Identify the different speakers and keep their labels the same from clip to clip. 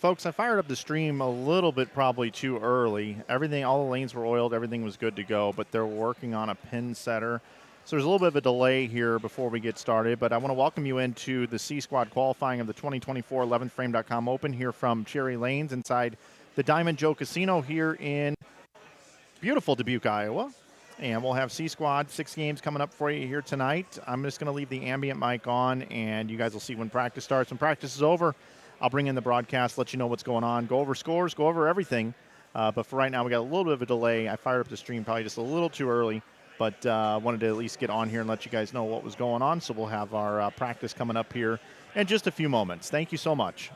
Speaker 1: Folks, I fired up the stream a little bit probably too early. All the lanes were oiled, everything was good to go, but they're working on a pin setter. So there's a little bit of a delay here before we get started, but I want to welcome you into the C Squad qualifying of the 2024 11thframe.com Open here from Cherry Lanes inside the Diamond Joe Casino here in beautiful Dubuque, Iowa. And we'll have C Squad 6 games coming up for you here tonight. I'm just going to leave the ambient mic on, and you guys will see when practice starts. When practice is over, I'll bring in the broadcast, let you know what's going on, go over scores, go over everything. But for right now, we got a little bit of a delay. I fired up the stream probably just a little too early, but wanted to at least get on here and let you guys know what was going on. So we'll have our practice coming up here in just a few moments. Thank you so much.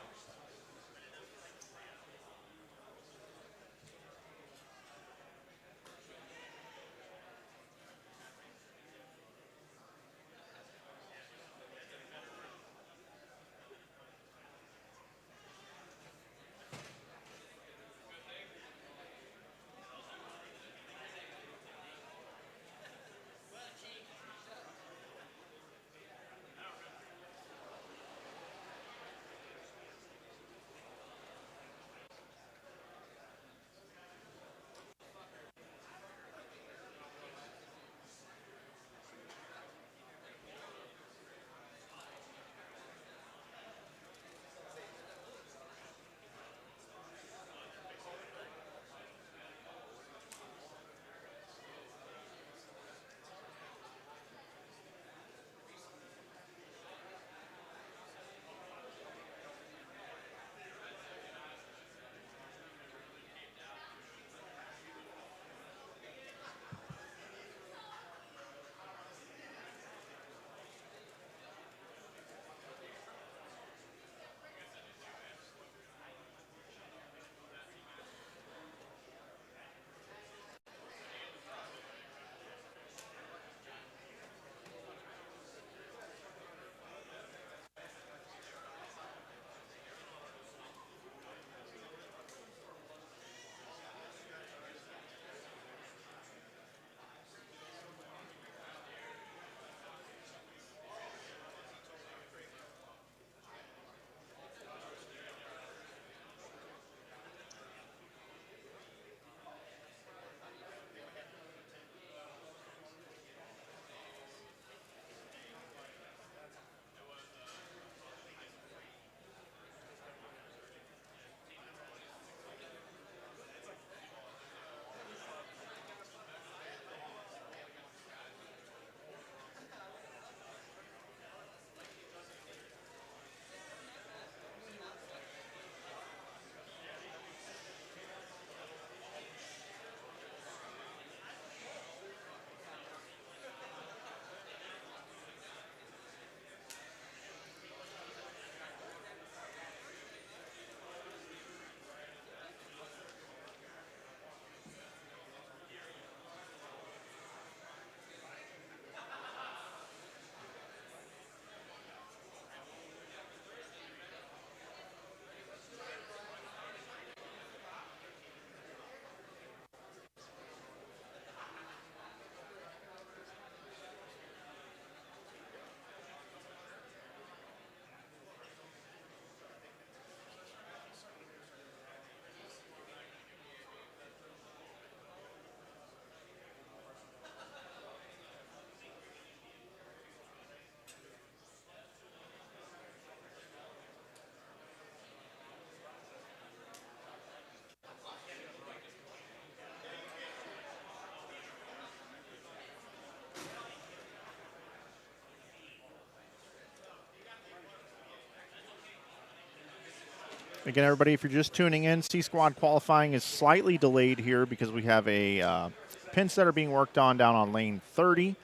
Speaker 1: Again, everybody, if you're just tuning in, C-Squad qualifying is slightly delayed here because we have a pin setter being worked on down on lane 30.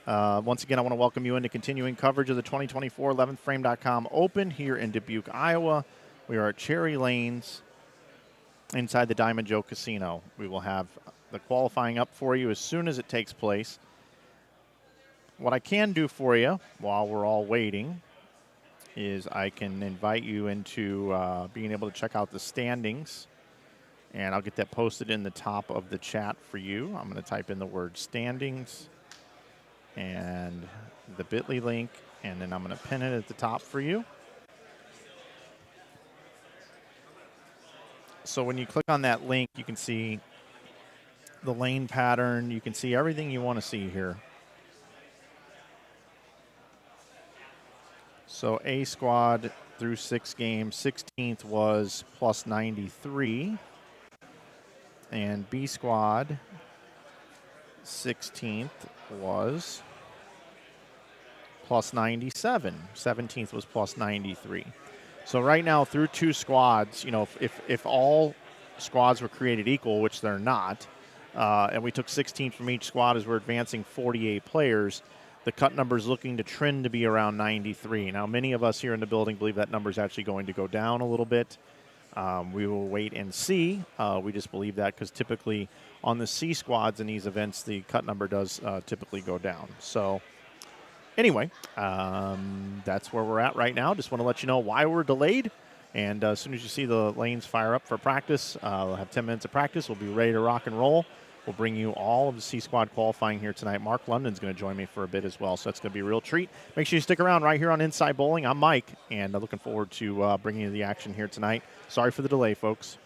Speaker 1: Once again, I want to welcome you into continuing coverage of the 2024 11thframe.com Open here in Dubuque, Iowa. We are at Cherry Lanes inside the Diamond Joe Casino. We will have the qualifying up for you as soon as it takes place. What I can do for you while we're all waiting is I can invite you into being able to check out the standings, and I'll get that posted in the top of the chat for you. I'm going to type in the word standings and the bit.ly link, and then I'm going to pin it at the top for you. So when you click on that link, you can see the lane pattern. You can see everything you want to see here. So A squad through 6 games, 16th was plus 93. And B squad, 16th was plus 97. 17th was plus 93. So right now through 2 squads, you know, if all squads were created equal, which they're not, and we took 16 from each squad as we're advancing 48 players, the cut number is looking to trend to be around 93. Now, many of us here in the building believe that number is actually going to go down a little bit. We will wait and see. We just believe that because typically on the C squads in these events, the cut number does typically go down. So anyway, that's where we're at right now. Just want to let you know why we're delayed. And as soon as you see the lanes fire up for practice, we'll have 10 minutes of practice. We'll be ready to rock and roll. We'll bring you all of the C Squad qualifying here tonight. Mark London's going to join me for a bit as well, so that's going to be a real treat. Make sure you stick around right here on Inside Bowling. I'm Mike, and I'm looking forward to bringing you the action here tonight. Sorry for the delay, folks.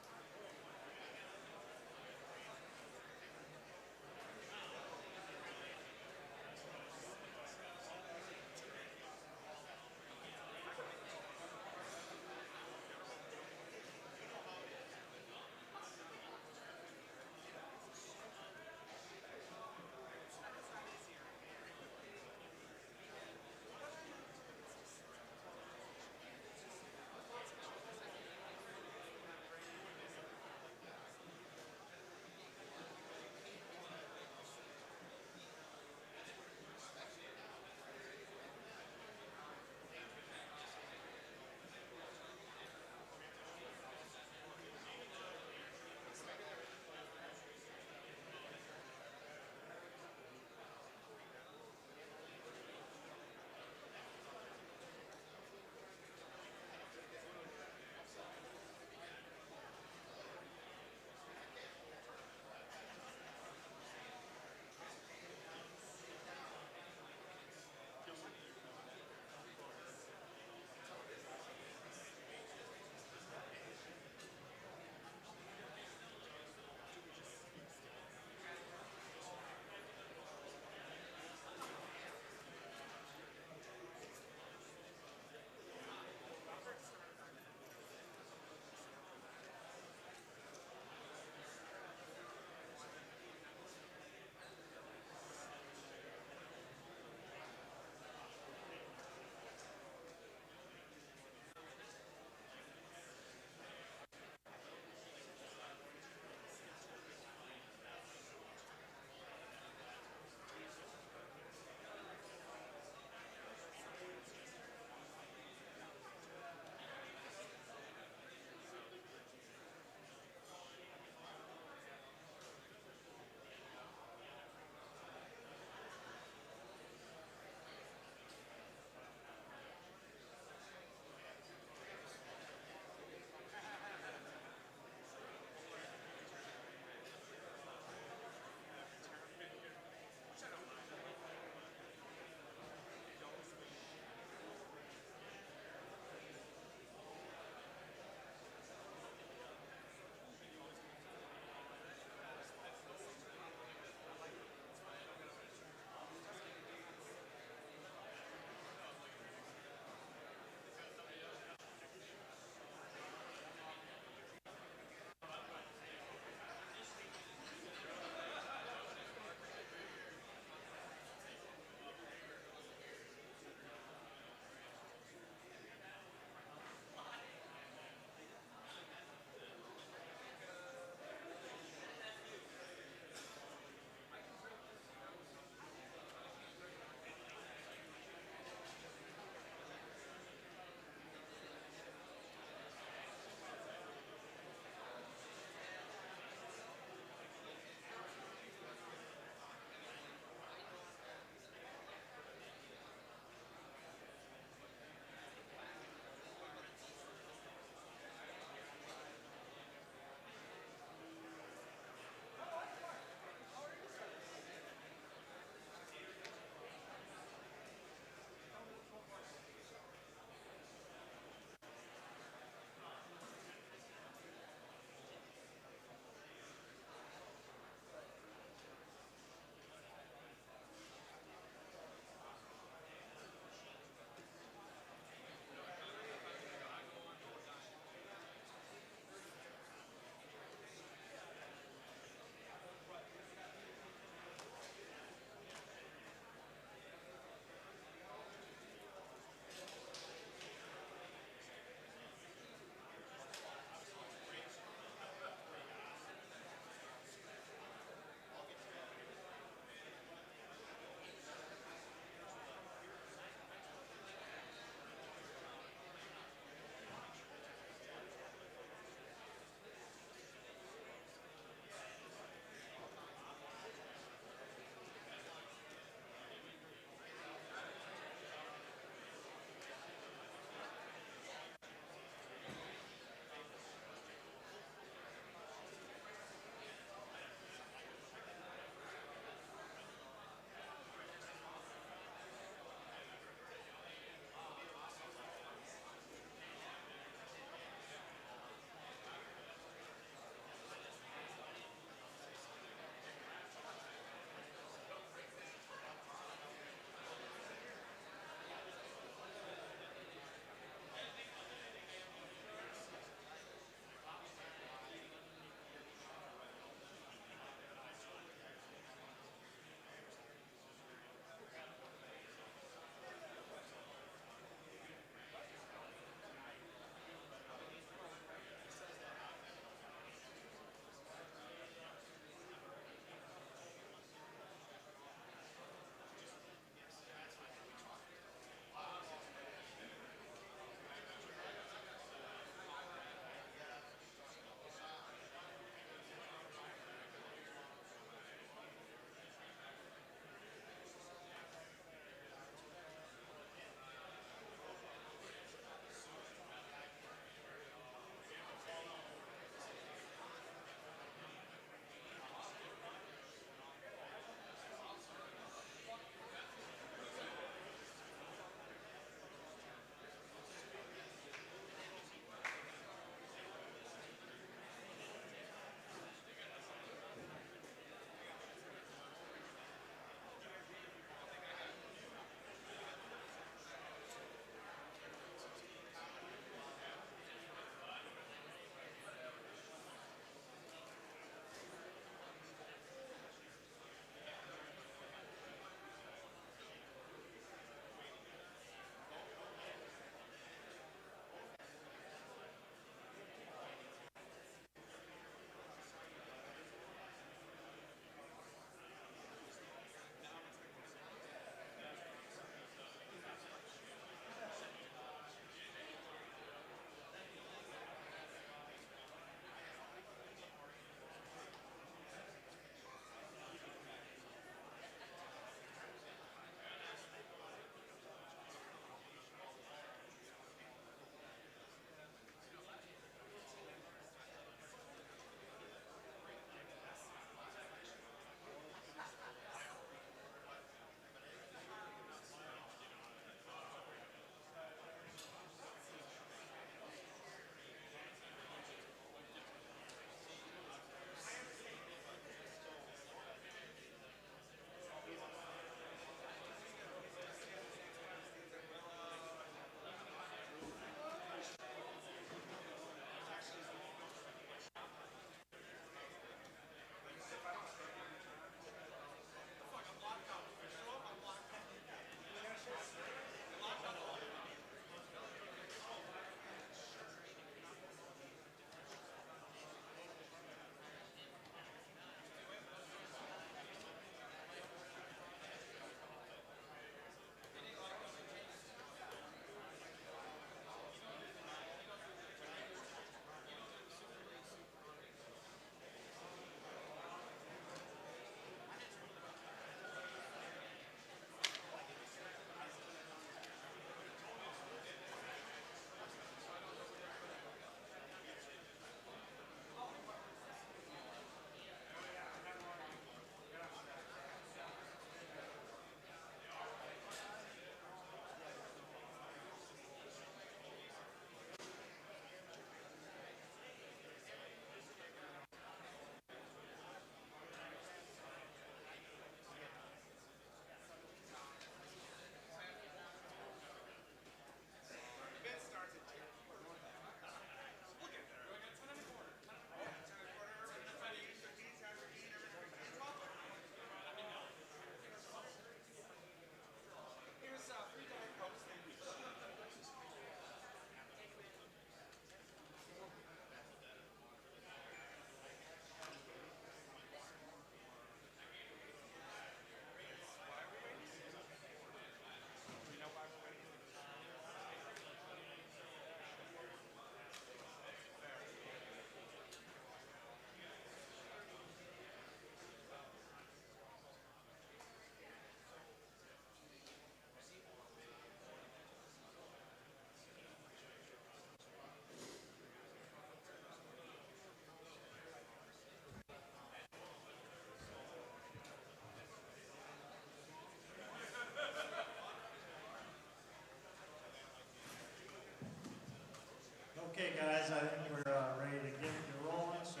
Speaker 1: guys, I think we're ready to get you rolling, so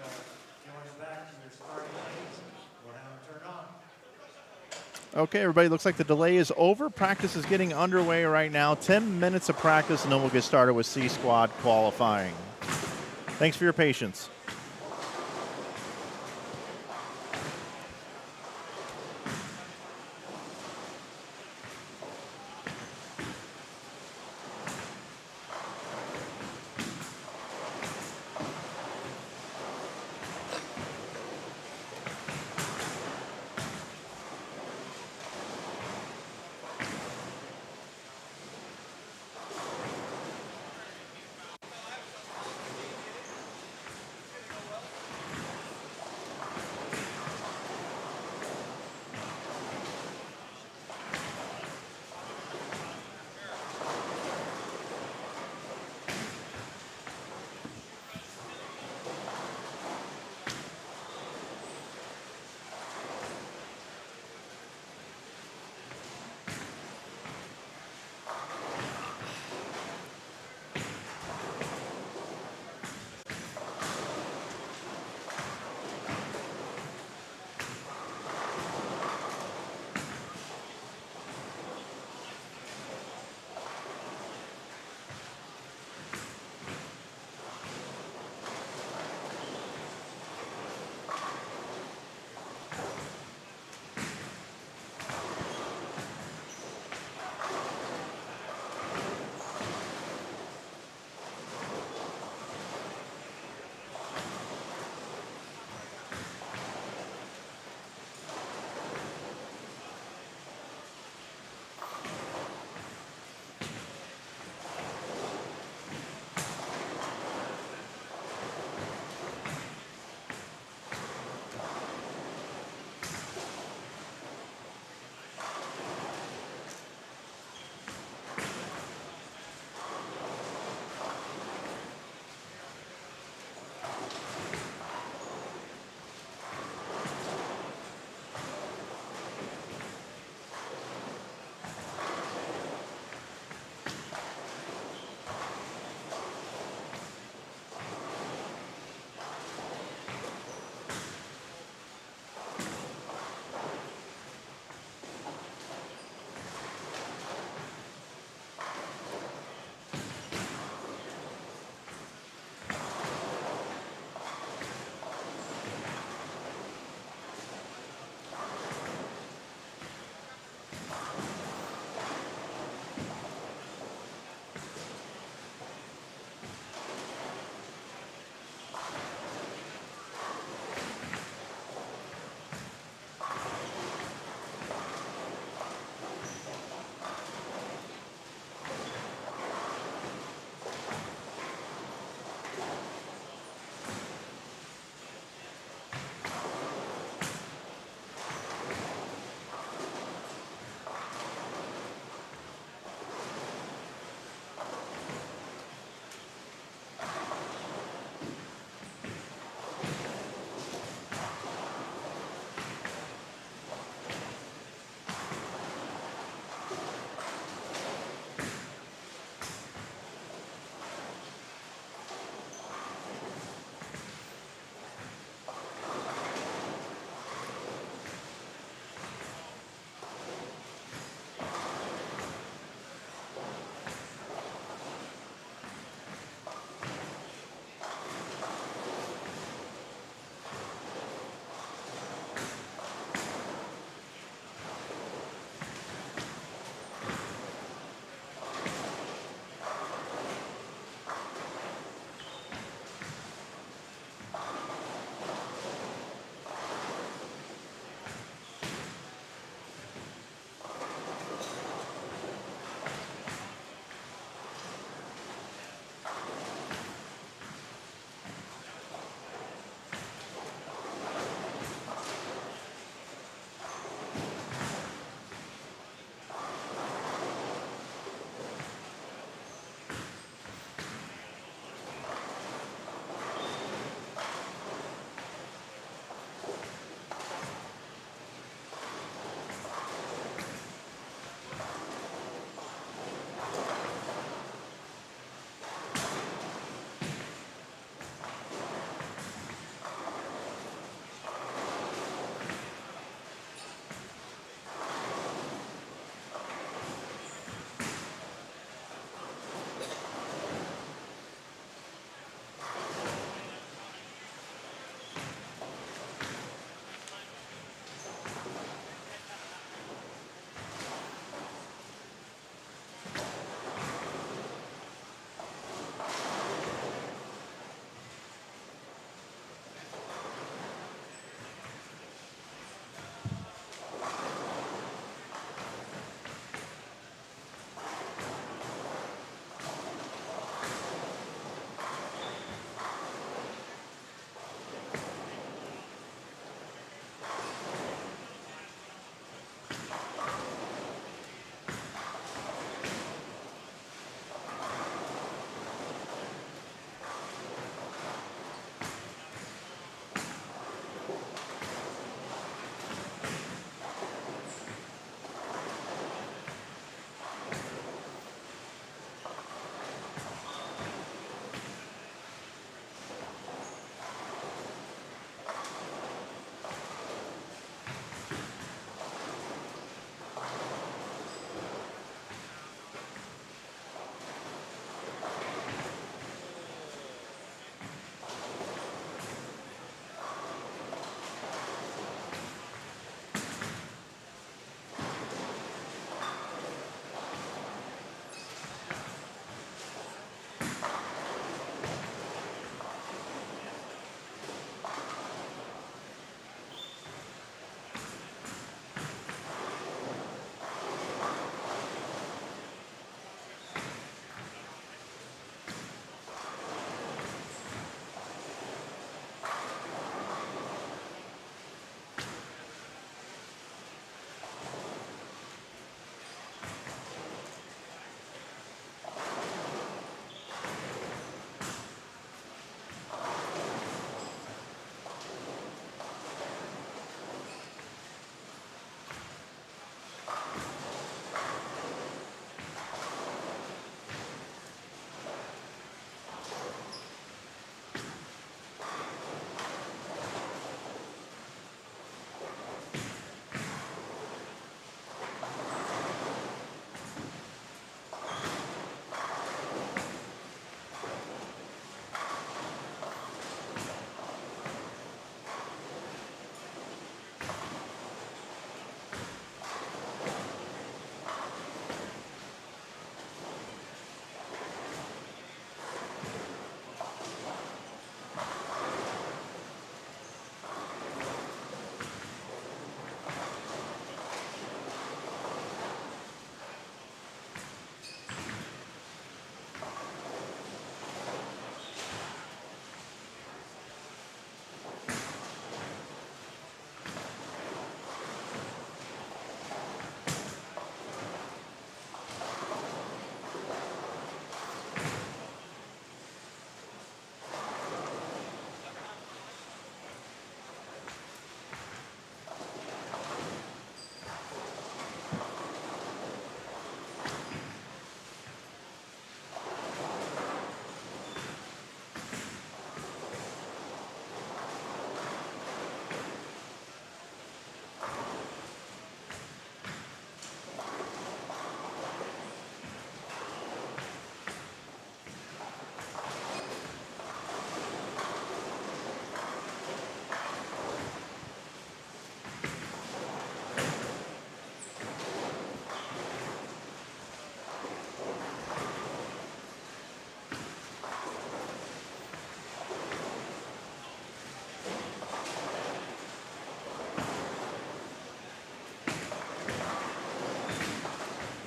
Speaker 1: going back to your starting lanes, we'll have them turn on. Okay, everybody, looks like the delay is over. Practice is getting underway right now. 10 minutes of practice, and then we'll get started with C Squad qualifying. Thanks for your patience.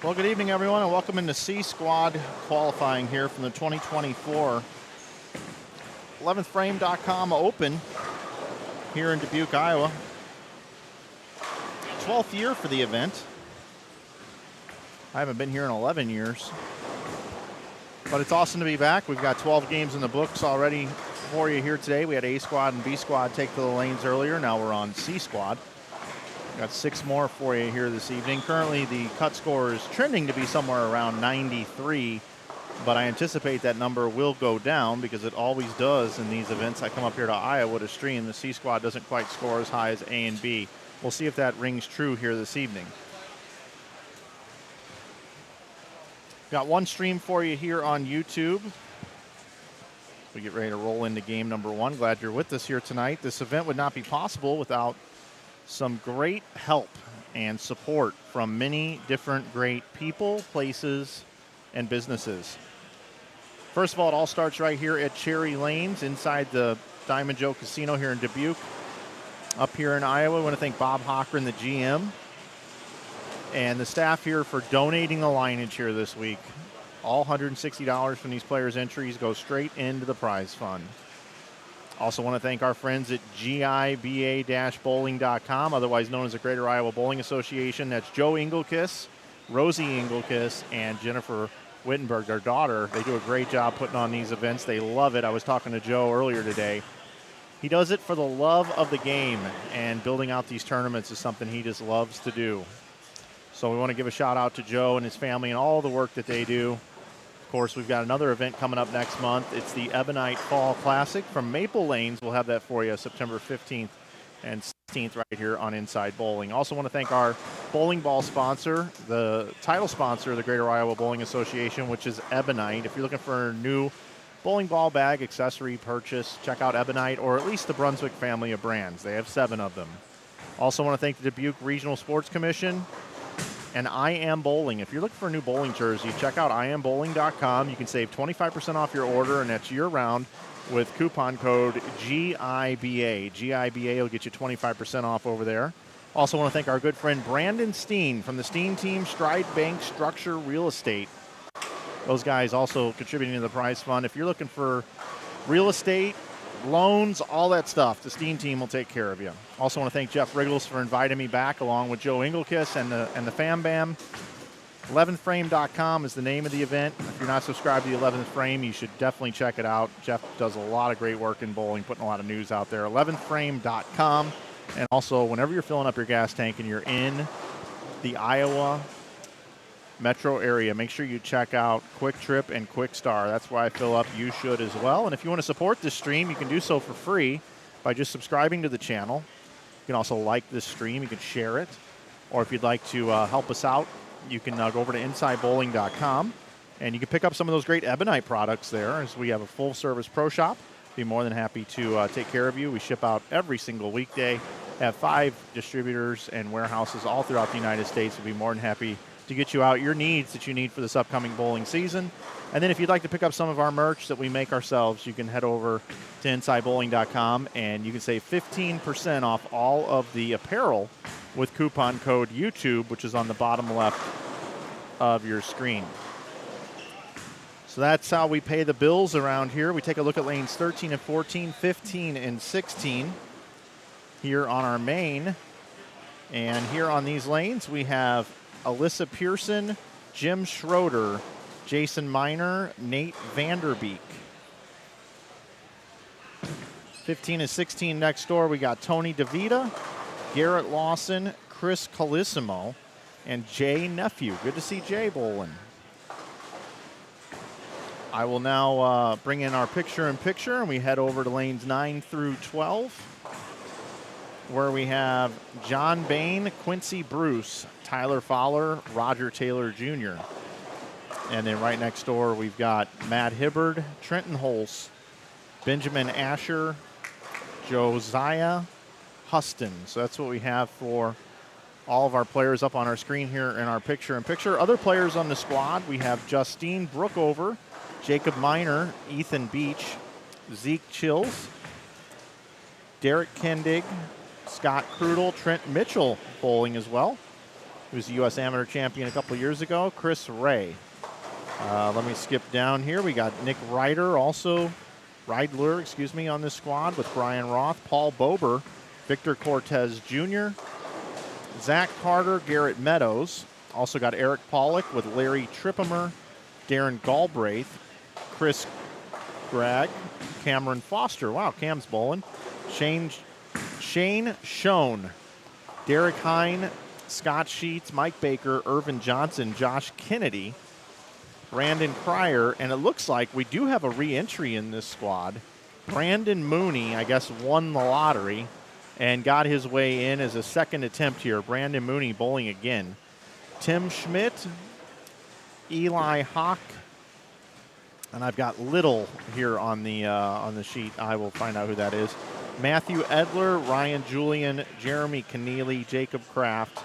Speaker 1: Well, good evening, everyone, and welcome into C Squad qualifying here from the 2024 11thframe.com Open here in Dubuque, Iowa. 12th year for the event. I haven't been here in 11 years, but it's awesome to be back. We've got 12 games in the books already for you here today. We had A Squad and B Squad take to the lanes earlier. Now we're on C Squad. Got 6 more for you here this evening. Currently, the cut score is trending to be somewhere around 93, but I anticipate that number will go down because it always does in these events. I come up here to Iowa to stream. The C Squad doesn't quite score as high as A and B. We'll see if that rings true here this evening. Got one stream for you here on YouTube. We get ready to roll into game number 1. Glad you're with us here tonight. This event would not be possible without some great help and support from many different great people, places, and businesses. First of all, it all starts right here at Cherry Lanes inside the Diamond Joe Casino here in Dubuque. Up here in Iowa, I want to thank Bob Hockren, the GM, and the staff here for donating the lineage here this week. All $160 from these players' entries go straight into the prize fund. Also want to thank our friends at IAMBowling.com, otherwise known as the Greater Iowa Bowling Association. That's Joe Engelkiss, Rosie Engelkiss, and Jennifer Wittenberg, their daughter. They do a great job putting on these events. They love it. I was talking to Joe earlier today. He does it for the love of the game, and building out these tournaments is something he just loves to do. So we want to give a shout out to Joe and his family and all the work that they do. Of course, we've got another event coming up next month. It's the Ebonite Fall Classic from Maple Lanes. We'll have that for you September 15th and 16th right here on Inside Bowling. Also want to thank our bowling ball sponsor, the title sponsor of the Greater Iowa Bowling Association, which is Ebonite. If you're looking for a new bowling ball bag accessory purchase, check out Ebonite, or at least the Brunswick family of brands. They have 7 of them. Also want to thank the Dubuque Regional Sports Commission and IAMBowling. If you're looking for a new bowling jersey, check out IAMBowling.com. You can save 25% off your order, and that's year-round with coupon code GIBA. GIBA will get you 25% off over there. Also want to thank our good friend Brandon Steen from the Steen team, Stride Bank Structure Real Estate. Those guys also contributing to the prize fund. If you're looking for real estate, loans, all that stuff, the Steen team will take care of you. Also want to thank Jeff Riggles for inviting me back along with Joe Engelkiss and the Fam Bam. 11thframe.com is the name of the event. If you're not subscribed to the 11th Frame, you should definitely check it out. Jeff does a lot of great work in bowling, putting a lot of news out there. 11thframe.com. And also, whenever you're filling up your gas tank and you're in the Iowa metro area, make sure you check out Quick Trip and Quick Star. That's why I fill up. You should as well. And if you want to support this stream, you can do so for free by just subscribing to the channel. You can also like this stream. You can share it. Or if you'd like to help us out, you can go over to InsideBowling.com, and you can pick up some of those great Ebonite products there, as we have a full-service pro shop. Be more than happy to take care of you. We ship out every single weekday. Have 5 distributors and warehouses all throughout the United States. We'll be more than happy to get you out your needs that you need for this upcoming bowling season. And then if you'd like to pick up some of our merch that we make ourselves, you can head over to InsideBowling.com, and you can save 15% off all of the apparel with coupon code YouTube, which is on the bottom left of your screen. So that's how we pay the bills around here. We take a look at lanes 13 and 14, 15 and 16 here on our main. And here on these lanes, we have Alyssa Pearson, Jim Schroeder, Jason Miner, Nate Vanderbeek. 15 and 16 next door, we got Tony DeVita, Garrett Lawson, Chris Colissimo, and Jay Nephew. Good to see Jay bowling. I will now bring in our picture-in-picture, and we head over to lanes 9 through 12, where we have John Bain, Quincy Bruce, Tyler Fowler, Roger Taylor Jr. And then right next door, we've got Matt Hibbard, Trenton Holst, Benjamin Asher, Josiah Huston. So that's what we have for all of our players up on our screen here in our picture-in-picture. Other players on the squad, we have Justine Brookover, Jacob Miner, Ethan Beach, Zeke Chills, Derek Kendig, Scott Krudel, Trent Mitchell bowling as well. He was the U.S. Amateur Champion a couple of years ago. Chris Ray. Let me skip down here. We got Nick Ryder, also Reidler, on this squad with Brian Roth, Paul Bober, Victor Cortez Jr., Zach Carter, Garrett Meadows. Also got Eric Pollock with Larry Trippimer, Darren Galbraith, Chris Gregg, Cameron Foster. Wow, Cam's bowling. Shane Schoen, Derek Hine, Scott Sheets, Mike Baker, Irvin Johnson, Josh Kennedy, Brandon Cryer, and it looks like we do have a re-entry in this squad. Brandon Mooney, I guess, won the lottery and got his way in as a second attempt here. Brandon Mooney bowling again. Tim Schmidt, Eli Hawk, and I've got Little here on the sheet. I will find out who that is. Matthew Edler, Ryan Julian, Jeremy Keneally, Jacob Kraft,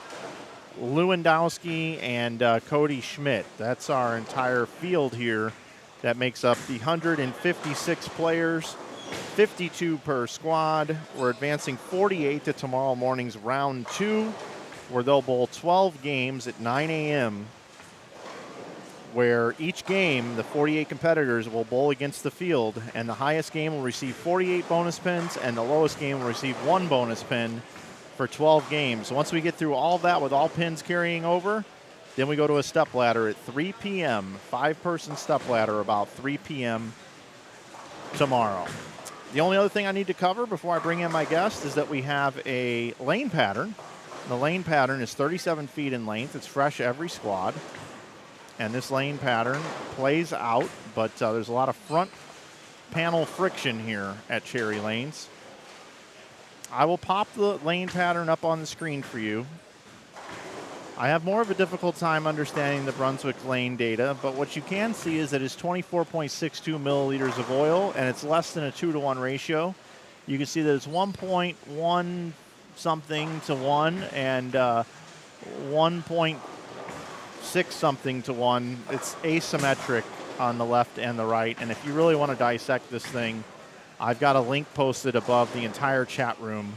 Speaker 1: Lewandowski, and Cody Schmidt. That's our entire field here that makes up the 156 players, 52 per squad. We're advancing 48 to tomorrow morning's round 2, where they'll bowl 12 games at 9 a.m., where each game, the 48 competitors will bowl against the field, and the highest game will receive 48 bonus pins, and the lowest game will receive 1 bonus pin for 12 games. So once we get through all that with all pins carrying over, then we go to a step ladder at 3 p.m., 5-person step ladder about 3 p.m. tomorrow. The only other thing I need to cover before I bring in my guest is that we have a lane pattern. The lane pattern is 37 feet in length. It's fresh every squad. And this lane pattern plays out, but there's a lot of front panel friction here at Cherry Lanes. I will pop the lane pattern up on the screen for you. I have more of a difficult time understanding the Brunswick lane data, but what you can see is that it's 24.62 milliliters of oil, and it's less than a 2-to-1 ratio. You can see that it's 1.1 something to 1 and 1.6 something to 1. It's asymmetric on the left and the right, and if you really want to dissect this thing, I've got a link posted above the entire chat room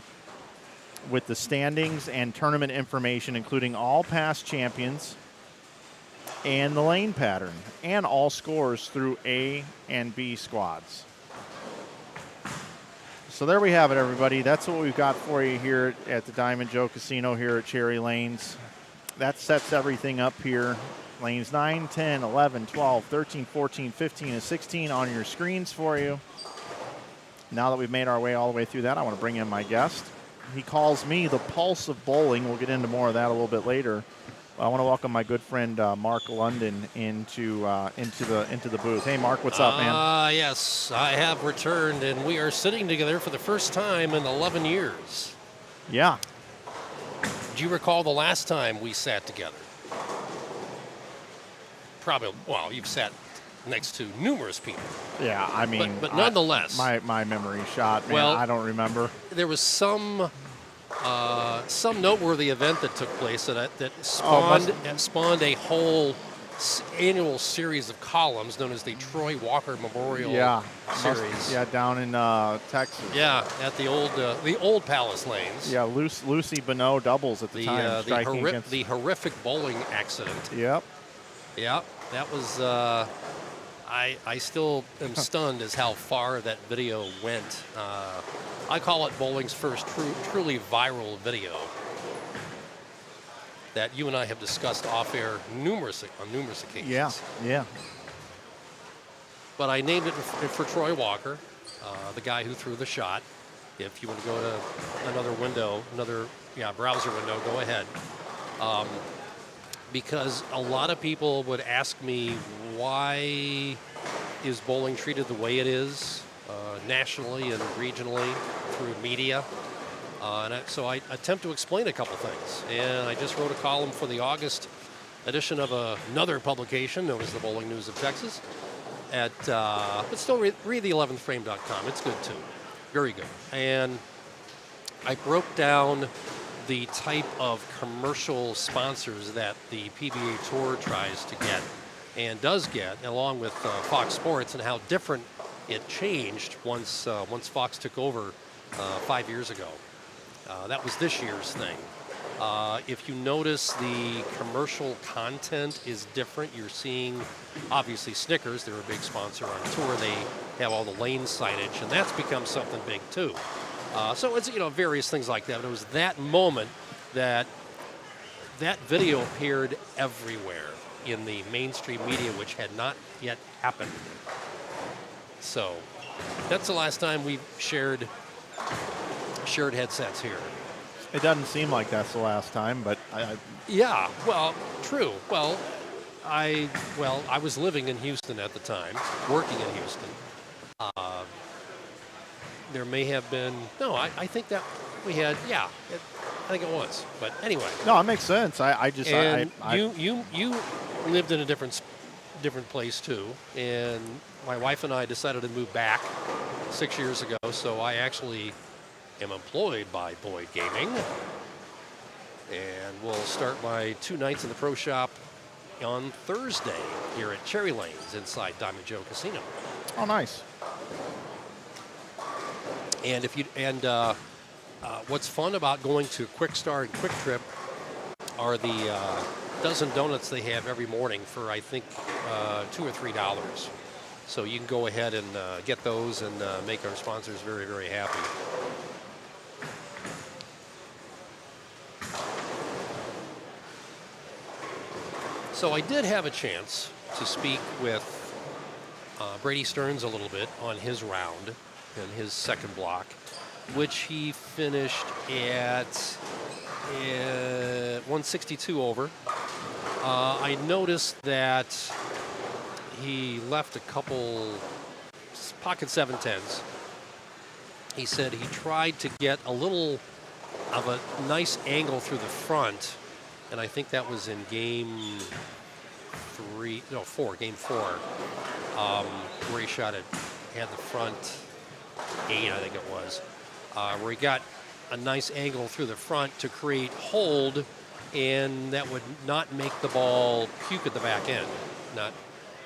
Speaker 1: with the standings and tournament information, including all past champions and the lane pattern and all scores through A and B squads. So there we have it, everybody. That's what we've got for you here at the Diamond Joe Casino here at Cherry Lanes. That sets everything up here. Lanes 9, 10, 11, 12, 13, 14, 15, and 16 on your screens for you. Now that we've made our way all the way through that, I want to bring in my guest. He calls me the pulse of bowling. We'll get into more of that a little bit later. I want to welcome my good friend Mark London into the booth. Hey, Mark, what's up, man?
Speaker 2: Yes, I have returned, and we are sitting together for the first time in 11 years.
Speaker 1: Yeah.
Speaker 2: Do you recall the last time we sat together? Probably. Well, you've sat next to numerous people.
Speaker 1: Yeah, I mean,
Speaker 2: but nonetheless,
Speaker 1: my memory shot, man.
Speaker 2: Well,
Speaker 1: I don't remember.
Speaker 2: There was some noteworthy event that took place that spawned a whole annual series of columns known as the Troy Walker Memorial Series.
Speaker 1: Down in Texas.
Speaker 2: Yeah, at the old Palace Lanes.
Speaker 1: Yeah, Lucy Bonneau doubles at the time.
Speaker 2: The horrific bowling accident.
Speaker 1: Yep.
Speaker 2: Yeah, that was. I still am stunned as how far that video went. I call it bowling's first truly viral video that you and I have discussed off-air on numerous occasions.
Speaker 1: Yeah.
Speaker 2: But I named it for Troy Walker, the guy who threw the shot. If you want to go to another browser window, go ahead. Because a lot of people would ask me, why is bowling treated the way it is nationally and regionally through media? So I attempt to explain a couple things. And I just wrote a column for the August edition of another publication known as the Bowling News of Texas. But still read the 11thframe.com. It's good too. Very good. And I broke down the type of commercial sponsors that the PBA Tour tries to get and does get, along with Fox Sports, and how different it changed once Fox took over 5 years ago. That was this year's thing. If you notice, the commercial content is different. You're seeing, obviously, Snickers. They're a big sponsor on tour. They have all the lane signage, and that's become something big too. So it's various things like that. But it was that moment that video appeared everywhere in the mainstream media, which had not yet happened. So that's the last time we shared headsets here.
Speaker 1: It doesn't seem like that's the last time, but
Speaker 2: Yeah, well, true. Well, I was living in Houston at the time, working in Houston. There may have been I think that we had I think it was. But anyway.
Speaker 1: No, it makes sense.
Speaker 2: You lived in a different place too, and my wife and I decided to move back 6 years ago. So I actually am employed by Boyd Gaming, and we'll start my 2 nights in the pro shop on Thursday here at Cherry Lanes inside Diamond Joe Casino.
Speaker 1: Oh, nice.
Speaker 2: And what's fun about going to Quick Start and Quick Trip are the dozen donuts they have every morning for, I think, $2 or $3. So you can go ahead and get those and make our sponsors very, very happy. So I did have a chance to speak with Brady Stearns a little bit on his round and his second block, which he finished at 162 over. I noticed that he left a couple pocket 7-10s. He said he tried to get a little of a nice angle through the front, and I think that was in game 4, where he shot it, had the front 8, I think it was, where he got a nice angle through the front to create hold, and that would not make the ball puke at the back end,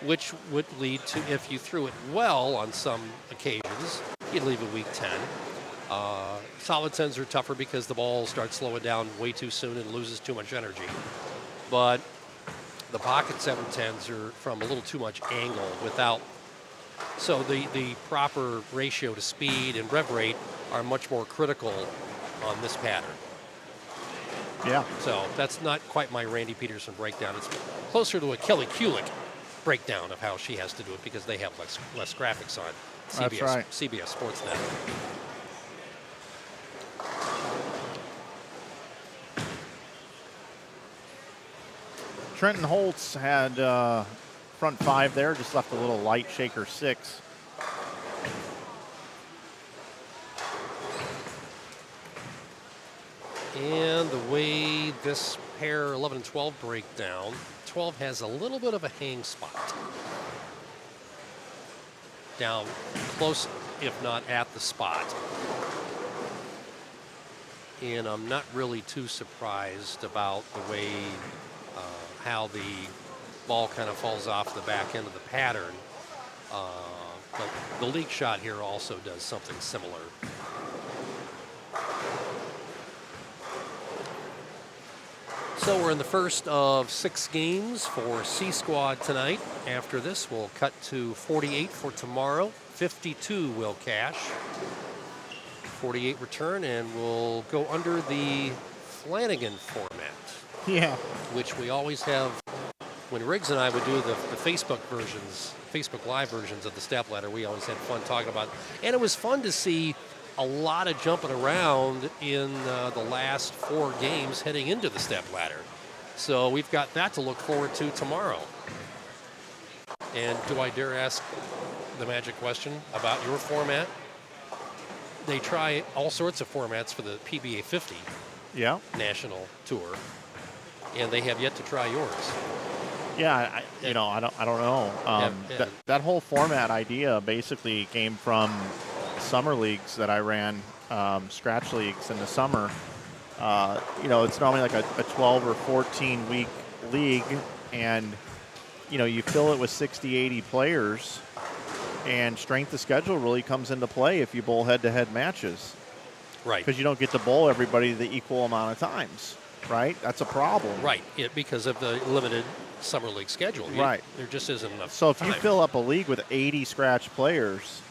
Speaker 2: which would lead to, if you threw it well on some occasions, you'd leave a weak 10. Solid 10s are tougher because the ball starts slowing down way too soon and loses too much energy. But the pocket 7-10s are from a little too much angle so the proper ratio to speed and rev rate are much more critical on this pattern.
Speaker 1: Yeah.
Speaker 2: So that's not quite my Randy Peterson breakdown. It's closer to a Kelly Kulick breakdown of how she has to do it because they have less graphics on CBS,
Speaker 1: That's right.
Speaker 2: CBS Sports Network.
Speaker 1: Trenton Holtz had front 5 there, just left a little light shaker 6.
Speaker 2: And the way this pair 11 and 12 break down, 12 has a little bit of a hang spot. Down close, if not at the spot. And I'm not really too surprised about the way how the ball kind of falls off the back end of the pattern. But the leak shot here also does something similar. So we're in the first of 6 games for C Squad tonight. After this, we'll cut to 48 for tomorrow. 52 will cash. 48 return, and we'll go under the Flanagan format.
Speaker 1: Yeah.
Speaker 2: Which we always have. When Riggs and I would do the Facebook Live versions of the step ladder, we always had fun talking about it. And it was fun to see a lot of jumping around in the last 4 games heading into the step ladder. So we've got that to look forward to tomorrow. And do I dare ask the magic question about your format? They try all sorts of formats for the PBA 50 national tour, and they have yet to try yours.
Speaker 1: Yeah, I don't know. That whole format idea basically came from summer leagues that I ran, scratch leagues in the summer. It's normally like a 12 or 14 week league, and you fill it with 60, 80 players, and strength of schedule really comes into play if you bowl head-to-head matches.
Speaker 2: Right.
Speaker 1: Because you don't get to bowl everybody the equal amount of times. right? That's a problem.
Speaker 2: Right, because of the limited summer league schedule.
Speaker 1: Right.
Speaker 2: There just isn't enough
Speaker 1: So if you
Speaker 2: time.
Speaker 1: fill up a league with 80 scratch players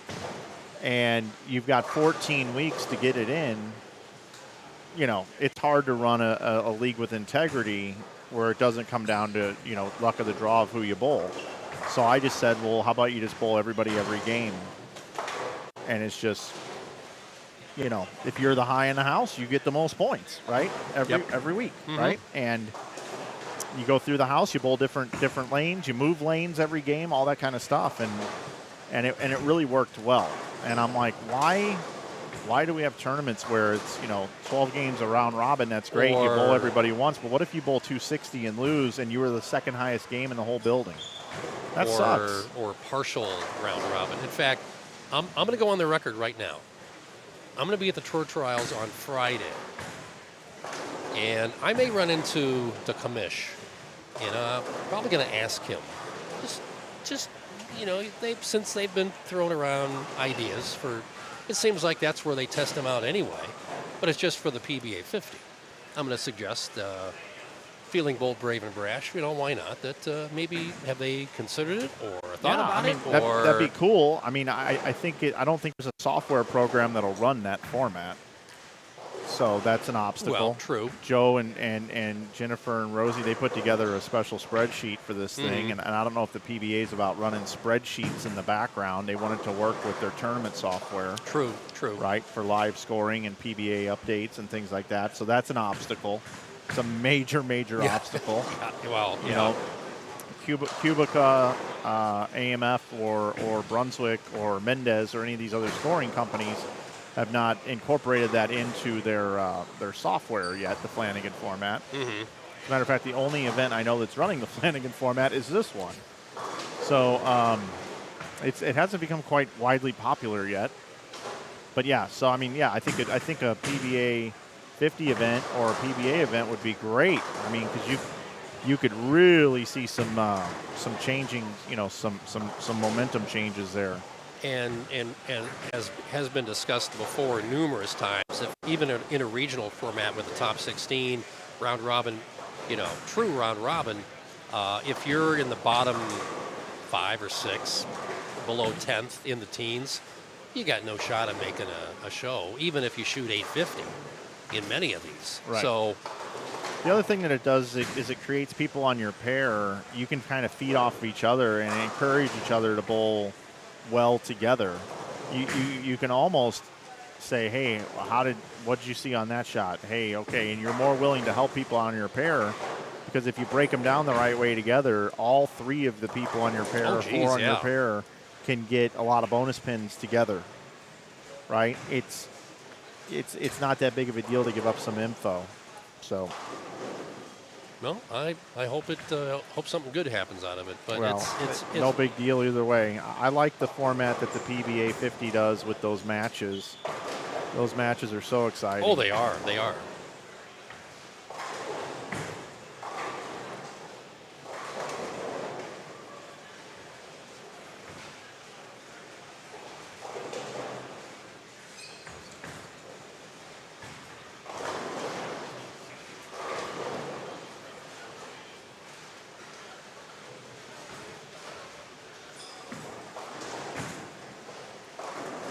Speaker 1: and you've got 14 weeks to get it in, it's hard to run a league with integrity where it doesn't come down to, luck of the draw of who you bowl. So I just said, well, how about you just bowl everybody every game? And it's just, if you're the high in the house, you get the most points, right? Every week, right? And you go through the house, you bowl different lanes, you move lanes every game, all that kind of stuff, and it really worked well. And I'm like, why do we have tournaments where it's 12 games a round robin? That's great, you bowl everybody once, but what if you bowl 260 and lose, and you were the second highest game in the whole building? That sucks.
Speaker 2: Or partial round robin. In fact, I'm going to go on the record right now. I'm going to be at the tour trials on Friday, and I may run into the commish, and I'm probably going to ask him, just since they've been throwing around ideas for, it seems like that's where they test them out anyway, but it's just for the PBA 50. I'm going to suggest, feeling bold, brave, and brash, why not? That maybe have they considered it or thought about it? Or
Speaker 1: that'd be cool. I mean, I don't think there's a software program that'll run that format. So that's an obstacle.
Speaker 2: Well, true.
Speaker 1: Joe and Jennifer and Rosie, they put together a special spreadsheet for this thing, and I don't know if the PBA is about running spreadsheets in the background. They wanted to work with their tournament software.
Speaker 2: True.
Speaker 1: Right, for live scoring and PBA updates and things like that. So that's an obstacle. It's a major obstacle.
Speaker 2: Well,
Speaker 1: Cubica, AMF, or Brunswick, or Mendez, or any of these other scoring companies have not incorporated that into their software yet, the Flanagan format. As a matter of fact, the only event I know that's running the Flanagan format is this one. So it hasn't become quite widely popular yet. But yeah, so I think a PBA 50 event or a PBA event would be great. I mean, because you could really see some changing, some momentum changes there.
Speaker 2: And as has been discussed before numerous times, if even in a regional format with the top 16 round robin, true round robin, if you're in the bottom 5 or 6, below 10th in the teens, you got no shot of making a show, even if you shoot 850 in many of these.
Speaker 1: Right.
Speaker 2: So
Speaker 1: the other thing that it does is it creates people on your pair. You can kind of feed off of each other and encourage each other to bowl well together. You can almost say, hey, what did you see on that shot? Hey, okay, and you're more willing to help people on your pair, because if you break them down the right way together, all 3 of the people on your pair, 4 on your pair, can get a lot of bonus pins together, right? It's not that big of a deal to give up some info. So,
Speaker 2: well, I hope something good happens out of it. But it's
Speaker 1: no big deal either way. I like the format that the PBA 50 does with those matches. Those matches are so exciting.
Speaker 2: Oh, they are.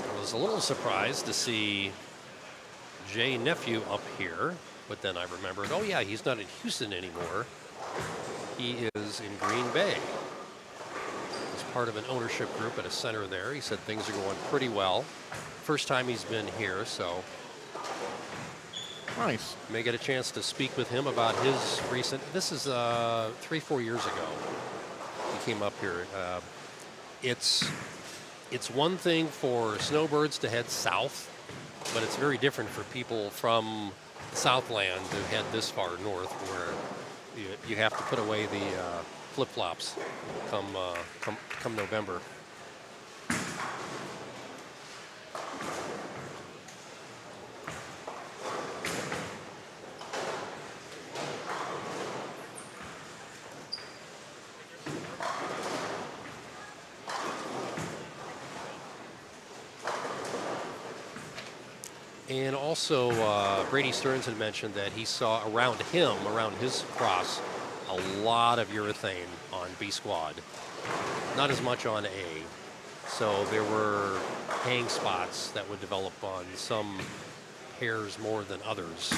Speaker 2: I was a little surprised to see Jay Nephew up here, but then I remembered, oh yeah, he's not in Houston anymore. He is in Green Bay. He's part of an ownership group at a center there. He said things are going pretty well. First time he's been here, so
Speaker 1: nice.
Speaker 2: May get a chance to speak with him about his recent. This is 3-4 years ago. He came up here. It's one thing for snowbirds to head south, but it's very different for people from Southland to head this far north, where you have to put away the flip-flops come November. And also, Brady Stearns had mentioned that he saw around his cross, a lot of urethane on B squad, not as much on A. So there were hang spots that would develop on some pairs more than others.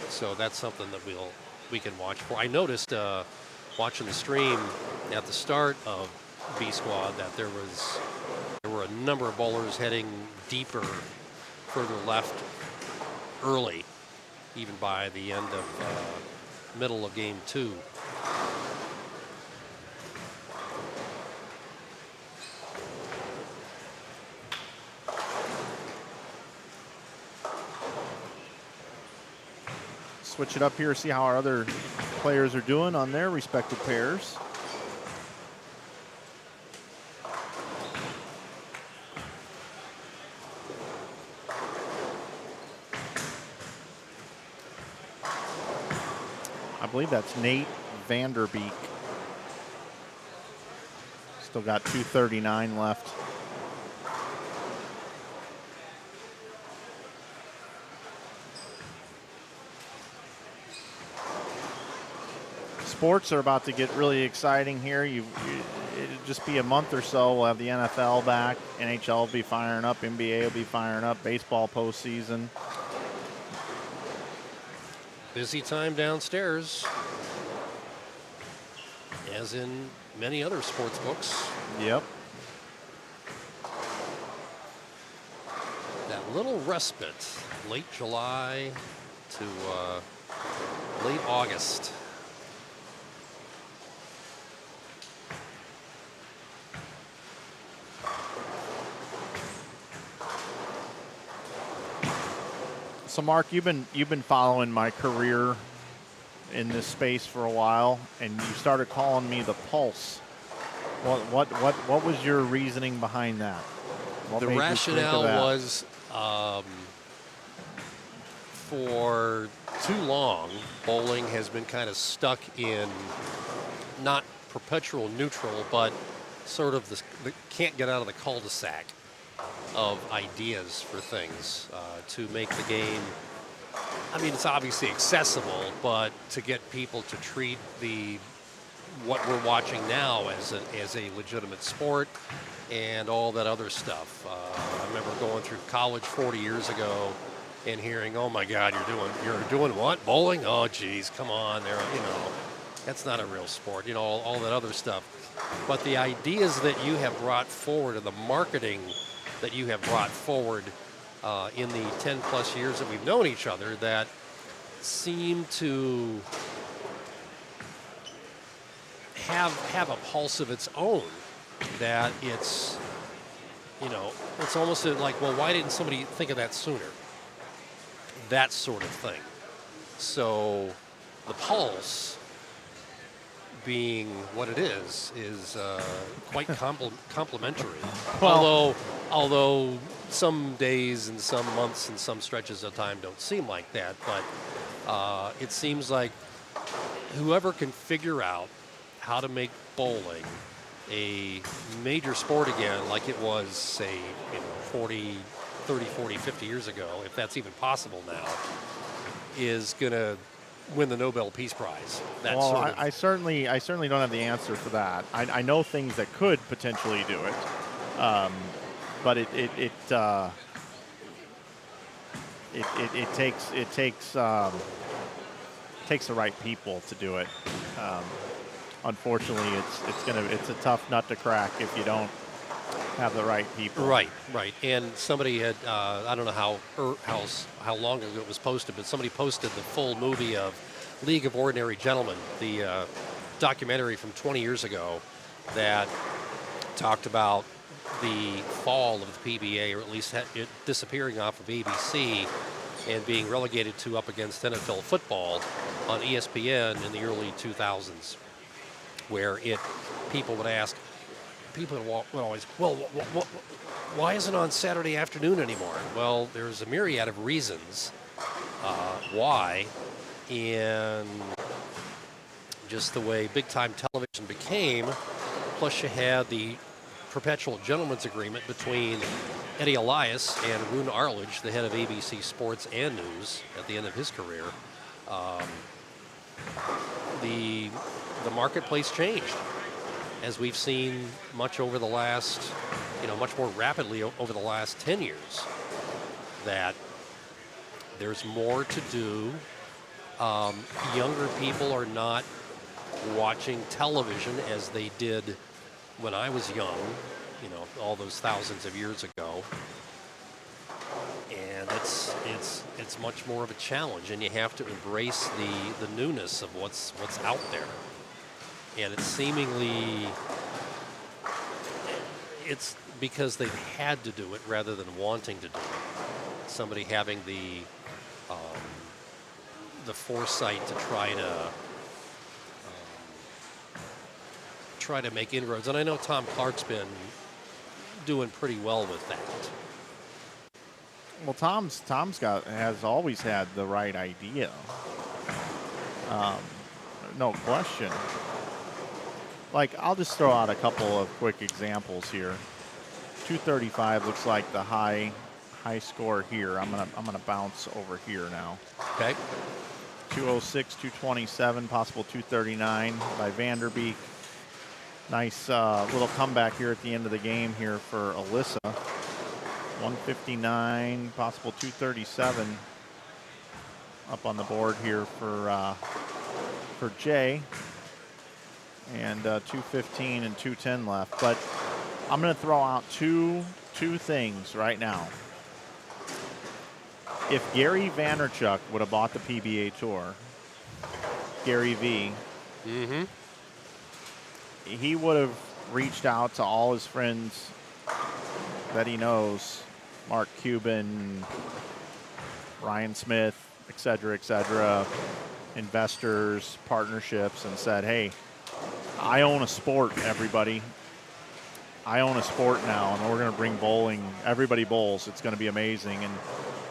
Speaker 2: So that's something that we can watch for. I noticed watching the stream at the start of B squad that there were a number of bowlers heading deeper, further left early, even by the end of middle of game 2.
Speaker 1: Switch it up here, see how our other players are doing on their respective pairs. I believe that's Nate Vanderbeek. Still got 239 left. Sports are about to get really exciting here. It'll just be a month or so. We'll have the NFL back. NHL will be firing up. NBA will be firing up. Baseball postseason.
Speaker 2: Busy time downstairs, as in many other sports books.
Speaker 1: Yep.
Speaker 2: That little respite, late July to late August.
Speaker 1: So Mark, you've been following my career in this space for a while, and you started calling me the Pulse. What was your reasoning behind that? What
Speaker 2: The
Speaker 1: made you think
Speaker 2: rationale
Speaker 1: of that?
Speaker 2: was for too long, bowling has been kind of stuck in not perpetual neutral, but sort of the can't get out of the cul-de-sac of ideas for things to make the game. I mean, it's obviously accessible, but to get people to treat what we're watching now as a legitimate sport and all that other stuff. I remember going through college 40 years ago and hearing, "Oh my God, you're doing what? Bowling? Oh, geez, come on, that's not a real sport." All that other stuff. But the ideas that you have brought forward and the marketing that you have brought forward in the 10 plus years that we've known each other that seem to have a pulse of its own, that it's almost like, well, why didn't somebody think of that sooner? That sort of thing. So the Pulse, being what it is quite complementary.
Speaker 1: Well,
Speaker 2: although some days and some months and some stretches of time don't seem like that, but it seems like whoever can figure out how to make bowling a major sport again, like it was, say, 30, 40, 50 years ago, if that's even possible now, is going to win the Nobel Peace Prize.
Speaker 1: I certainly don't have the answer for that. I know things that could potentially do it, but it takes the right people to do it. Unfortunately, it's a tough nut to crack if you don't have the right people.
Speaker 2: Right. And somebody had, I don't know how long ago it was posted, but somebody posted the full movie of League of Ordinary Gentlemen, the documentary from 20 years ago that talked about the fall of the PBA, or at least it disappearing off of ABC and being relegated to up against NFL football on ESPN in the early 2000s, where people would always, well, why isn't it on Saturday afternoon anymore? Well, there's a myriad of reasons why, and just the way big-time television became, plus you had the perpetual gentleman's agreement between Eddie Elias and Rune Arledge, the head of ABC Sports and News, at the end of his career, the marketplace changed, as we've seen much over the last, much more rapidly over the last 10 years, that there's more to do. Younger people are not watching television as they did when I was young, all those thousands of years ago. And it's much more of a challenge, and you have to embrace the newness of what's out there. And it's because they've had to do it rather than wanting to do it. Somebody having the foresight to try to make inroads. And I know Tom Clark's been doing pretty well with that.
Speaker 1: Well, Tom's has always had the right idea. No question. Like, I'll just throw out a couple of quick examples here. 235 looks like the high score here. I'm gonna bounce over here now.
Speaker 2: Okay.
Speaker 1: 206, 227, possible 239 by Vanderbeek. Nice little comeback here at the end of the game here for Alyssa. 159, possible 237 up on the board here for Jay. And 215 and 210 left. But I'm going to throw out two things right now. If Gary Vaynerchuk would have bought the PBA Tour, Gary V, he would have reached out to all his friends that he knows, Mark Cuban, Ryan Smith, et cetera, investors, partnerships, and said, hey, I own a sport, everybody. I own a sport now, and we're going to bring bowling. Everybody bowls. It's going to be amazing. And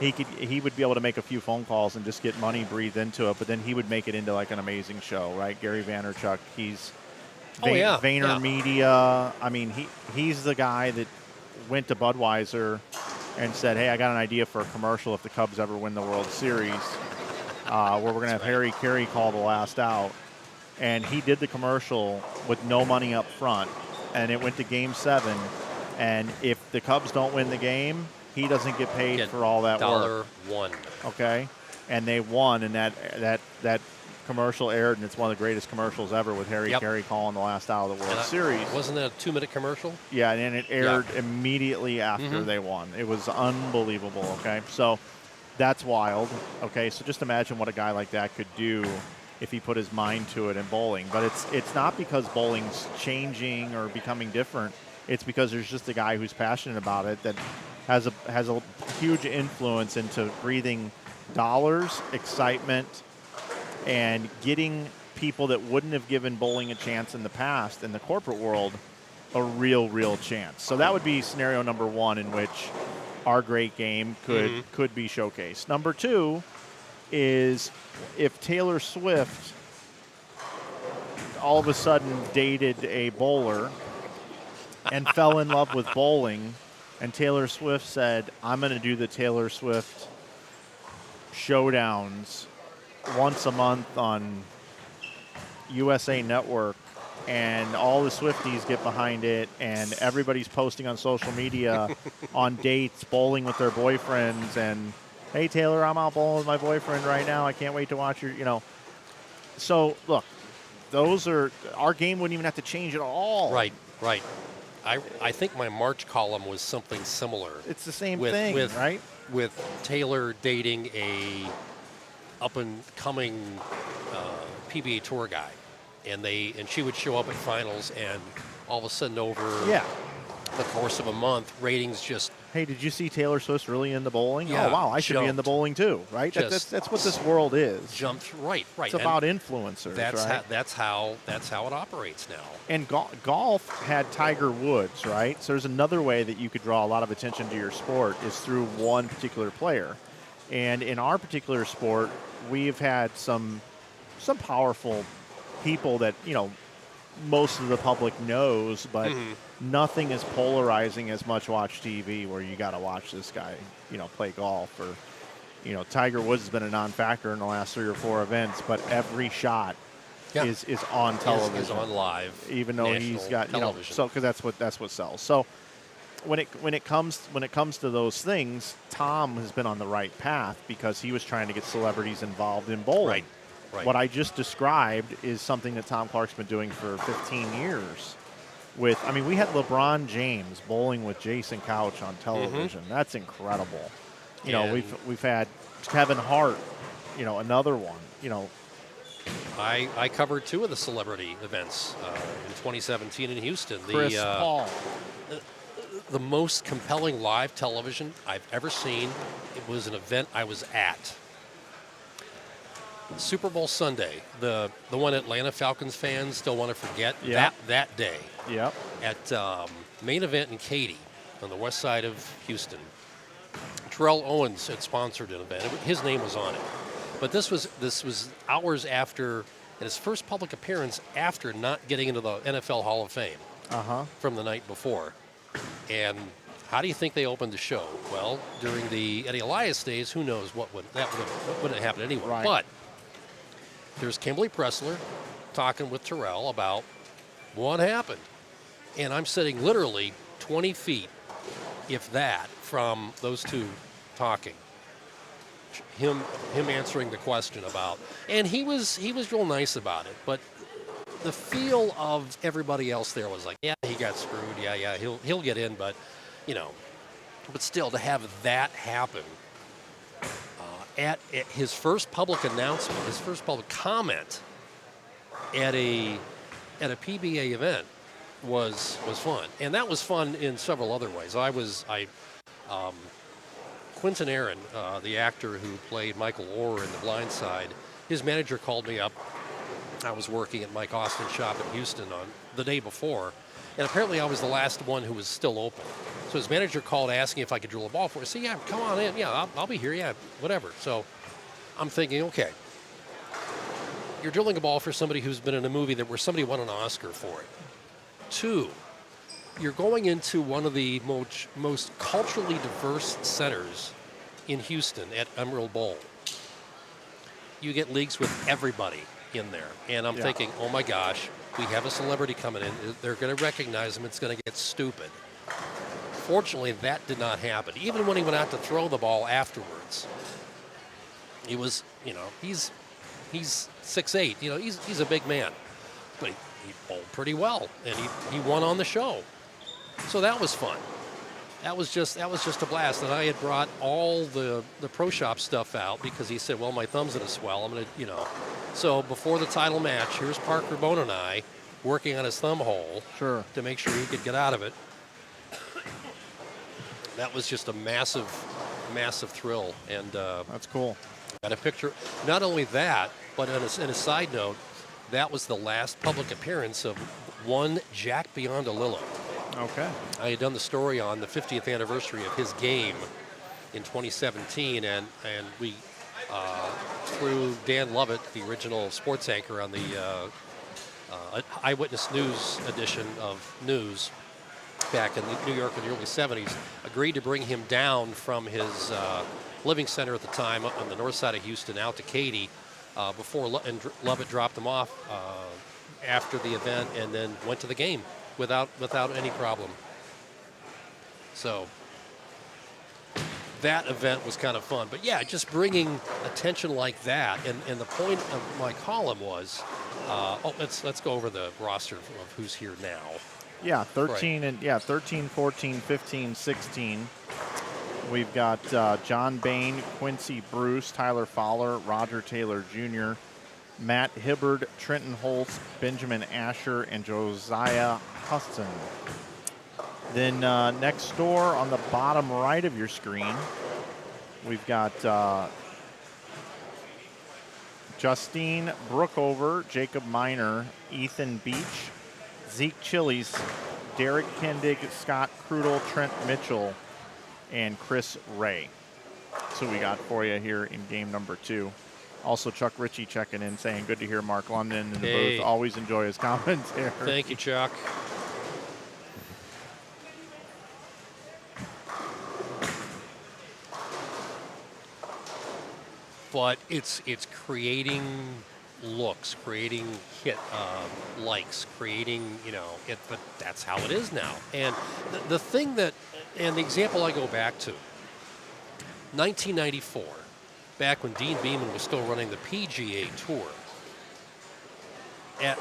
Speaker 1: he would be able to make a few phone calls and just get money breathed into it, but then he would make it into like an amazing show, right? Gary Vaynerchuk, he's VaynerMedia. I mean, he's the guy that went to Budweiser and said, hey, I got an idea for a commercial if the Cubs ever win the World Series, where we're going to have Harry Carey call the last out. And he did the commercial with no money up front, and it went to Game 7. And if the Cubs don't win the game, he doesn't get paid for all that work.
Speaker 2: $1.
Speaker 1: Okay, and they won, and that commercial aired, and it's one of the greatest commercials ever with Harry Carey calling the last out of the World Series.
Speaker 2: Wasn't that a 2-minute commercial?
Speaker 1: Yeah, and it aired immediately after they won. It was unbelievable. Okay, so that's wild. Okay, so just imagine what a guy like that could do if he put his mind to it in bowling. But it's not because bowling's changing or becoming different. It's because there's just a guy who's passionate about it that has a huge influence into breathing dollars, excitement, and getting people that wouldn't have given bowling a chance in the past in the corporate world a real chance. So that would be scenario number one in which our great game could be showcased. Number two is if Taylor Swift all of a sudden dated a bowler and fell in love with bowling, and Taylor Swift said, I'm going to do the Taylor Swift showdowns once a month on USA Network, and all the Swifties get behind it, and everybody's posting on social media on dates, bowling with their boyfriends, and hey, Taylor, I'm out bowling with my boyfriend right now. I can't wait to watch your, So, look, our game wouldn't even have to change at all.
Speaker 2: Right. I think my March column was something similar.
Speaker 1: It's the same thing, right?
Speaker 2: With Taylor dating a up-and-coming PBA Tour guy, and she would show up at finals, and all of a sudden over the course of a month, ratings just...
Speaker 1: Hey, did you see Taylor Swift's really into bowling?
Speaker 2: Yeah,
Speaker 1: oh, wow, I should be into bowling too, right? That's what this world is.
Speaker 2: Right.
Speaker 1: It's about influencers, right?
Speaker 2: That's how it operates now.
Speaker 1: And golf had Tiger Woods, right? So there's another way that you could draw a lot of attention to your sport is through one particular player. And in our particular sport, we've had some powerful people that, most of the public knows, but
Speaker 2: Mm-hmm.
Speaker 1: nothing is polarizing as much watch TV where you got to watch this guy, play golf. Or, Tiger Woods has been a non-factor in the last 3 or 4 events, but every shot
Speaker 2: Yeah.
Speaker 1: is on television.
Speaker 2: Is on live,
Speaker 1: even though he's
Speaker 2: national
Speaker 1: got,
Speaker 2: television.
Speaker 1: so because that's what sells. So when it comes to those things, Tom has been on the right path because he was trying to get celebrities involved in bowling.
Speaker 2: Right.
Speaker 1: What I just described is something that Tom Clark's been doing for 15 years. We had LeBron James bowling with Jason Couch on television.
Speaker 2: Mm-hmm.
Speaker 1: That's incredible.
Speaker 2: And
Speaker 1: We've had Kevin Hart, another one.
Speaker 2: I covered 2 of the celebrity events in 2017 in Houston.
Speaker 1: Chris Paul.
Speaker 2: The most compelling live television I've ever seen. It was an event I was at. Super Bowl Sunday, the one Atlanta Falcons fans still want to forget.
Speaker 1: Yep.
Speaker 2: That day.
Speaker 1: Yep.
Speaker 2: At main event in Katy on the west side of Houston. Terrell Owens had sponsored an event. His name was on it. But this was hours after, and his first public appearance after not getting into the NFL Hall of Fame from the night before. And how do you think they opened the show? Well, during the Eddie Elias days, who knows what wouldn't have happened anyway.
Speaker 1: Right.
Speaker 2: But there's Kimberly Pressler talking with Terrell about what happened. And I'm sitting literally 20 feet, if that, from those two talking. Him answering the question about, and he was real nice about it, but the feel of everybody else there was like, yeah, he got screwed, yeah, he'll get in, but but still to have that happen at his first public announcement, his first public comment at a PBA event was fun, and that was fun in several other ways. Quentin Aaron, the actor who played Michael Orr in The Blind Side, his manager called me up. I was working at Mike Austin's shop in Houston on the day before, and apparently I was the last one who was still open. So his manager called asking if I could drill a ball for him. I said, yeah, come on in. Yeah, I'll be here. Yeah, whatever. So I'm thinking, okay, you're drilling a ball for somebody who's been in a movie where somebody won an Oscar for it. 2, you're going into one of the most culturally diverse centers in Houston at Emerald Bowl. You get leagues with everybody in there. And I'm thinking, oh my gosh, we have a celebrity coming in. They're going to recognize him. It's going to get stupid. Fortunately, that did not happen. Even when he went out to throw the ball afterwards, he was, he's 6'8". He's a big man. But he bowled pretty well, and he won on the show. So that was fun. That was just a blast. And I had brought all the pro shop stuff out because he said, well, my thumb's in a swell. I'm going to, So before the title match, here's Parker Bone and I working on his thumb hole to make sure he could get out of it. That was just a massive, massive thrill. And
Speaker 1: that's cool.
Speaker 2: Got a picture. Not only that, but in a side note, that was the last public appearance of one Jack Biondelillo.
Speaker 1: Okay.
Speaker 2: I had done the story on the 50th anniversary of his game in 2017, and we, through Dan Lovett, the original sports anchor on the Eyewitness News edition of News back in New York in the early 70s, agreed to bring him down from his living center at the time on the north side of Houston out to Katy before Lovett dropped him off after the event, and then went to the game without any problem. So that event was kind of fun. But yeah, just bringing attention like that. And the point of my column was, let's go over the roster of who's here now.
Speaker 1: Yeah, 13 right. 13, 14, 15, 16. We've got John Bain, Quincy Bruce, Tyler Fowler, Roger Taylor Jr., Matt Hibbard, Trenton Holtz, Benjamin Asher, and Josiah Huston. Then next door on the bottom right of your screen, we've got Justine Brookover, Jacob Miner, Ethan Beach, Zeke Chilies, Derek Kendig, Scott Krudel, Trent Mitchell, and Chris Ray. So we got for you here in game number 2. Also, Chuck Ritchie checking in, saying good to hear Mark London in the
Speaker 2: Hey.
Speaker 1: booth. Always enjoy his commentary.
Speaker 2: Thank you, Chuck. But it's creating looks, creating hit likes, creating, but that's how it is now. And the thing the example I go back to, 1994, back when Dean Beeman was still running the PGA Tour.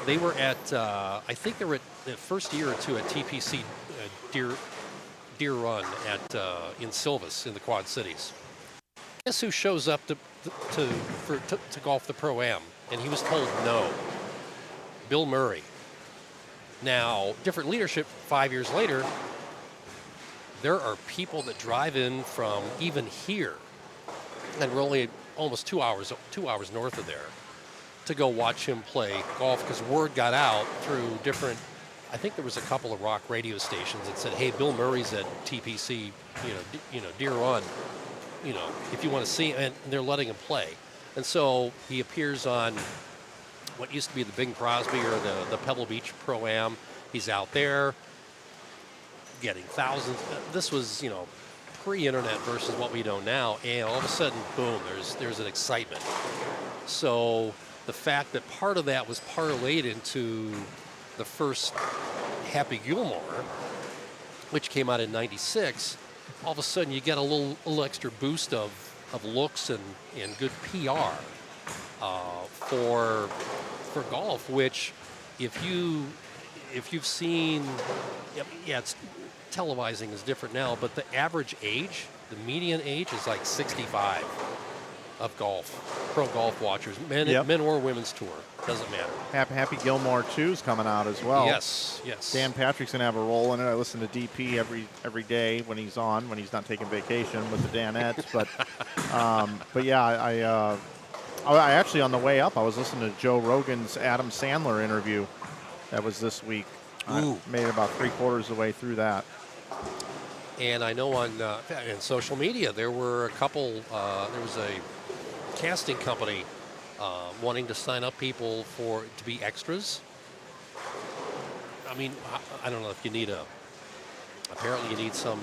Speaker 2: They were at, I think they were at the first year or two at TPC Deer Run in Silvis in the Quad Cities. Guess who shows up to golf the Pro-Am? And he was told no. Bill Murray. Now, different leadership 5 years later, there are people that drive in from even here, and we're only almost 2 hours north of there, to go watch him play golf because word got out through different, I think there was a couple of rock radio stations that said, hey, Bill Murray's at TPC, Deer Run, if you want to see him, and they're letting him play. And so he appears on what used to be the Bing Crosby or the Pebble Beach Pro-Am. He's out there getting thousands. This was, pre-internet versus what we know now. And all of a sudden, boom, there's an excitement. So the fact that part of that was parlayed into the first Happy Gilmore, which came out in '96, all of a sudden you get a little extra boost of looks and good PR for golf, which if you've seen, it's televising is different now, but the average age, the median age is like 65 of golf, pro golf watchers, men or women's tour, doesn't matter.
Speaker 1: Happy Gilmore 2 is coming out as well.
Speaker 2: Yes.
Speaker 1: Dan Patrick's going to have a role in it. I listen to DP every day when he's not taking vacation with the Danettes. But yeah, I actually, on the way up, I was listening to Joe Rogan's Adam Sandler interview that was this week. I made it about 3/4 of the way through that.
Speaker 2: And I know on in social media there were a couple. There was a casting company wanting to sign up people to be extras. I mean, I don't know if you need apparently you need some.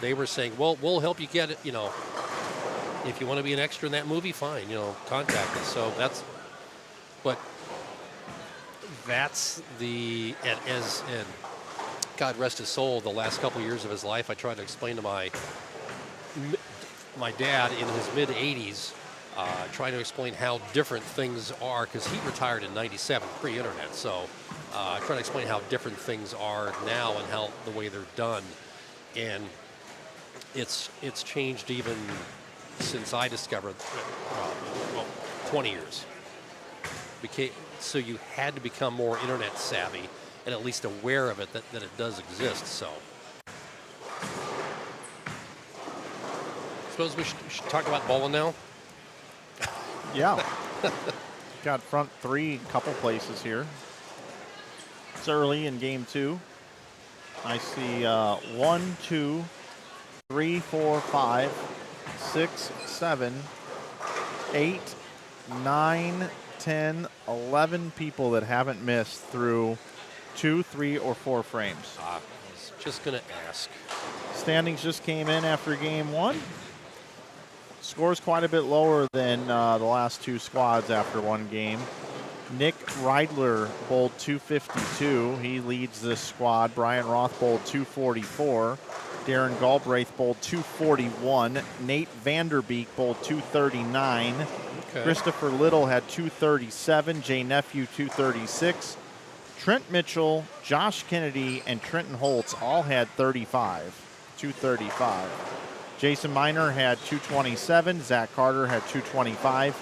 Speaker 2: They were saying, well, we'll help you get it. If you want to be an extra in that movie, fine. Contact us. So that's the and God rest his soul, the last couple of years of his life, I tried to explain to my dad in his mid-'80s, trying to explain how different things are, because he retired in '97, pre-internet. So I try to explain how different things are now and how the way they're done, and it's changed even since I discovered 20 years. So you had to become more internet savvy and at least aware of it, that it does exist. So suppose we should talk about bowling now.
Speaker 1: Yeah. Got front three, couple places here. It's early in game 2. I see 1, 2, 3, 4, 5, 6, 7, 8, 9, 10, 11 people that haven't missed through 2, 3, or 4 frames.
Speaker 2: I was just going to ask.
Speaker 1: Standings just came in after game 1. Score's quite a bit lower than the last 2 squads after one game. Nick Reidler bowled 252. He leads this squad. Brian Roth bowled 244. Darren Galbraith bowled 241. Nate Vanderbeek bowled 239. Okay. Christopher Little had 237. Jay Nephew 236. Trent Mitchell, Josh Kennedy, and Trenton Holtz all had 235. Jason Miner had 227. Zach Carter had 225.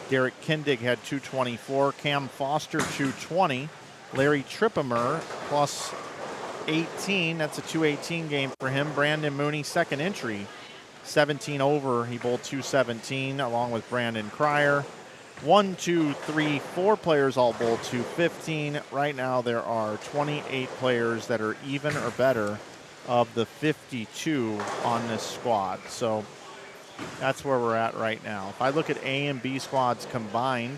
Speaker 1: Derek Kindig had 224. Cam Foster 220. Larry Trippimer plus 18. That's a 218 game for him. Brandon Mooney, second entry, 17 over. He bowled 217 along with Brandon Cryer. 1, 2, 3, 4 players all bowled 215. Right now there are 28 players that are even or better of the 52 on this squad. So That's where we're at right now. If I look at A and B squads combined,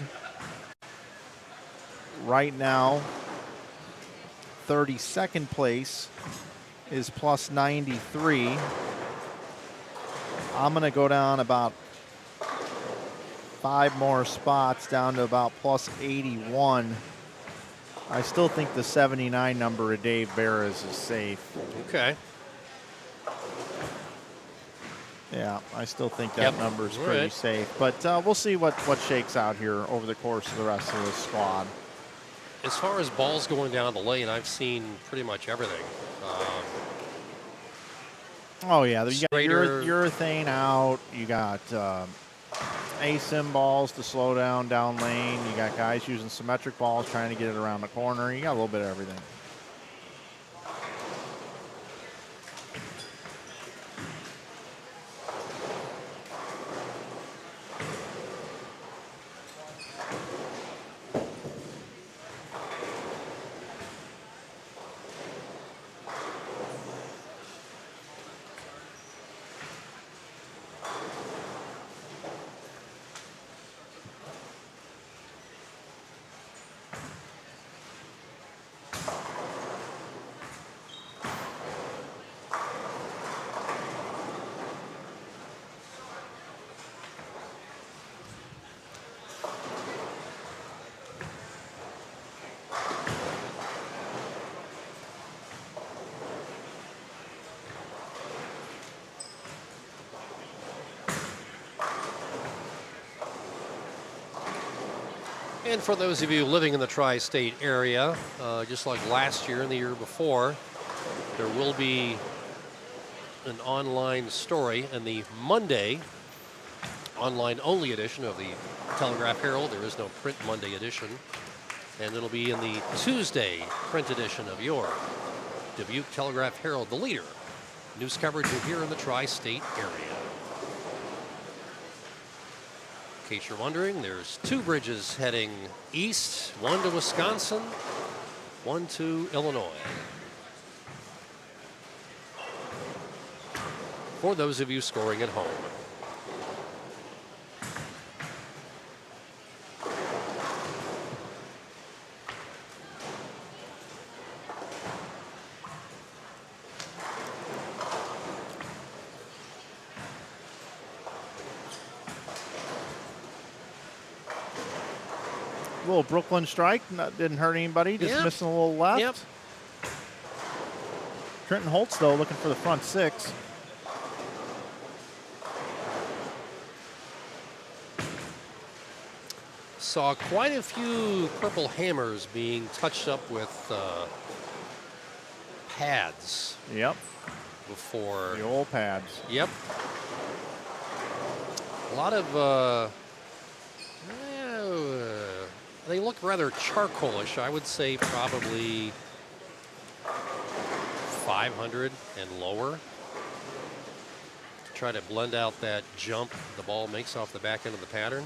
Speaker 1: right now, 32nd place is plus 93. I'm going to go down about 5 more spots down to about plus 81. I still think the 79 number of Dave Barras is safe.
Speaker 2: Okay.
Speaker 1: Yeah, I still think that number is pretty
Speaker 2: right.
Speaker 1: safe. But we'll see what shakes out here over the course of the rest of the squad.
Speaker 2: As far as balls going down the lane, I've seen pretty much everything.
Speaker 1: Oh, yeah. You got
Speaker 2: Straighter.
Speaker 1: urethane out. You got ASIM balls to slow down lane. You got guys using symmetric balls trying to get it around the corner. You got a little bit of everything.
Speaker 2: And for those of you living in the tri-state area, just like last year and the year before, there will be an online story in the Monday online-only edition of the Telegraph-Herald. There is no print Monday edition. And it'll be in the Tuesday print edition of your Dubuque Telegraph-Herald, the leader. News coverage of here in the tri-state area. In case you're wondering, there's 2 bridges heading east, one to Wisconsin, one to Illinois. For those of you scoring at home.
Speaker 1: Little Brooklyn strike, didn't hurt anybody, just missing a little left.
Speaker 2: Yep.
Speaker 1: Trenton Holtz, though, looking for the front 6.
Speaker 2: Saw quite a few purple hammers being touched up with pads.
Speaker 1: Yep.
Speaker 2: Before.
Speaker 1: The old pads.
Speaker 2: Yep. A lot of they look rather charcoalish. I would say probably 500 and lower. To try to blend out that jump the ball makes off the back end of the pattern.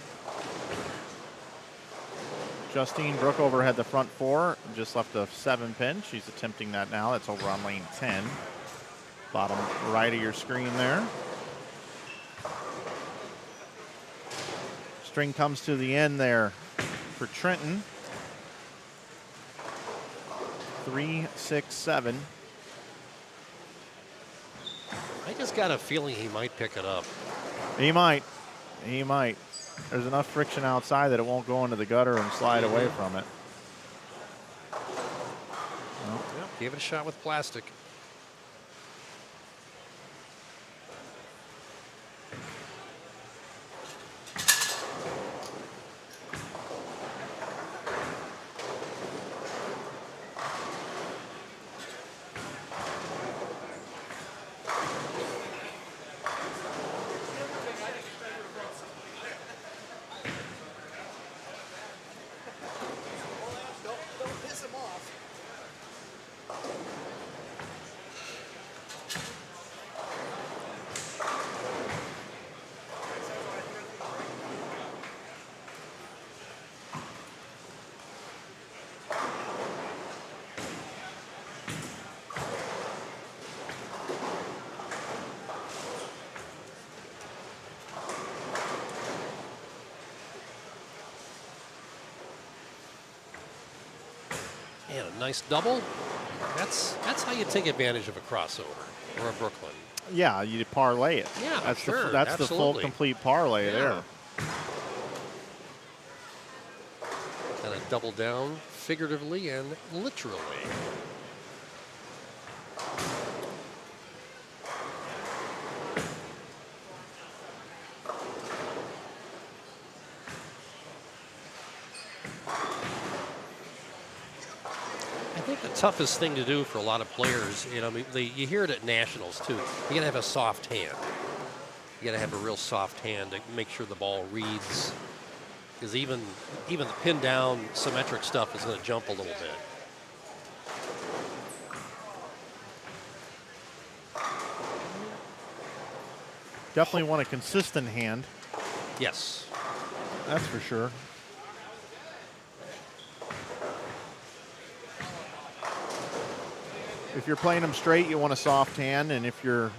Speaker 1: Justine Brookover had the front 4, just left a 7-pin. She's attempting that now. That's over on lane 10. Bottom right of your screen there. String comes to the end there for Trenton. 3, 6, 7.
Speaker 2: I just got a feeling he might pick it up.
Speaker 1: He might. He might. There's enough friction outside that it won't go into the gutter and slide away from it. Well,
Speaker 2: yep, give it a shot with plastic. And a nice double. That's how you take advantage of a crossover or a Brooklyn.
Speaker 1: Yeah, you parlay it.
Speaker 2: Yeah,
Speaker 1: that's
Speaker 2: sure,
Speaker 1: that's the full
Speaker 2: absolutely.
Speaker 1: complete parlay there.
Speaker 2: And a double down, figuratively and literally. I think the toughest thing to do for a lot of players, you hear it at nationals too. You got to have a soft hand. You got to have a real soft hand to make sure the ball reads. Because even the pin down symmetric stuff is going to jump a little bit.
Speaker 1: Definitely want a consistent hand.
Speaker 2: Yes.
Speaker 1: That's for sure. If you're playing them straight, you want a soft hand, and if you're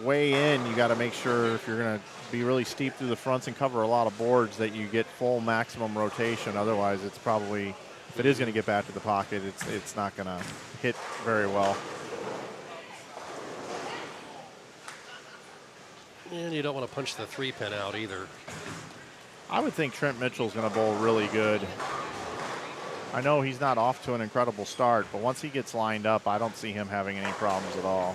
Speaker 1: way in, you got to make sure if you're going to be really steep through the fronts and cover a lot of boards that you get full maximum rotation. Otherwise, it's probably, if it is going to get back to the pocket, it's not going to hit very well.
Speaker 2: And you don't want to punch the 3-pin out either.
Speaker 1: I would think Trent Mitchell's going to bowl really good. I know he's not off to an incredible start, but once he gets lined up, I don't see him having any problems at all.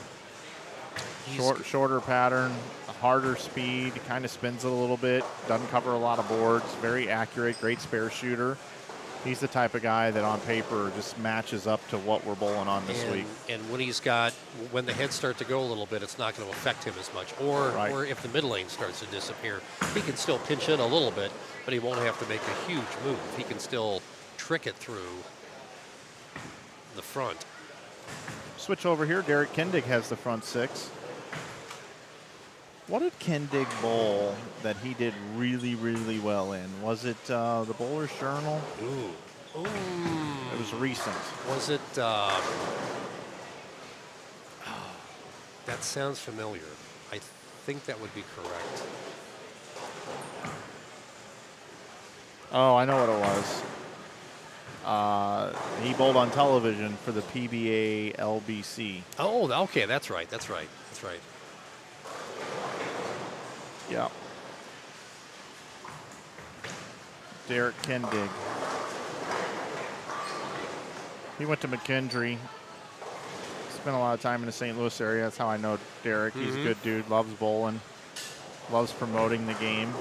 Speaker 1: Shorter pattern, harder speed, kind of spins it a little bit, doesn't cover a lot of boards, very accurate, great spare shooter. He's the type of guy that on paper just matches up to what we're bowling on this week.
Speaker 2: And when the heads start to go a little bit, it's not going to affect him as much. Or if the mid lane starts to disappear, he can still pinch in a little bit, but he won't have to make a huge move. He can still trick it through the front.
Speaker 1: Switch over here. Derek Kindig has the front 6. What did Kindig bowl that he did really, really well in? Was it the Bowler's Journal?
Speaker 2: Ooh.
Speaker 1: It was recent.
Speaker 2: Was it? That sounds familiar. I think that would be correct.
Speaker 1: Oh, I know what it was. He bowled on television for the PBA LBC.
Speaker 2: Oh, okay, that's right.
Speaker 1: Yeah. Derek Kindig. He went to McKendree. Spent a lot of time in the St. Louis area. That's how I know Derek. He's a good dude, loves bowling, loves promoting the game.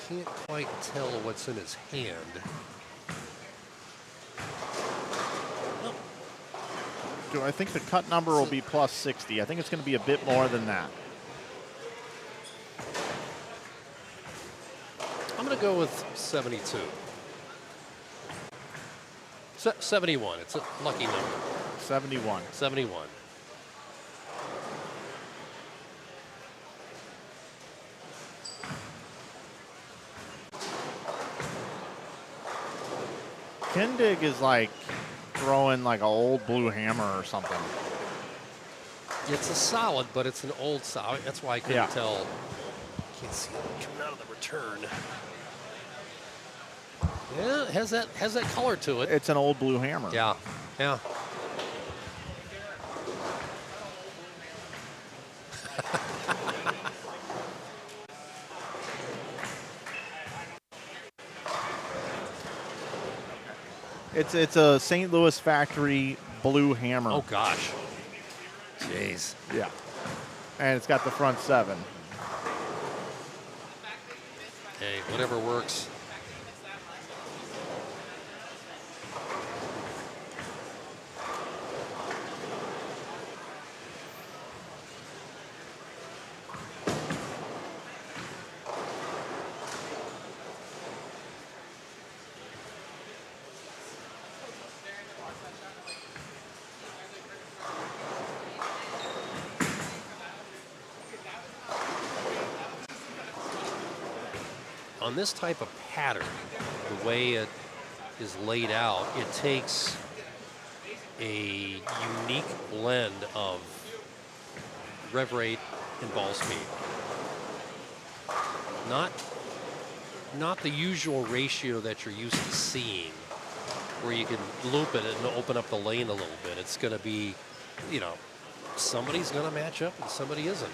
Speaker 2: Can't quite tell what's in his hand.
Speaker 1: Do I think the cut number will be plus 60? I think it's going to be a bit more than that.
Speaker 2: I'm going to go with 72. 71. It's a lucky number.
Speaker 1: 71.
Speaker 2: 71.
Speaker 1: Kindig is like throwing like an old blue hammer or something.
Speaker 2: It's a solid, but it's an old solid. That's why I couldn't tell. Can't see it coming out of the return. Yeah, it has that color to it.
Speaker 1: It's an old blue hammer.
Speaker 2: Yeah.
Speaker 1: It's a St. Louis factory blue hammer.
Speaker 2: Oh gosh. Jeez.
Speaker 1: Yeah. And it's got the front 7.
Speaker 2: Hey, whatever works. on this type of pattern, the way it is laid out, it takes a unique blend of rev rate and ball speed. Not the usual ratio that you're used to seeing, where you can loop it and open up the lane a little bit. It's going to be, somebody's going to match up and somebody isn't.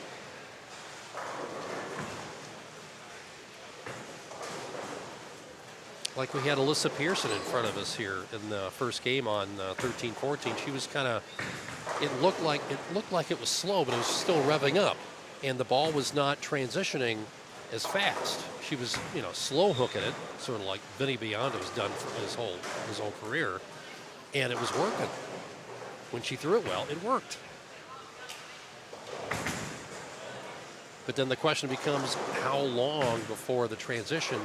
Speaker 2: Like we had Alyssa Pearson in front of us here in the first game on 13-14. She was kind of, it looked like it was slow, but it was still revving up, and the ball was not transitioning as fast. She was, slow hooking it, sort of like Vinny Biondo has done for his whole career, and it was working. When she threw it well, it worked. But then the question becomes, how long before the transition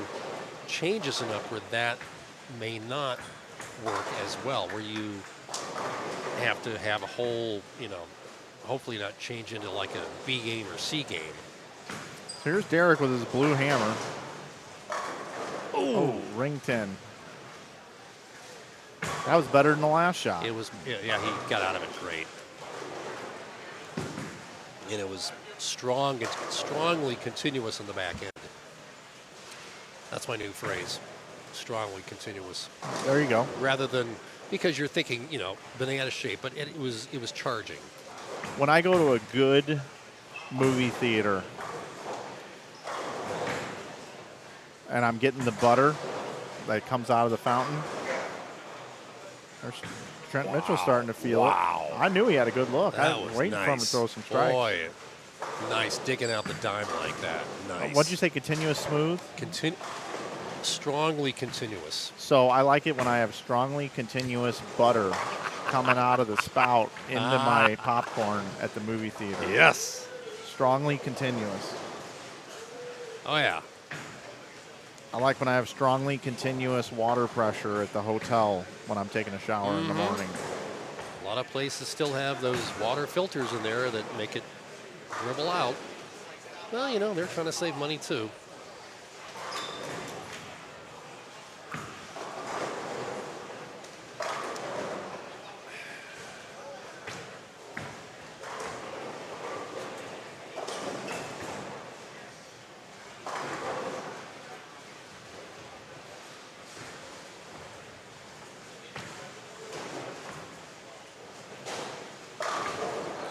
Speaker 2: changes enough where that may not work as well, where you have to have a whole, hopefully not change into like a B game or C game.
Speaker 1: So here's Derek with his blue hammer. Oh, ring 10. That was better than the last shot.
Speaker 2: It was, yeah, he got out of it great. And it was strongly continuous in the back end. That's my new phrase, strongly continuous.
Speaker 1: There you go.
Speaker 2: Rather than, because you're thinking, banana shape, but it was charging.
Speaker 1: When I go to a good movie theater and I'm getting the butter that comes out of the fountain, there's Trent Mitchell starting to feel it. I knew he had a good look. I was waiting for him to throw some strikes.
Speaker 2: Boy, nice digging out the dime like that. Nice.
Speaker 1: What'd you say, continuous smooth?
Speaker 2: Strongly continuous.
Speaker 1: So I like it when I have strongly continuous butter coming out of the spout into my popcorn at the movie theater.
Speaker 2: Yes.
Speaker 1: Strongly continuous.
Speaker 2: Oh, yeah.
Speaker 1: I like when I have strongly continuous water pressure at the hotel when I'm taking a shower in the morning.
Speaker 2: A lot of places still have those water filters in there that make it dribble out. Well, they're trying to save money too.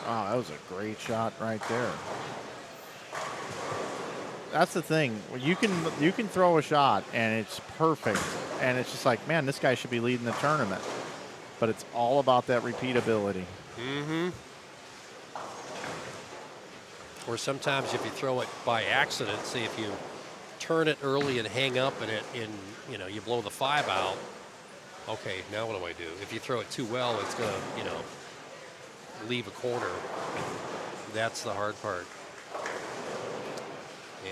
Speaker 1: That was a great shot right there. That's the thing. You can throw a shot and it's perfect, and it's just like, man, this guy should be leading the tournament. But it's all about that repeatability.
Speaker 2: Mm-hmm. Or sometimes if you throw it by accident, say if you turn it early and hang up and you blow the 5 out. Okay, now what do I do? If you throw it too well, it's gonna leave a corner. That's the hard part.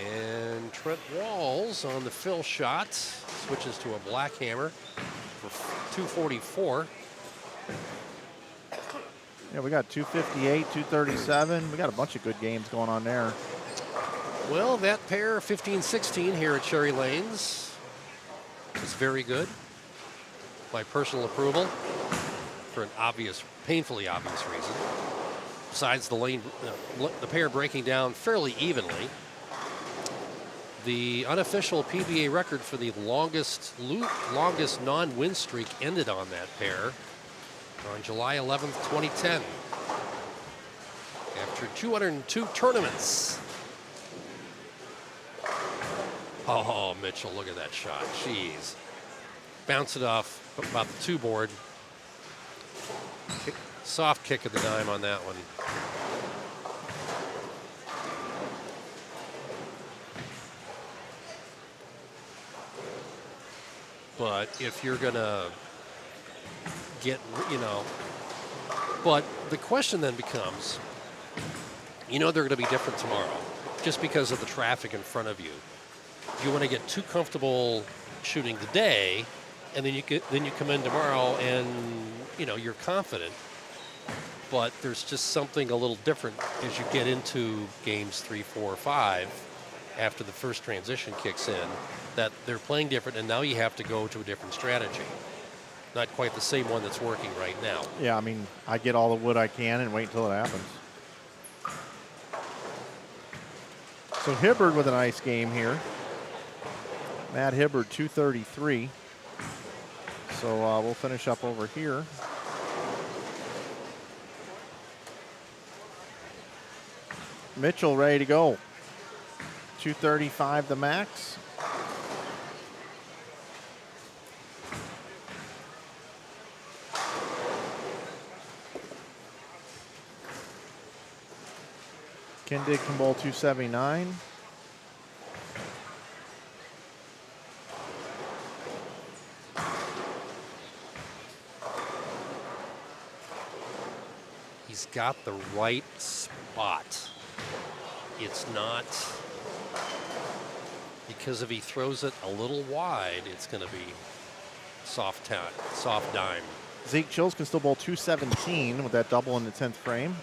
Speaker 2: And Trent Walls on the fill shot switches to a black hammer for 244.
Speaker 1: Yeah, we got 258, 237. We got a bunch of good games going on there.
Speaker 2: Well, that pair 15-16 here at Cherry Lanes is very good. My personal approval, for an painfully obvious reason. Besides the pair breaking down fairly evenly. The unofficial PBA record for the longest non-win streak ended on that pair on July 11th, 2010. After 202 tournaments. Oh, Mitchell, look at that shot. Jeez. Bounce it off about the 2 board. Soft kick of the dime on that one. But if you're going to get, but the question then becomes, they're going to be different tomorrow just because of the traffic in front of you. You want to get too comfortable shooting today, and then you come in tomorrow and, you're confident. But there's just something a little different as you get into games 3, 4, 5. after the first transition kicks in, that they're playing different, and now you have to go to a different strategy. Not quite the same one that's working right now.
Speaker 1: Yeah, I mean, I get all the wood I can and wait until it happens. So Hibbard with a nice game here. Matt Hibbard, 233. So we'll finish up over here. Mitchell ready to go. 235 the max. Kindig can bowl 279.
Speaker 2: He's got the right spot. It's not, because if he throws it a little wide, it's going to be soft dime.
Speaker 1: Zeke Chills can still bowl 217 with that double in the 10th frame.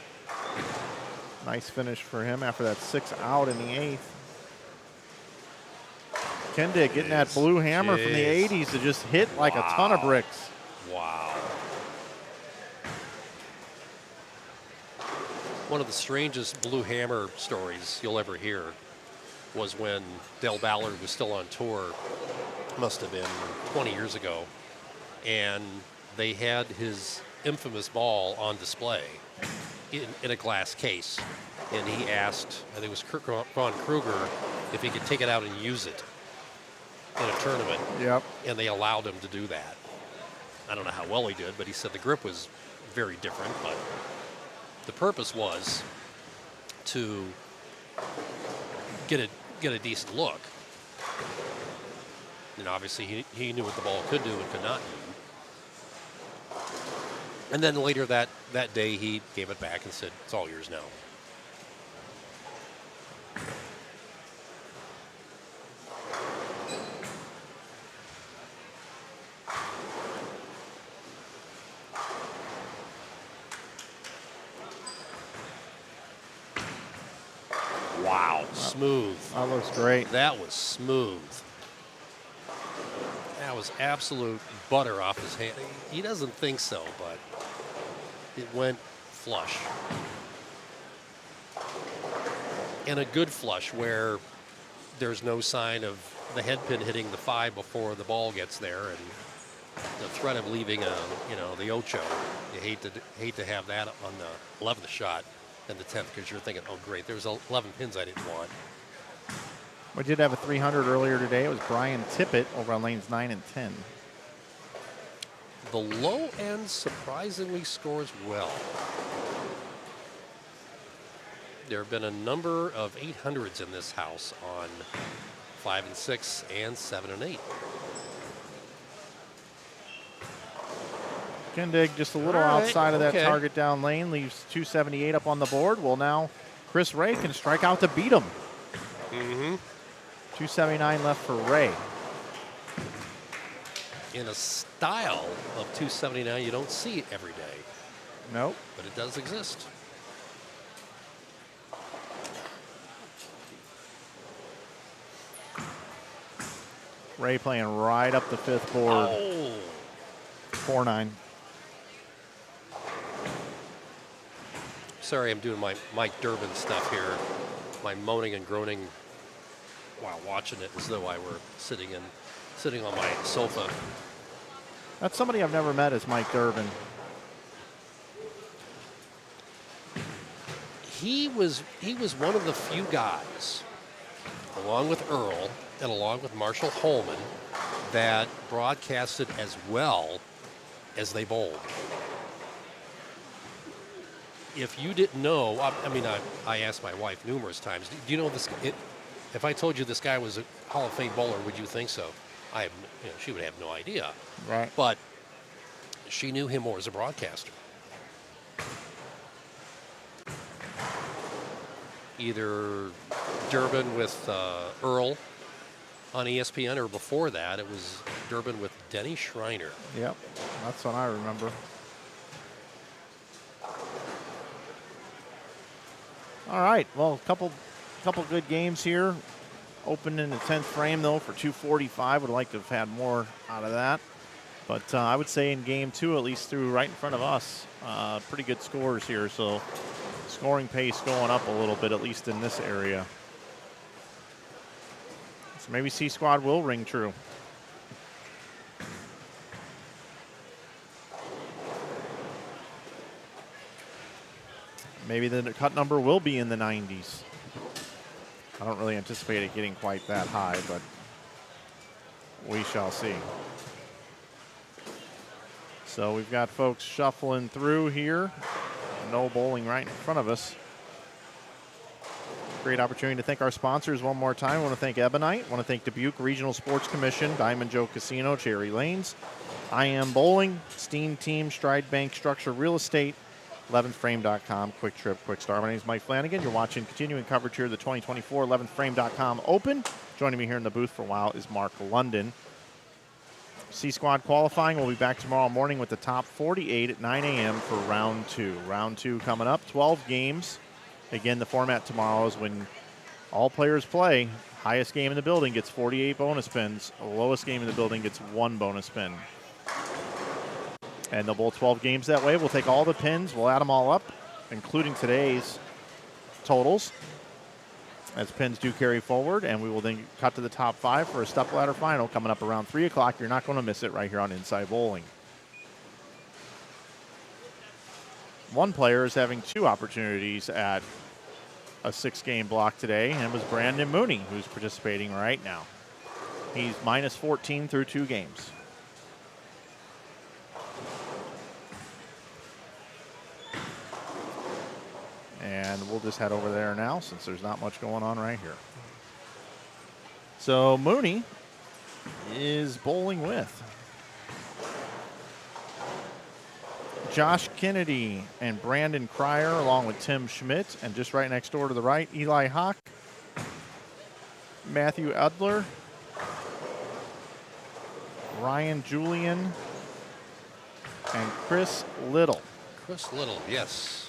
Speaker 1: Nice finish for him after that 6 out in the 8th. Kindig getting that blue hammer from the 80s to just hit like a ton of bricks.
Speaker 2: Wow. One of the strangest blue hammer stories you'll ever hear was when Del Ballard was still on tour, must have been 20 years ago, and they had his infamous ball on display in a glass case, and he asked, I think it was Kurt von Kruger, if he could take it out and use it in a tournament.
Speaker 1: Yep.
Speaker 2: And they allowed him to do that. I don't know how well he did, but he said the grip was very different, but the purpose was to get a decent look. And obviously he knew what the ball could do and could not do. And then later that day, he gave it back and said, it's all yours now. Wow, smooth.
Speaker 1: That looks great.
Speaker 2: That was smooth. That was absolute butter off his hand. He doesn't think so, but it went flush. And a good flush where there's no sign of the head pin hitting the 5 before the ball gets there, and the threat of leaving the ocho. You hate to have that on the 11th shot and the 10th, because you're thinking, oh great, there's 11 pins I didn't want.
Speaker 1: We did have a 300 earlier today. It was Brian Tippett over on lanes 9 and 10.
Speaker 2: The low end surprisingly scores well. There have been a number of 800s in this house on 5 and 6 and 7 and 8.
Speaker 1: Kindig just a little outside of that target down lane, leaves 278 up on the board. Well, now Chris Ray can strike out to beat him. 279 left for Ray.
Speaker 2: In a style of 279 you don't see it every day.
Speaker 1: Nope.
Speaker 2: But it does exist.
Speaker 1: Ray playing right up the 5th board.
Speaker 2: Oh.
Speaker 1: 4-9.
Speaker 2: Sorry, I'm doing my Mike Durbin stuff here. My moaning and groaning while watching it as though I were sitting on my sofa.
Speaker 1: That's somebody I've never met, is Mike Durbin.
Speaker 2: He was one of the few guys, along with Earl and along with Marshall Holman, that broadcasted as well as they bowled. If you didn't know, I asked my wife numerous times, do you know this? If I told you this guy was a Hall of Fame bowler, would you think so? She would have no idea.
Speaker 1: Right.
Speaker 2: But she knew him more as a broadcaster. Either Durbin with Earl on ESPN, or before that, it was Durbin with Denny Schreiner.
Speaker 1: Yep, that's what I remember. All right, well, a couple good games here. Opened in the 10th frame, though, for 245. Would like to have had more out of that. But I would say in game 2, at least through right in front of us, pretty good scores here. So scoring pace going up a little bit, at least in this area. So maybe C Squad will ring true. Maybe the cut number will be in the 90s. I don't really anticipate it getting quite that high, but we shall see. So we've got folks shuffling through here. No bowling right in front of us. Great opportunity to thank our sponsors one more time. I want to thank Ebonite. I want to thank Dubuque Regional Sports Commission, Diamond Joe Casino, Cherry Lanes, IAMBowling, Steen Team, Stride Bank Structure Real Estate, 11thframe.com, Quick Trip, Quick Start. My name is Mike Flanagan. You're watching continuing coverage here of the 2024 11thframe.com Open. Joining me here in the booth for a while is Mark London. C-Squad qualifying. We'll be back tomorrow morning with the top 48 at 9 a.m. for round 2. Round 2 coming up, 12 games. Again, the format tomorrow is when all players play. Highest game in the building gets 48 bonus pins. Lowest game in the building gets 1 bonus pin. And they'll bowl 12 games that way. We'll take all the pins. We'll add them all up, including today's totals, as pins do carry forward. And we will then cut to the top 5 for a stepladder final coming up around 3 o'clock. You're not going to miss it right here on Inside Bowling. One player is having 2 opportunities at a 6-game block today, and it was Brandon Mooney, who's participating right now. He's minus 14 through 2 games. And we'll just head over there now since there's not much going on right here. So Mooney is bowling with Josh Kennedy and Brandon Cryer, along with Tim Schmidt, and just right next door to the right, Eli Hawk, Matthew Udler, Ryan Julian, and Chris Little.
Speaker 2: Chris Little, yes.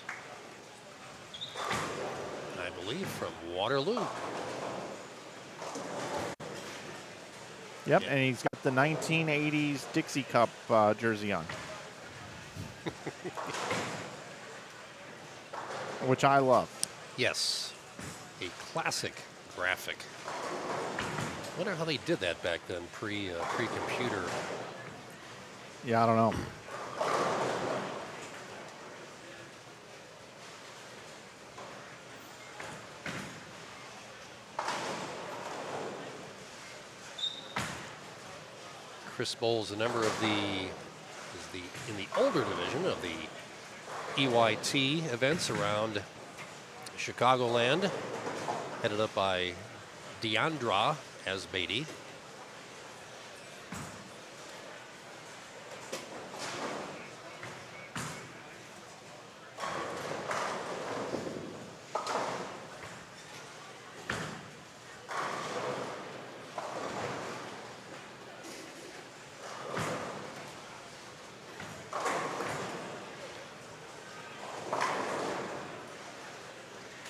Speaker 2: I believe from Waterloo.
Speaker 1: Yep, yeah. And he's got the 1980s Dixie Cup jersey on. Which I love.
Speaker 2: Yes, a classic graphic. Wonder how they did that back then, pre-computer.
Speaker 1: Yeah, I don't know.
Speaker 2: Chris bowls a number of in the older division of the EYT events around Chicagoland, headed up by Deandra Asbeidi.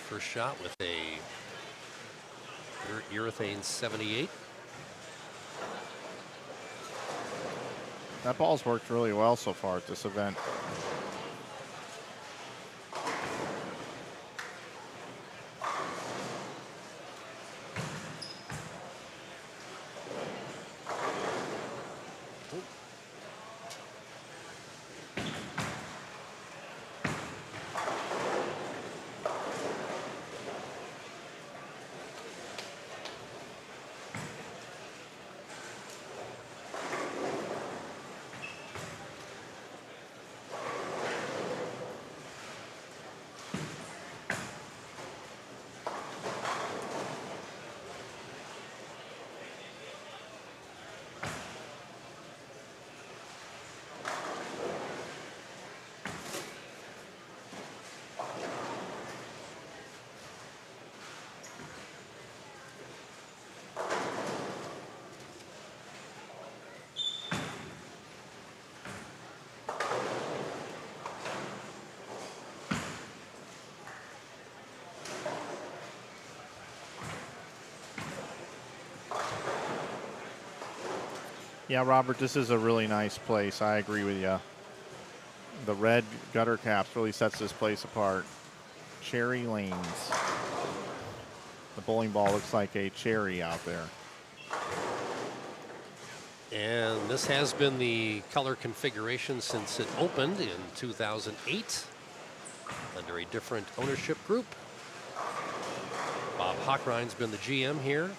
Speaker 2: First shot with a urethane 78.
Speaker 1: That ball's worked really well so far at this event. Yeah, Robert, this is a really nice place. I agree with you. The red gutter caps really sets this place apart. Cherry lanes. The bowling ball looks like a cherry out there.
Speaker 2: And this has been the color configuration since it opened in 2008 under a different ownership group. Bob Hochreine's been the GM here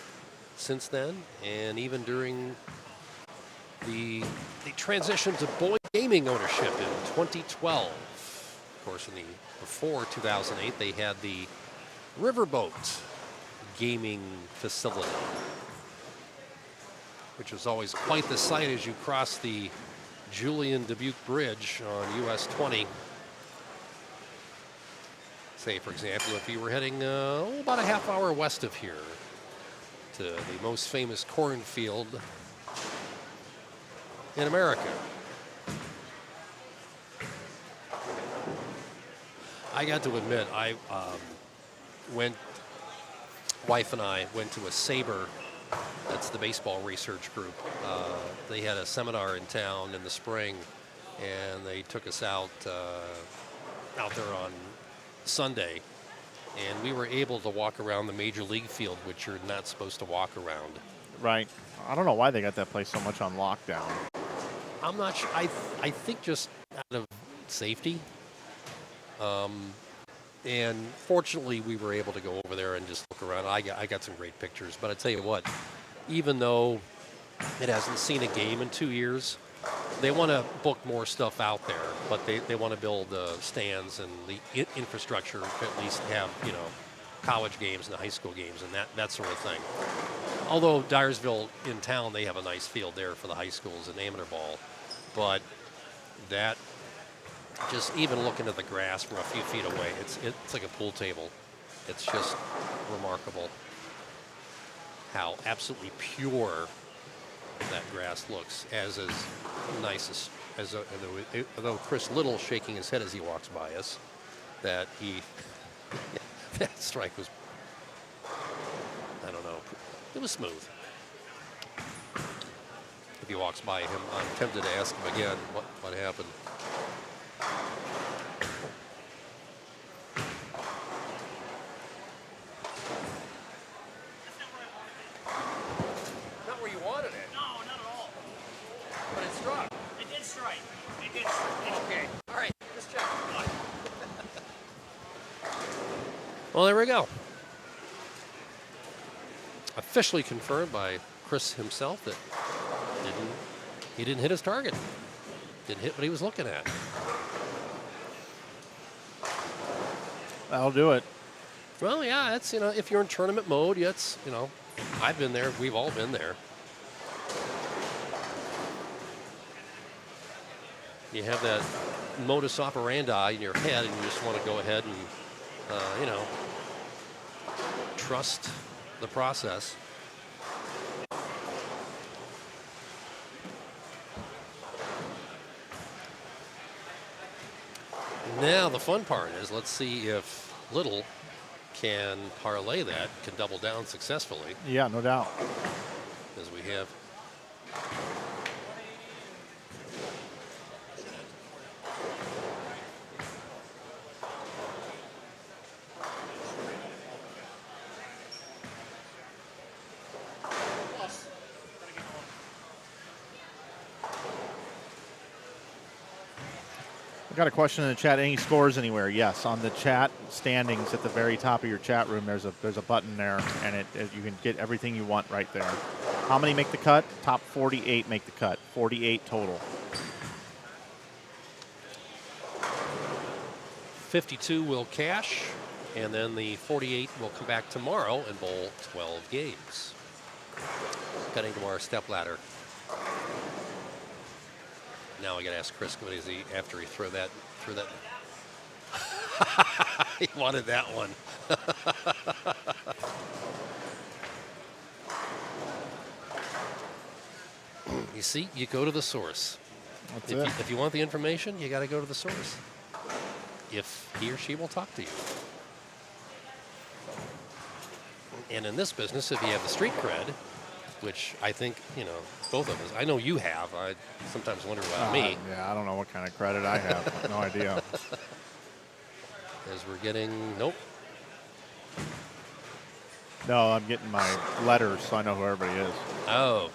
Speaker 2: since then, and even during the transition to bowling gaming ownership in 2012. Of course, before 2008, they had the Riverboat gaming facility, which was always quite the sight as you cross the Julian Dubuque Bridge on US 20. Say, for example, if you were heading about a half hour west of here to the most famous cornfield in America. I got to admit, wife and I went to a SABRE, that's the baseball research group. They had a seminar in town in the spring, and they took us out there on Sunday, and we were able to walk around the major league field, which you're not supposed to walk around.
Speaker 1: Right. I don't know why they got that place so much on lockdown.
Speaker 2: I'm not sure. I think just out of safety. And fortunately, we were able to go over there and just look around. I got some great pictures. But I tell you what, even though it hasn't seen a game in 2 years, they want to book more stuff out there. But they want to build stands and the infrastructure to at least have, college games and high school games and that sort of thing. Although Dyersville in town, they have a nice field there for the high schools and amateur ball. But that, just even looking at the grass from a few feet away, it's like a pool table. It's just remarkable how absolutely pure that grass looks, as nice as although Chris Little shaking his head as he walks by us, that that strike was, I don't know, it was smooth. If he walks by him, I'm tempted to ask him again what happened. Not where you wanted it.
Speaker 3: No, not at all.
Speaker 2: But it struck.
Speaker 3: It did strike. It did strike.
Speaker 2: Okay. All right. Just check. Well, there we go. Officially confirmed by Chris himself that he didn't hit his target. Didn't hit what he was looking at.
Speaker 1: That'll do it.
Speaker 2: Well, yeah, it's, if you're in tournament mode, it's, I've been there. We've all been there. You have that modus operandi in your head, and you just want to go ahead and, trust the process. Now the fun part is, let's see if Little can parlay that, can double down successfully,
Speaker 1: Yeah, no doubt.
Speaker 2: as we have.
Speaker 1: I got a question in the chat. Any scores anywhere? Yes, on the chat standings at the very top of your chat room, there's a button there, and you can get everything you want right there. How many make the cut? Top 48 make the cut. 48 total.
Speaker 2: 52 will cash, and then the 48 will come back tomorrow and bowl 12 games. Cutting to our step ladder. Now I got to ask Chris, what is he after he threw that? He wanted that one. You see, you go to the source.
Speaker 1: That's it.
Speaker 2: If you want the information, you got to go to the source. If he or she will talk to you. And in this business, if you have the street cred, which I think, both of us. I know you have. I sometimes wonder about me.
Speaker 1: Yeah, I don't know what kind of credit I have. No idea.
Speaker 2: As we're getting, nope.
Speaker 1: No, I'm getting my letters, so I know who everybody is.
Speaker 2: Oh.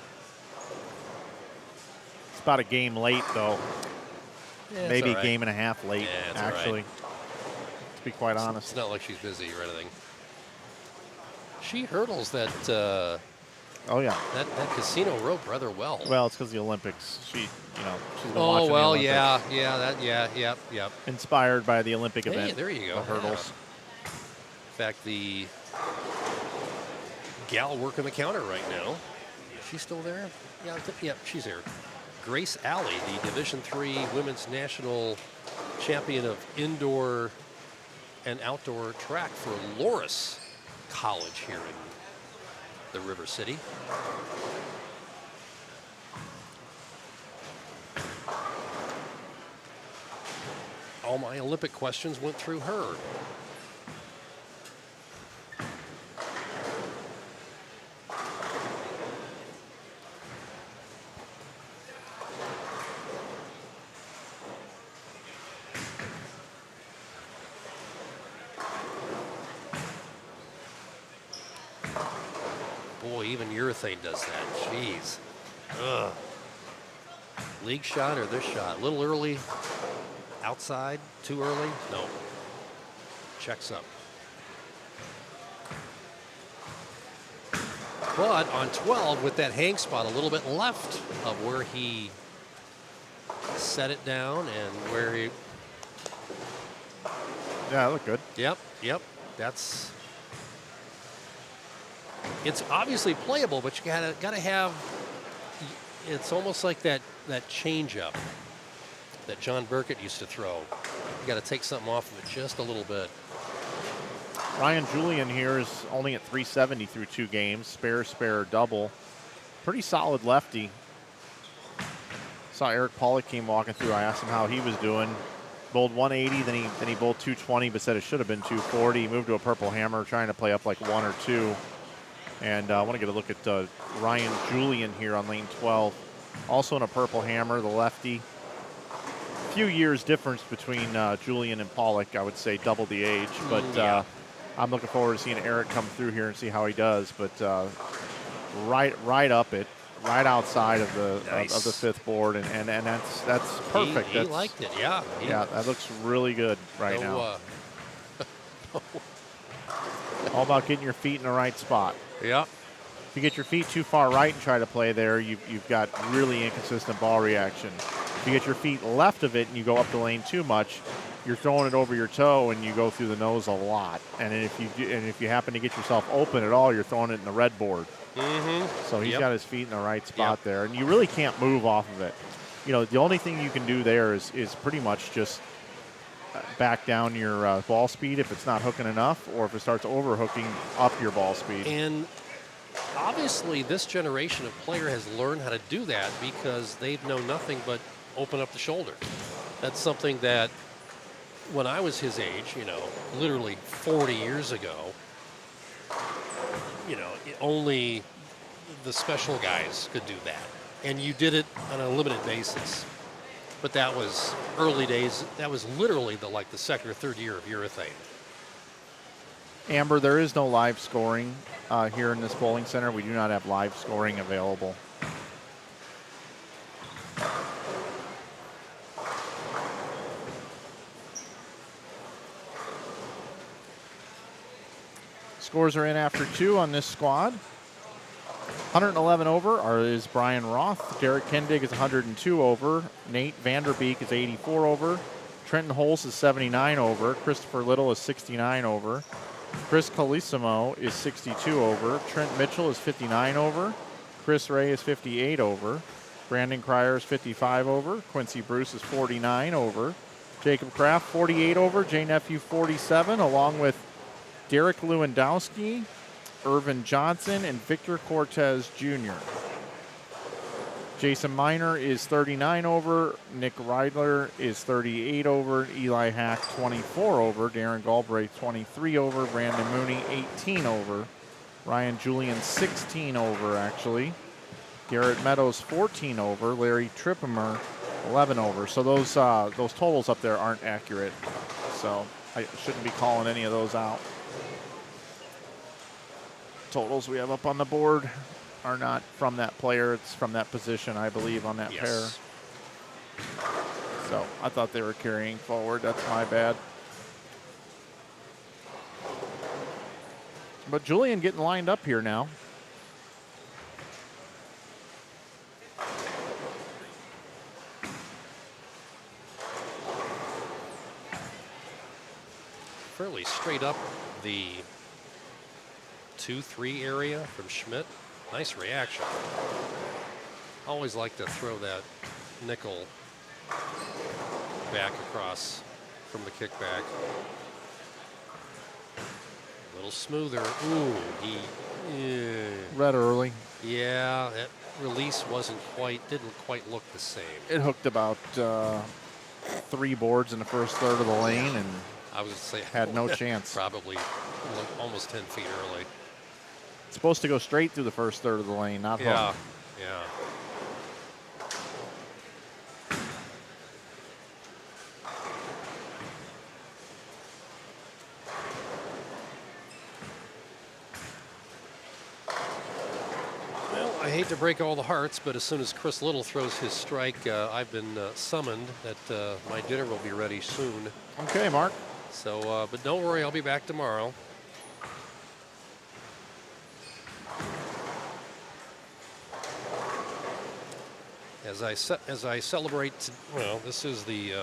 Speaker 1: It's about a game late, though.
Speaker 2: Yeah,
Speaker 1: Maybe
Speaker 2: all
Speaker 1: a
Speaker 2: right.
Speaker 1: game and a half late,
Speaker 2: Yeah, it's
Speaker 1: actually.
Speaker 2: all right.
Speaker 1: To be quite honest.
Speaker 2: It's not like she's busy or anything. She hurdles that
Speaker 1: Oh, yeah.
Speaker 2: that casino rope rather well.
Speaker 1: Well, it's because the Olympics. She's been
Speaker 2: Oh
Speaker 1: watching
Speaker 2: well,
Speaker 1: the Olympics.
Speaker 2: yep.
Speaker 1: Inspired by the Olympic
Speaker 2: Hey,
Speaker 1: event.
Speaker 2: there you go.
Speaker 1: The hurdles.
Speaker 2: In fact, the gal working the counter right now. Is she still there? Yeah, she's there. Grace Alley, the Division III Women's National Champion of Indoor and Outdoor Track for Loras College here in the River City. All my Olympic questions went through her. Boy, even urethane does that. Jeez. Ugh. League shot or this shot? A little early. Outside? Too early? No. Checks up. But on 12, with that hang spot a little bit left of where he set it down and where he...
Speaker 1: Yeah, it looked good.
Speaker 2: Yep. That's... It's obviously playable, but you gotta have... It's almost like that change up that John Burkett used to throw. You got to take something off of it just a little bit.
Speaker 1: Ryan Julian here is only at 370 through 2 games. Spare, double. Pretty solid lefty. Saw Eric Pollock came walking through. I asked him how he was doing. Bowled 180, then he bowled 220, but said it should have been 240. He moved to a purple hammer, trying to play up like 1 or 2. And I want to get a look at Ryan Julian here on lane 12. Also in a purple hammer, the lefty. Few years difference between Julian and Pollock, I would say double the age, but
Speaker 2: yeah.
Speaker 1: I'm looking forward to seeing Eric come through here and see how he does. But right up it, right outside of the
Speaker 2: Nice.
Speaker 1: of the 5th board, and that's perfect.
Speaker 2: He liked it, yeah.
Speaker 1: Yeah, that looks really good right now. All about getting your feet in the right spot.
Speaker 2: Yeah.
Speaker 1: If you get your feet too far right and try to play there, you've got really inconsistent ball reaction. If you get your feet left of it and you go up the lane too much, you're throwing it over your toe and you go through the nose a lot. And if you happen to get yourself open at all, you're throwing it in the red board.
Speaker 2: Mm-hmm.
Speaker 1: So he's got his feet in the right spot there, and you really can't move off of it. The only thing you can do there is pretty much just back down your ball speed if it's not hooking enough, or if it starts overhooking, up your ball speed.
Speaker 2: And obviously this generation of player has learned how to do that because they've known nothing but open up the shoulder. That's something that when I was his age, literally 40 years ago, only the special guys could do that. And you did it on a limited basis. But that was early days. That was literally the second or third year of urethane.
Speaker 1: Amber, there is no live scoring here in this bowling center. We do not have live scoring available. Scores are in after 2 on this squad. 111 over is Brian Roth. Derek Kendig is 102 over. Nate Vanderbeek is 84 over. Trenton Holz is 79 over. Christopher Little is 69 over. Chris Colissimo is 62 over. Trent Mitchell is 59 over. Chris Ray is 58 over. Brandon Cryer is 55 over. Quincy Bruce is 49 over. Jacob Kraft 48 over. Jay Nephew 47, along with Derek Lewandowski, Irvin Johnson, and Victor Cortez Jr. Jason Miner is 39 over. Nick Reidler is 38 over. Eli Hack 24 over. Darren Galbraith 23 over. Brandon Mooney 18 over. Ryan Julian 16 over, actually. Garrett Meadows 14 over. Larry Trippimer 11 over. So those totals up there aren't accurate. So I shouldn't be calling any of those out. Totals we have up on the board are not from that player. It's from that position, I believe, on that pair. So I thought they were carrying forward. That's my bad. But Julian getting lined up here now.
Speaker 2: Fairly straight up the 2-3 area from Schmidt. Nice reaction. Always like to throw that nickel back across from the kickback. A little smoother. Ooh,
Speaker 1: Red early.
Speaker 2: Yeah, that release didn't quite look the same.
Speaker 1: It hooked about 3 boards in the first third of the lane, and
Speaker 2: I was say
Speaker 1: had no chance.
Speaker 2: Probably almost 10 feet early.
Speaker 1: It's supposed to go straight through the first third of the lane, not hook.
Speaker 2: Yeah. Well, I hate to break all the hearts, but as soon as Chris Little throws his strike, I've been summoned that my dinner will be ready soon.
Speaker 1: Okay, Mark.
Speaker 2: So, but don't worry, I'll be back tomorrow. As I celebrate, well, this is the,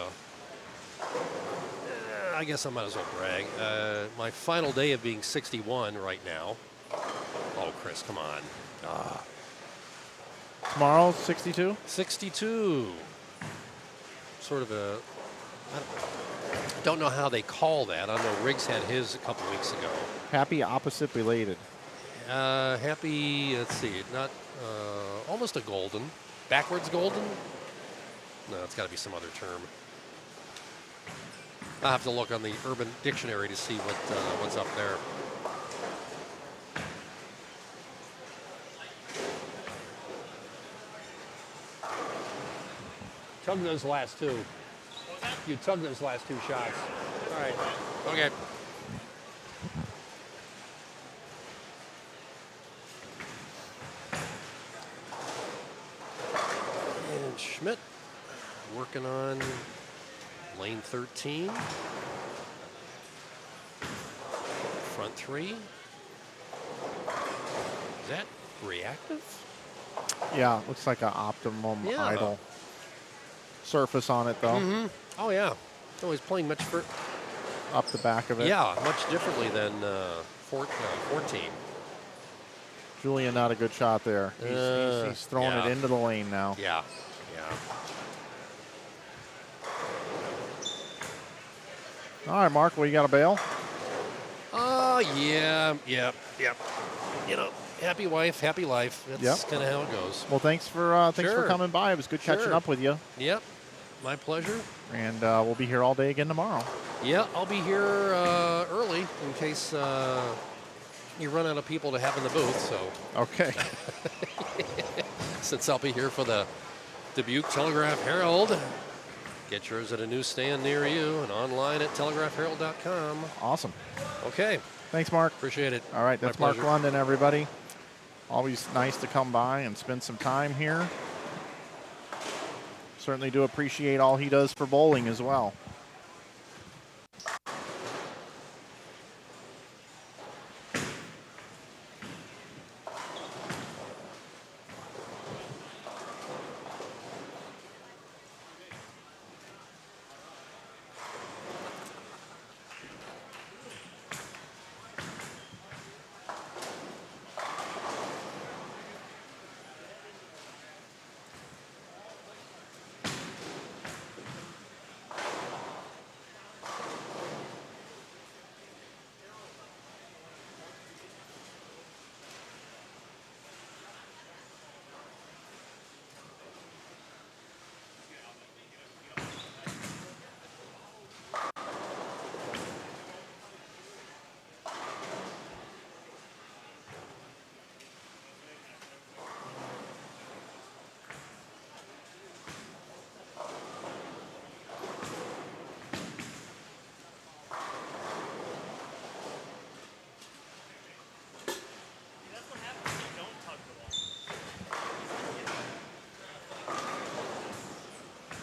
Speaker 2: I guess I might as well brag. My final day of being 61 right now. Oh, Chris, come on.
Speaker 1: Tomorrow, 62?
Speaker 2: 62. Sort of a, I don't know how they call that. I know Riggs had his a couple weeks ago.
Speaker 1: Happy opposite belated.
Speaker 2: Happy, let's see, not, almost a golden. Backwards golden? No, it's got to be some other term. I'll have to look on the Urban Dictionary to see what's up there.
Speaker 4: Tug those last two. You tug those last 2 shots.
Speaker 2: All right. Okay. And Schmidt working on lane 13. Front 3. Is that reactive?
Speaker 1: Yeah, looks like an optimum idle surface on it, though.
Speaker 2: Mm-hmm. Oh, yeah. So he's playing much
Speaker 1: up the back of it.
Speaker 2: Yeah, much differently than 14.
Speaker 1: Julian, not a good shot there. He's throwing it into the lane now.
Speaker 2: Yeah.
Speaker 1: All right, Mark, well, you got a bail?
Speaker 2: Yeah. You know, happy wife, happy life. That's kind of how it goes.
Speaker 1: Well, thanks for coming by. It was good catching up with you.
Speaker 2: Yep, my pleasure.
Speaker 1: And we'll be here all day again tomorrow.
Speaker 2: Yeah, I'll be here early in case you run out of people to have in the booth. So
Speaker 1: okay.
Speaker 2: Since I'll be here for the Dubuque Telegraph Herald. Get yours at a newsstand near you and online at telegraphherald.com.
Speaker 1: Awesome.
Speaker 2: Okay.
Speaker 1: Thanks, Mark.
Speaker 2: Appreciate it.
Speaker 1: All right, that's Mark London, everybody. Always nice to come by and spend some time here. Certainly do appreciate all he does for bowling as well.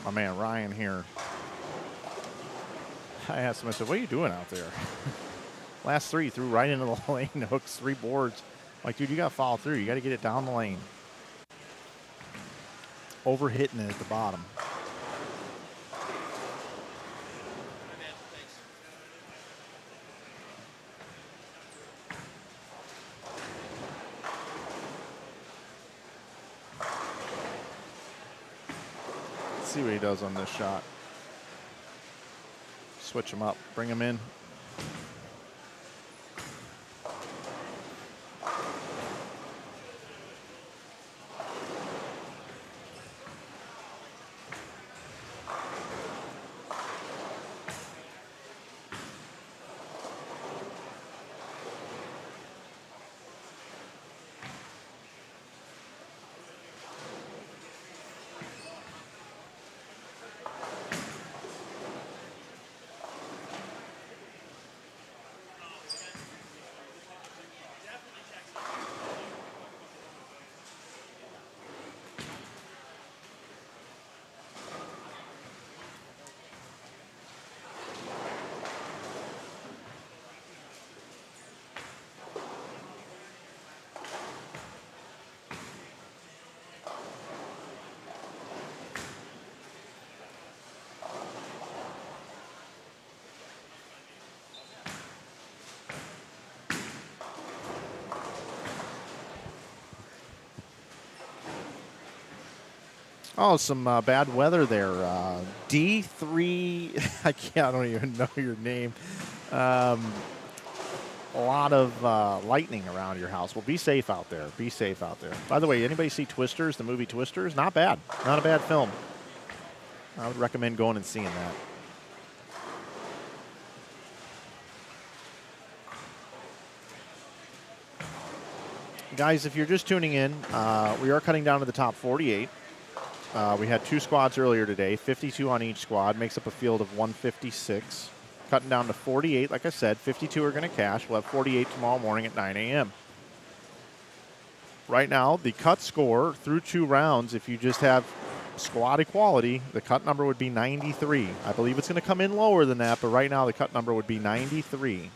Speaker 1: my man Ryan here. I asked him, I said, what are you doing out there? Last 3 threw right into the lane, hooks 3 boards. Like, dude, you got to follow through. You got to get it down the lane. Overhitting it at the bottom. Let's see what he does on this shot. Switch him up, bring him in. Oh, some bad weather there. D3, I don't even know your name. A lot of lightning around your house. Well, be safe out there. Be safe out there. By the way, anybody see Twisters, the movie Twisters? Not bad. Not a bad film. I would recommend going and seeing that. Guys, if you're just tuning in, we are cutting down to the top 48. We had 2 squads earlier today, 52 on each squad, makes up a field of 156. Cutting down to 48, like I said, 52 are going to cash. We'll have 48 tomorrow morning at 9 a.m. Right now, the cut score through 2 rounds, if you just have squad equality, the cut number would be 93. I believe it's going to come in lower than that, but right now the cut number would be 93.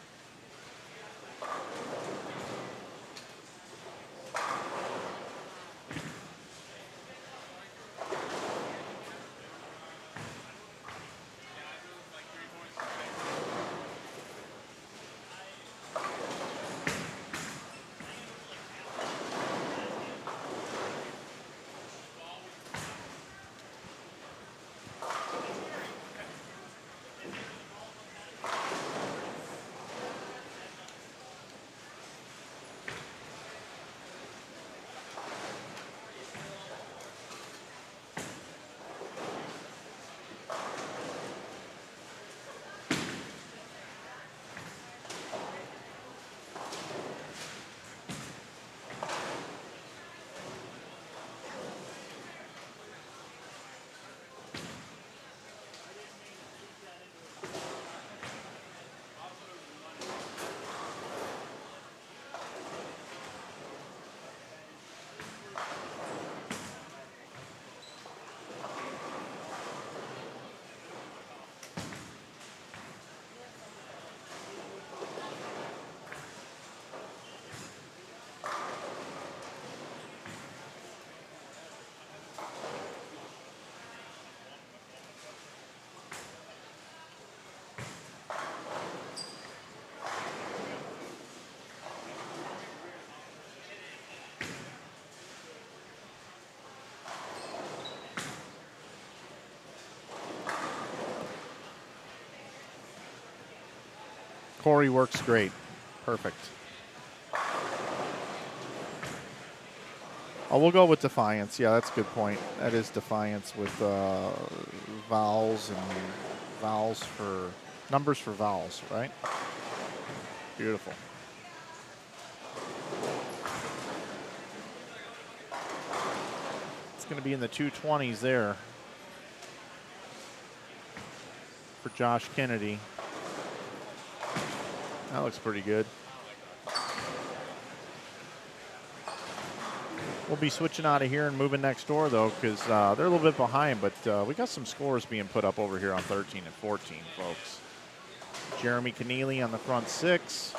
Speaker 1: Corey works great. Perfect. Oh, we'll go with Defiance. Yeah, that's a good point. That is Defiance with vowels and vowels for numbers for vowels, right? Beautiful. It's going to be in the 220s there for Josh Kennedy. That looks pretty good. We'll be switching out of here and moving next door, though, because they're a little bit behind, but we got some scores being put up over here on 13 and 14, folks. Jeremy Keneally on the front 6.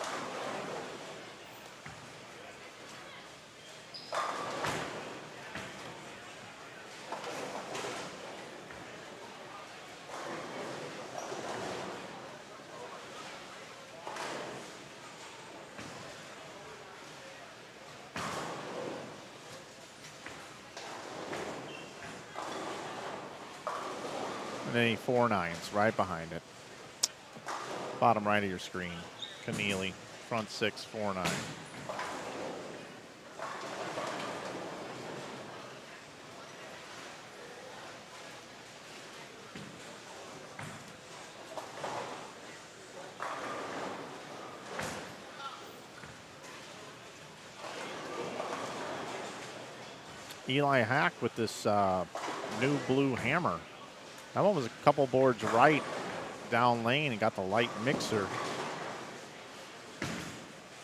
Speaker 1: And then 4 9s right behind it. Bottom right of your screen. Keneally, front 6, 4 9. Eli Hack with this new blue hammer. That one was a couple boards right down lane and got the light mixer.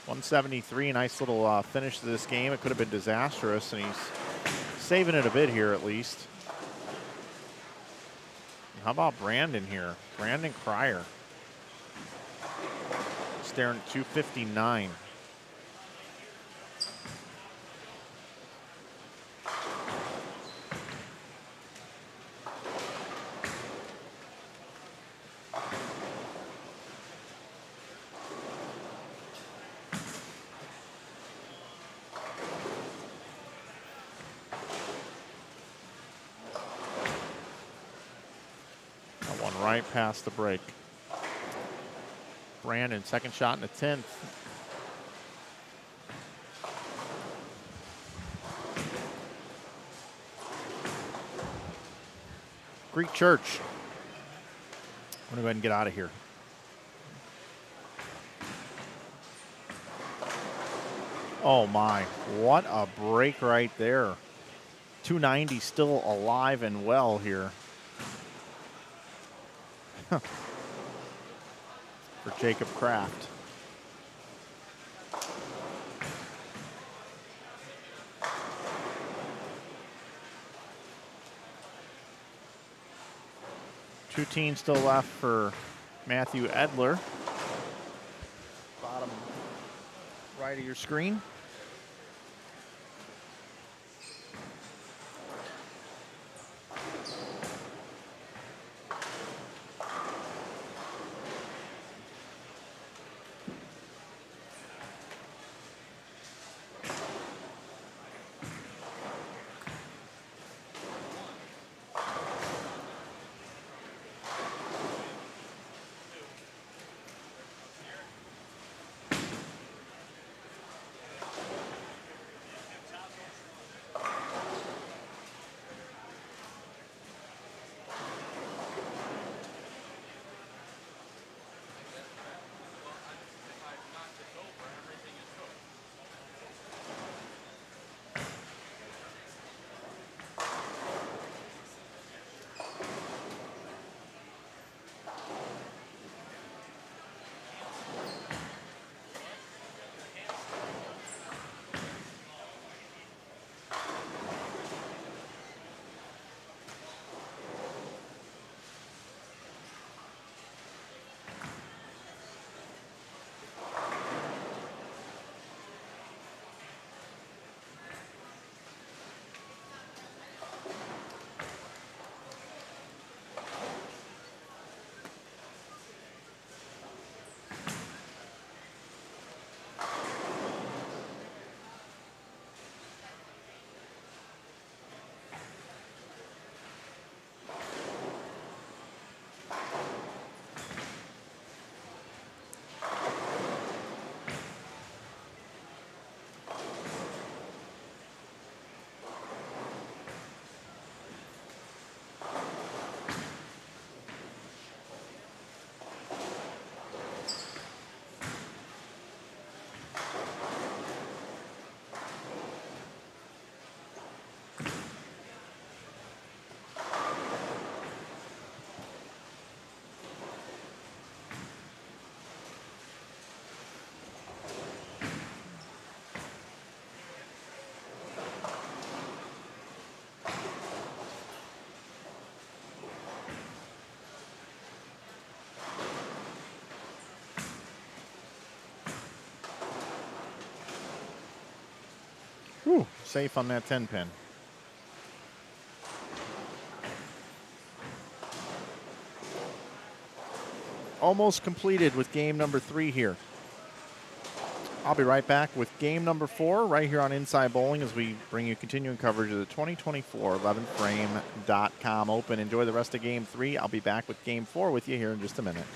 Speaker 1: 173, nice little finish to this game. It could have been disastrous, and he's saving it a bit here at least. How about Brandon here? Brandon Cryer. Staring at 259. Right past the break. Brandon, second shot in the 10th. Greek Church. I'm going to go ahead and get out of here. Oh my, what a break right there. 290 still alive and well here. For Jacob Kraft. Two teams still left for Matthew Edler. Bottom right of your screen. safe on that 10 pin. Almost completed with game number 3 here. I'll be right back with game number 4 right here on Inside Bowling as we bring you continuing coverage of the 2024 11thframe.com Open. Enjoy the rest of game 3. I'll be back with game 4 with you here in just a minute.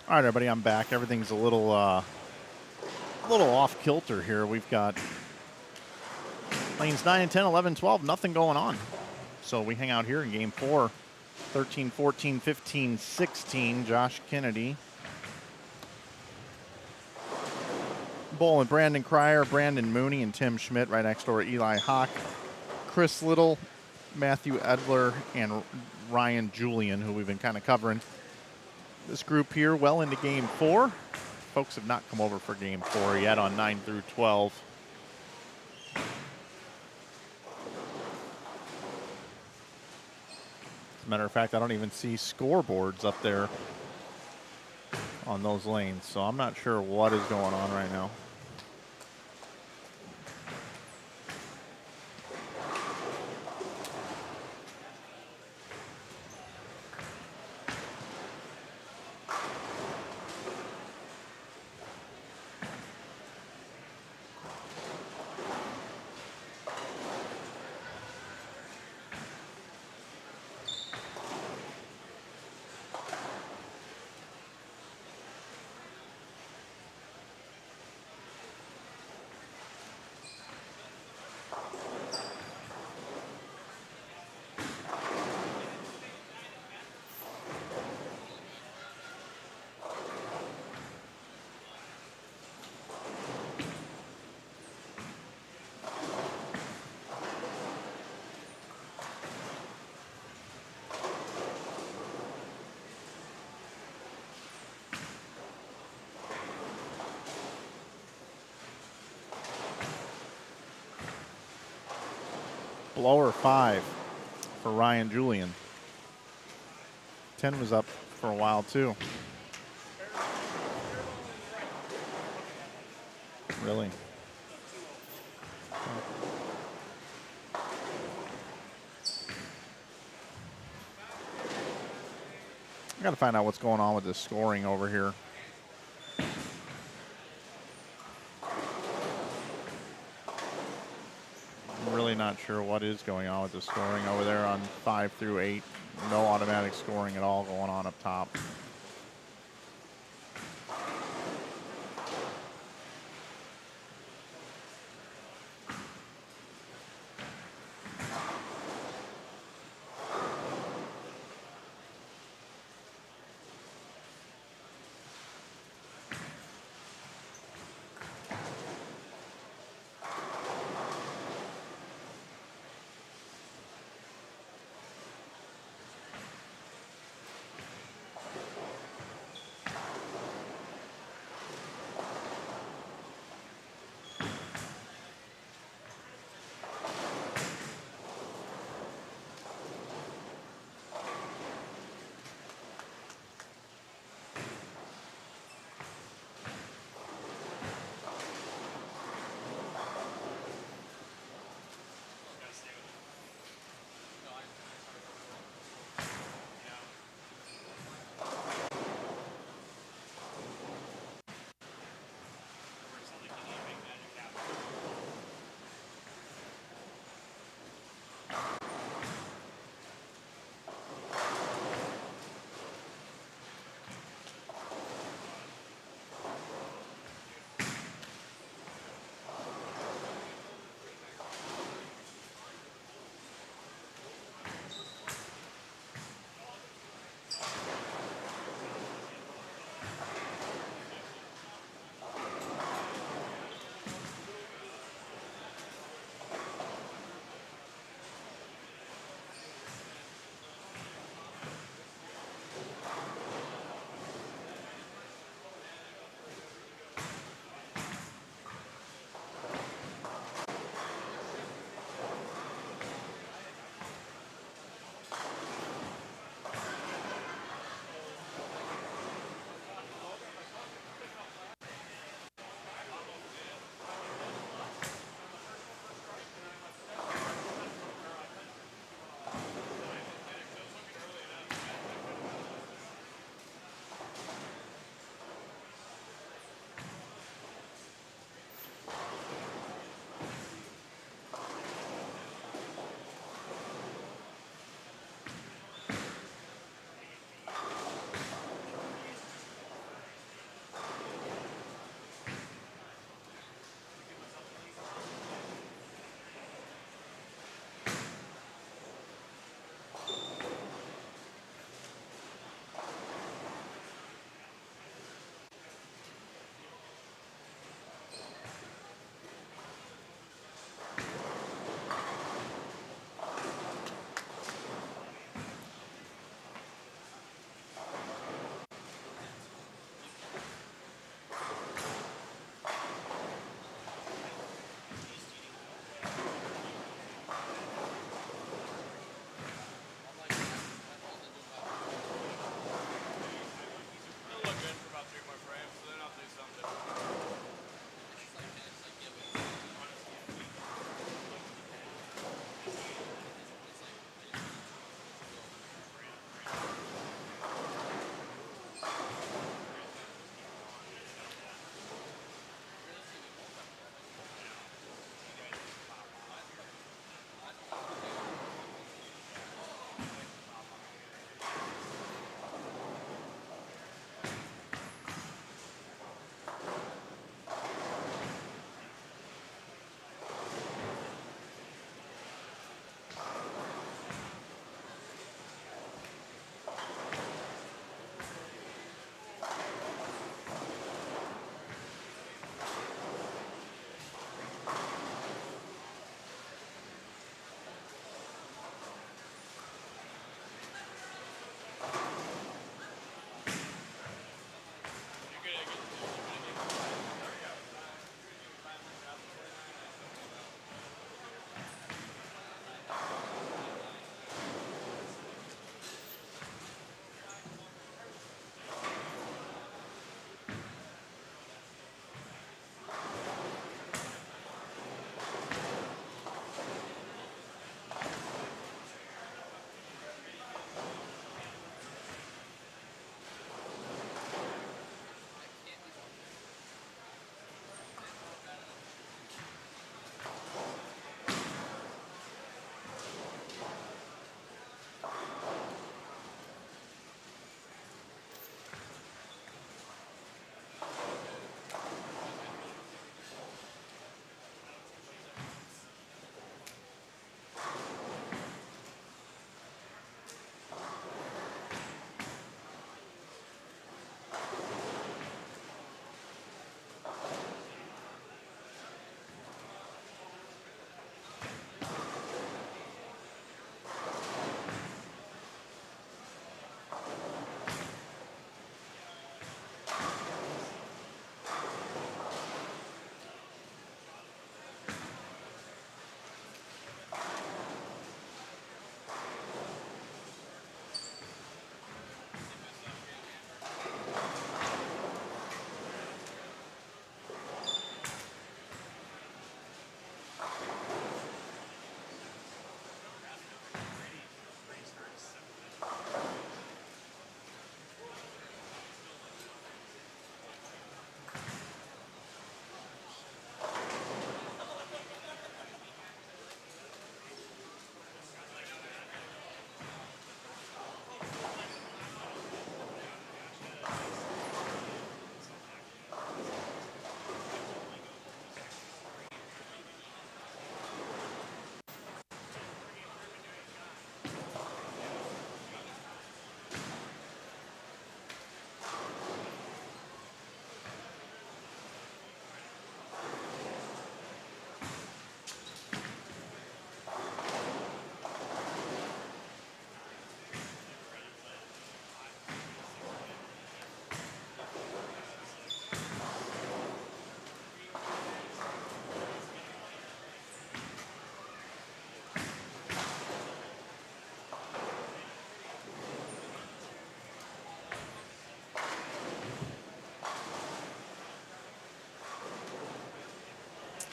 Speaker 1: All right, everybody, I'm back. Everything's a little off kilter here. We've got lanes 9 and 10, 11, 12, nothing going on. So we hang out here in game 4, 13, 14, 15, 16. Josh Kennedy bowling Brandon Cryer, Brandon Mooney, and Tim Schmidt. Right next door, Eli Hawk, Chris Little, Matthew Edler, and Ryan Julian, who we've been kind of covering. This group here well into game 4. Folks have not come over for game 4 yet on 9 through 12. As a matter of fact, I don't even see scoreboards up there on those lanes, so I'm not sure what is going on right now. Blower 5 for Ryan Julian. 10 was up for a while too. Really? I gotta find out what's going on with this scoring over here. Really not sure what is going on with the scoring over there on 5 through 8. No automatic scoring at all going on up top.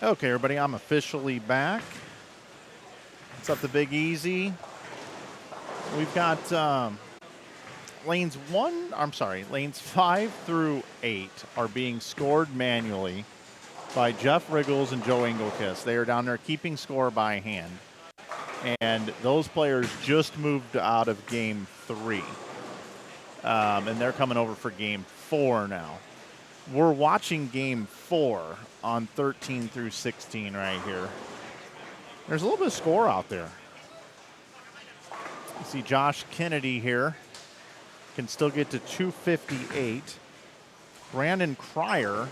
Speaker 1: Okay, everybody, I'm officially back. It's up to Big Easy. We've got lanes 5 through 8 are being scored manually by Jeff Riggles and Joe Engelkiss. They are down there keeping score by hand. And those players just moved out of game 3. And they're coming over for game 4 now. We're watching game 4 on 13 through 16 right here. There's a little bit of score out there. You see Josh Kennedy here can still get to 258. Brandon Cryer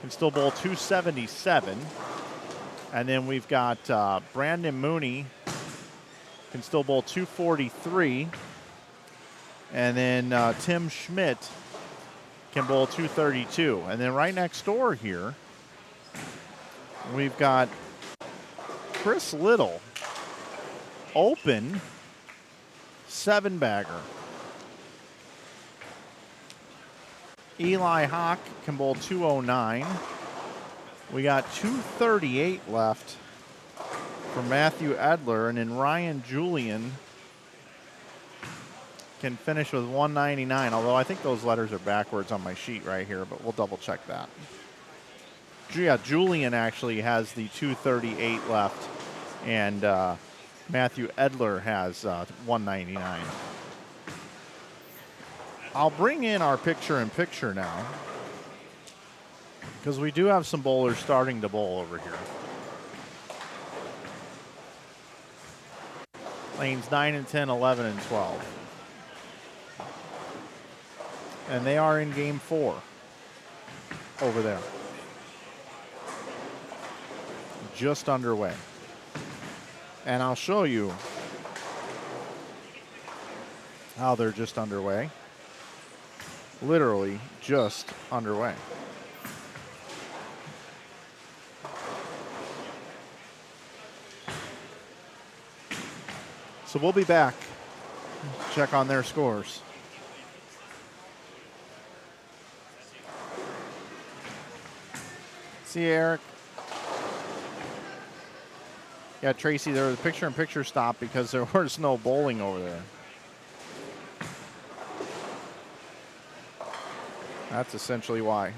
Speaker 1: can still bowl 277. And then we've got Brandon Mooney can still bowl 243. And then Tim Schmidt can bowl 232. And then right next door here, we've got Chris Little, open 7-bagger. Eli Hawk can bowl 209. We got 238 left for Matthew Edler, and then Ryan Julian can finish with 199, although I think those letters are backwards on my sheet right here, but we'll double check that. Yeah, Julian actually has the 238 left, and Matthew Edler has 199. I'll bring in our picture-in-picture now, because we do have some bowlers starting to bowl over here. Lanes 9 and 10, 11 and 12. And they are in game 4 over there. Just underway. And I'll show you how they're just underway. Literally just underway. So we'll be back. Check on their scores. See you, Eric. Yeah, Tracy, there was a picture-in-picture stop because there was no bowling over there. That's essentially why.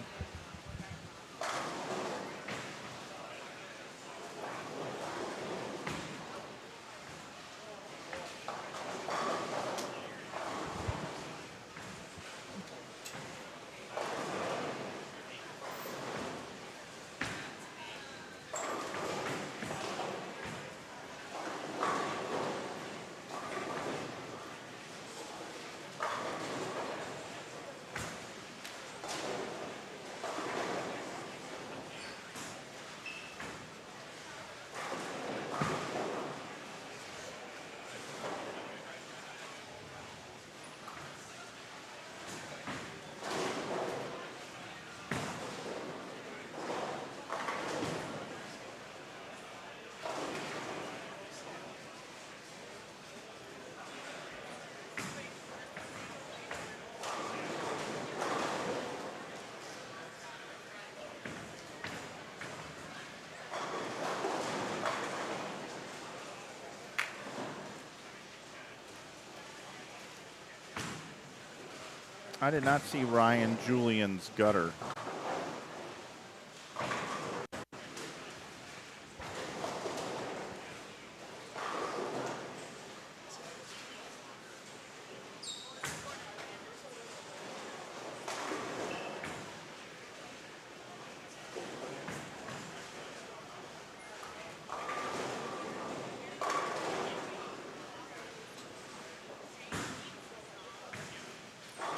Speaker 1: I did not see Ryan Julian's gutter.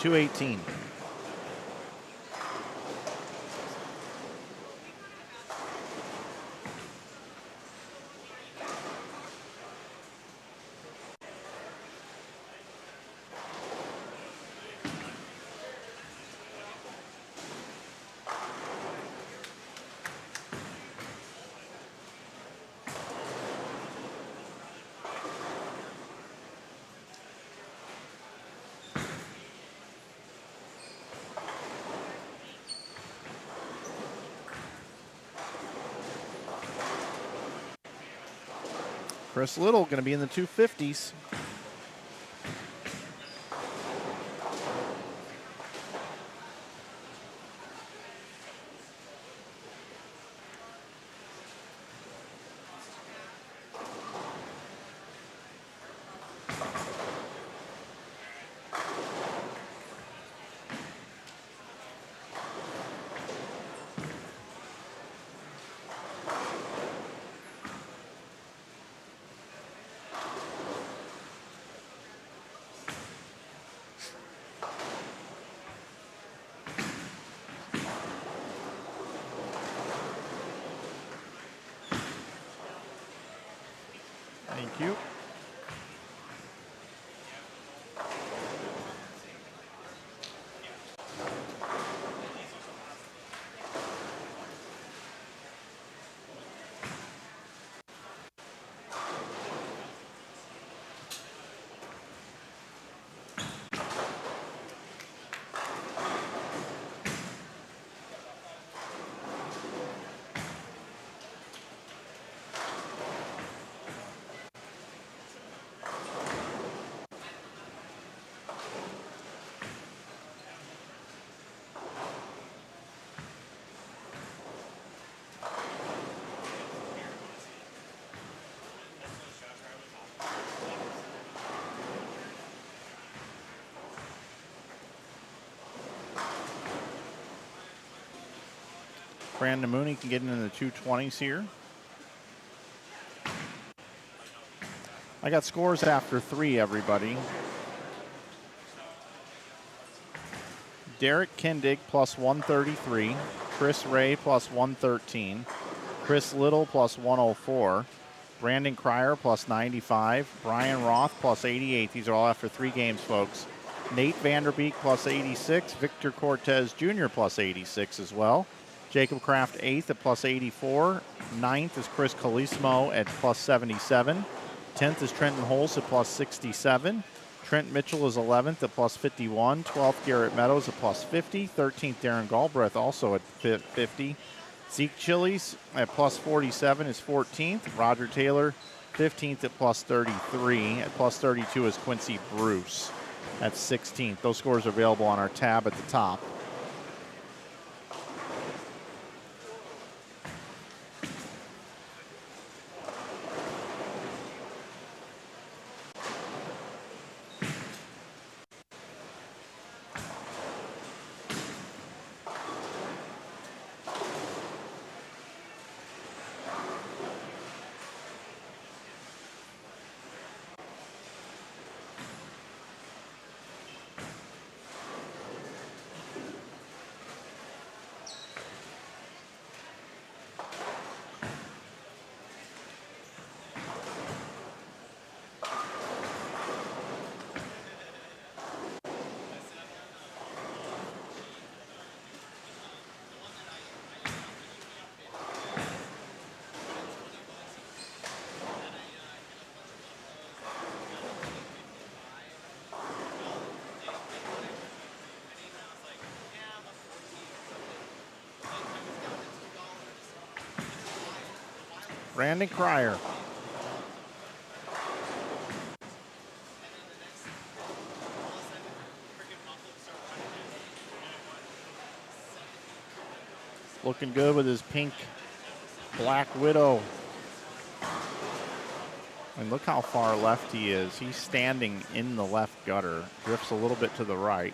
Speaker 1: .218. Chris Little going to be in the 250s. Thank you. Brandon Mooney can get into the 220s here. I got scores after 3, everybody. Derek Kindig plus 133. Chris Ray plus 113. Chris Little plus 104. Brandon Cryer plus 95. Brian Roth plus 88. These are all after 3 games, folks. Nate Vanderbeek plus 86. Victor Cortez Jr. plus 86 as well. Jacob Kraft 8th at plus 84. 9th is Chris Calismo at plus 77. 10th is Trenton Holst at plus 67. Trent Mitchell is 11th at plus 51. 12th, Garrett Meadows at plus 50. 13th, Darren Galbraith also at 50. Zeke Chiles at plus 47 is 14th. Roger Taylor, 15th at plus 33. At plus 32 is Quincy Bruce at 16th. Those scores are available on our tab at the top. Brandon Cryer. Looking good with his pink Black Widow. And look how far left he is. He's standing in the left gutter. Drifts a little bit to the right.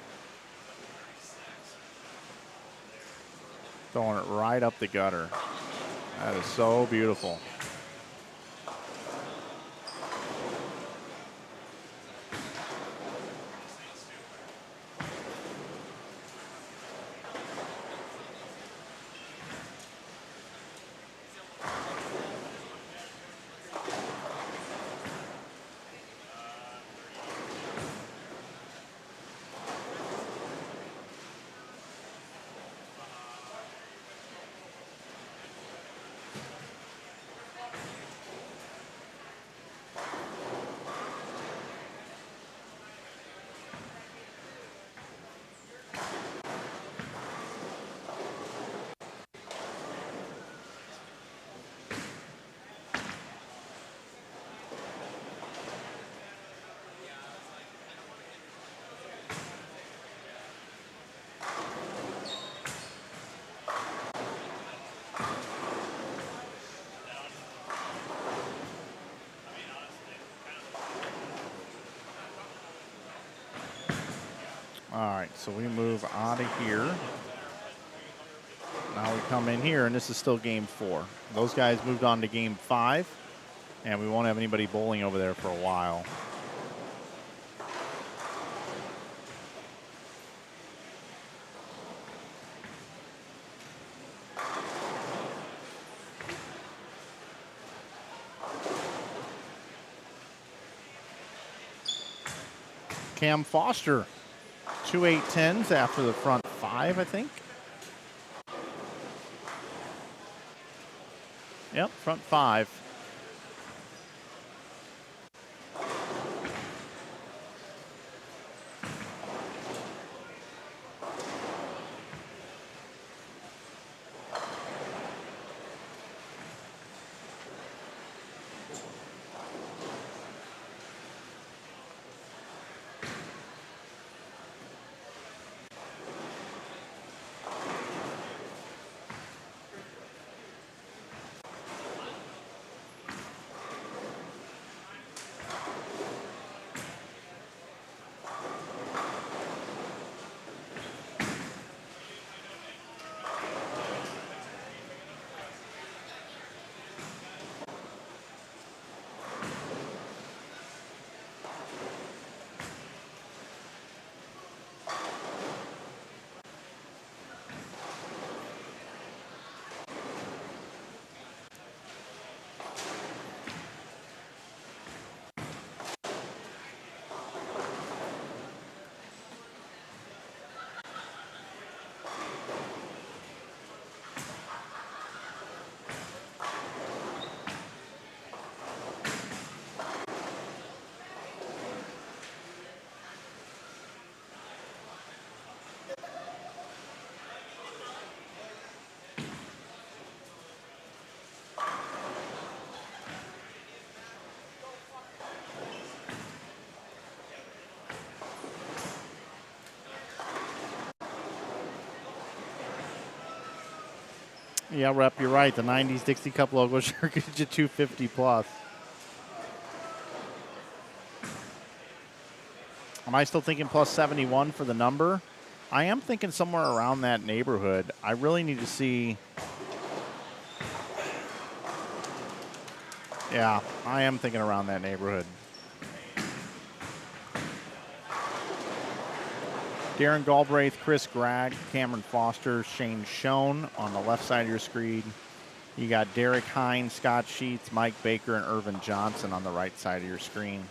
Speaker 1: Throwing it right up the gutter. That is so beautiful. All right, so we move out of here. Now we come in here, and this is still game 4. Those guys moved on to game 5, and we won't have anybody bowling over there for a while. Cam Foster, 2 8-10s after the front 5, I think. Yep, front 5. Yeah, Rep, you're right. The 90s Dixie Cup logo sure gets you 250 plus. Am I still thinking plus 71 for the number? I am thinking somewhere around that neighborhood. I really need to see. Yeah, I am thinking around that neighborhood. Darren Galbraith, Chris Gregg, Cameron Foster, Shane Schoen on the left side of your screen. You got Derek Hines, Scott Sheets, Mike Baker, and Irvin Johnson on the right side of your screen.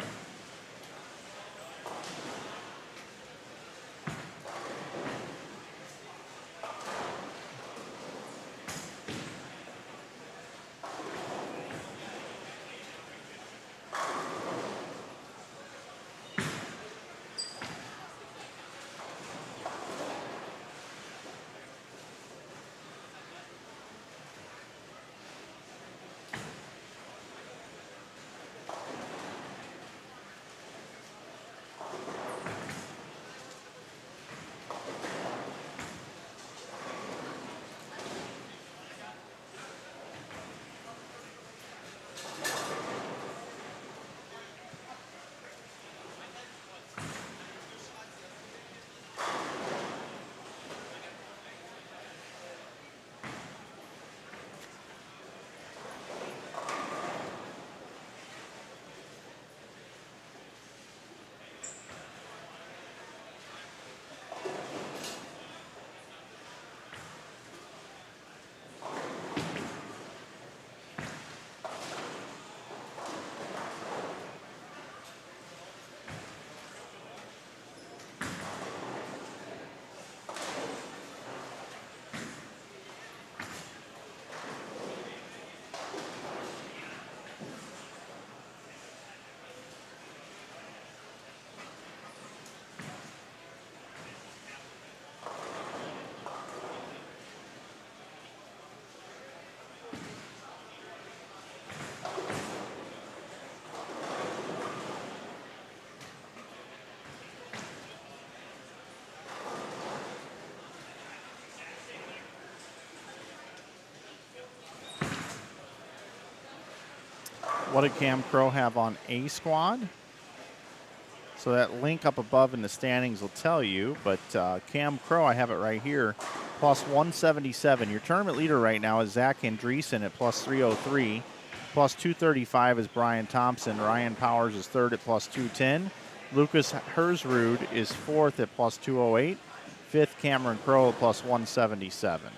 Speaker 1: What did Cam Crow have on A squad? So that link up above in the standings will tell you, but Cam Crow, I have it right here, plus 177. Your tournament leader right now is Zach Andreessen at plus 303. Plus 235 is Brian Thompson. Ryan Powers is third at plus 210. Lucas Hersrud is fourth at plus 208. Fifth, Cameron Crow at plus 177.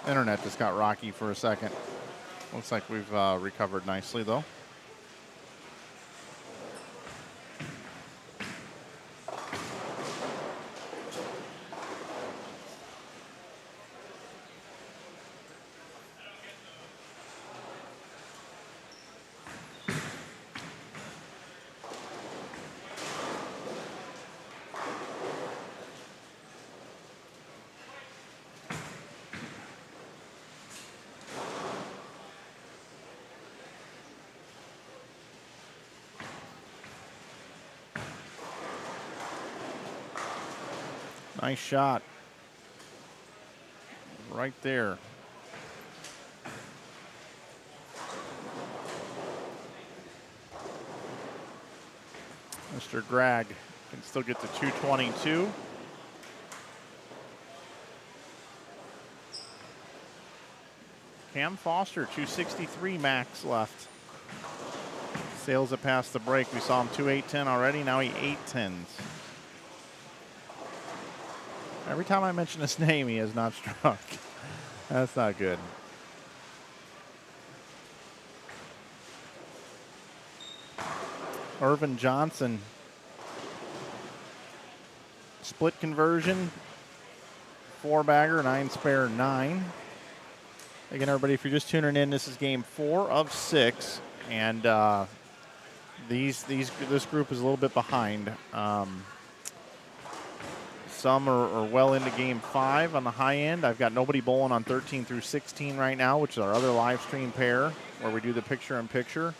Speaker 1: Internet just got rocky for a second. Looks like we've recovered nicely, though. Nice shot. Right there. Mr. Gragg can still get to 222. Cam Foster, 263 max left. Sails it past the break. We saw him 2.810 already. Now he 8.10s. Every time I mention his name, he has not struck. That's not good. Irvin Johnson. Split conversion. 4-bagger, 9 spare 9. Again, everybody, if you're just tuning in, this is game 4 of 6, and this group is a little bit behind. Some are well into game 5 on the high end. I've got nobody bowling on 13 through 16 right now, which is our other live stream pair where we do the picture-in-picture.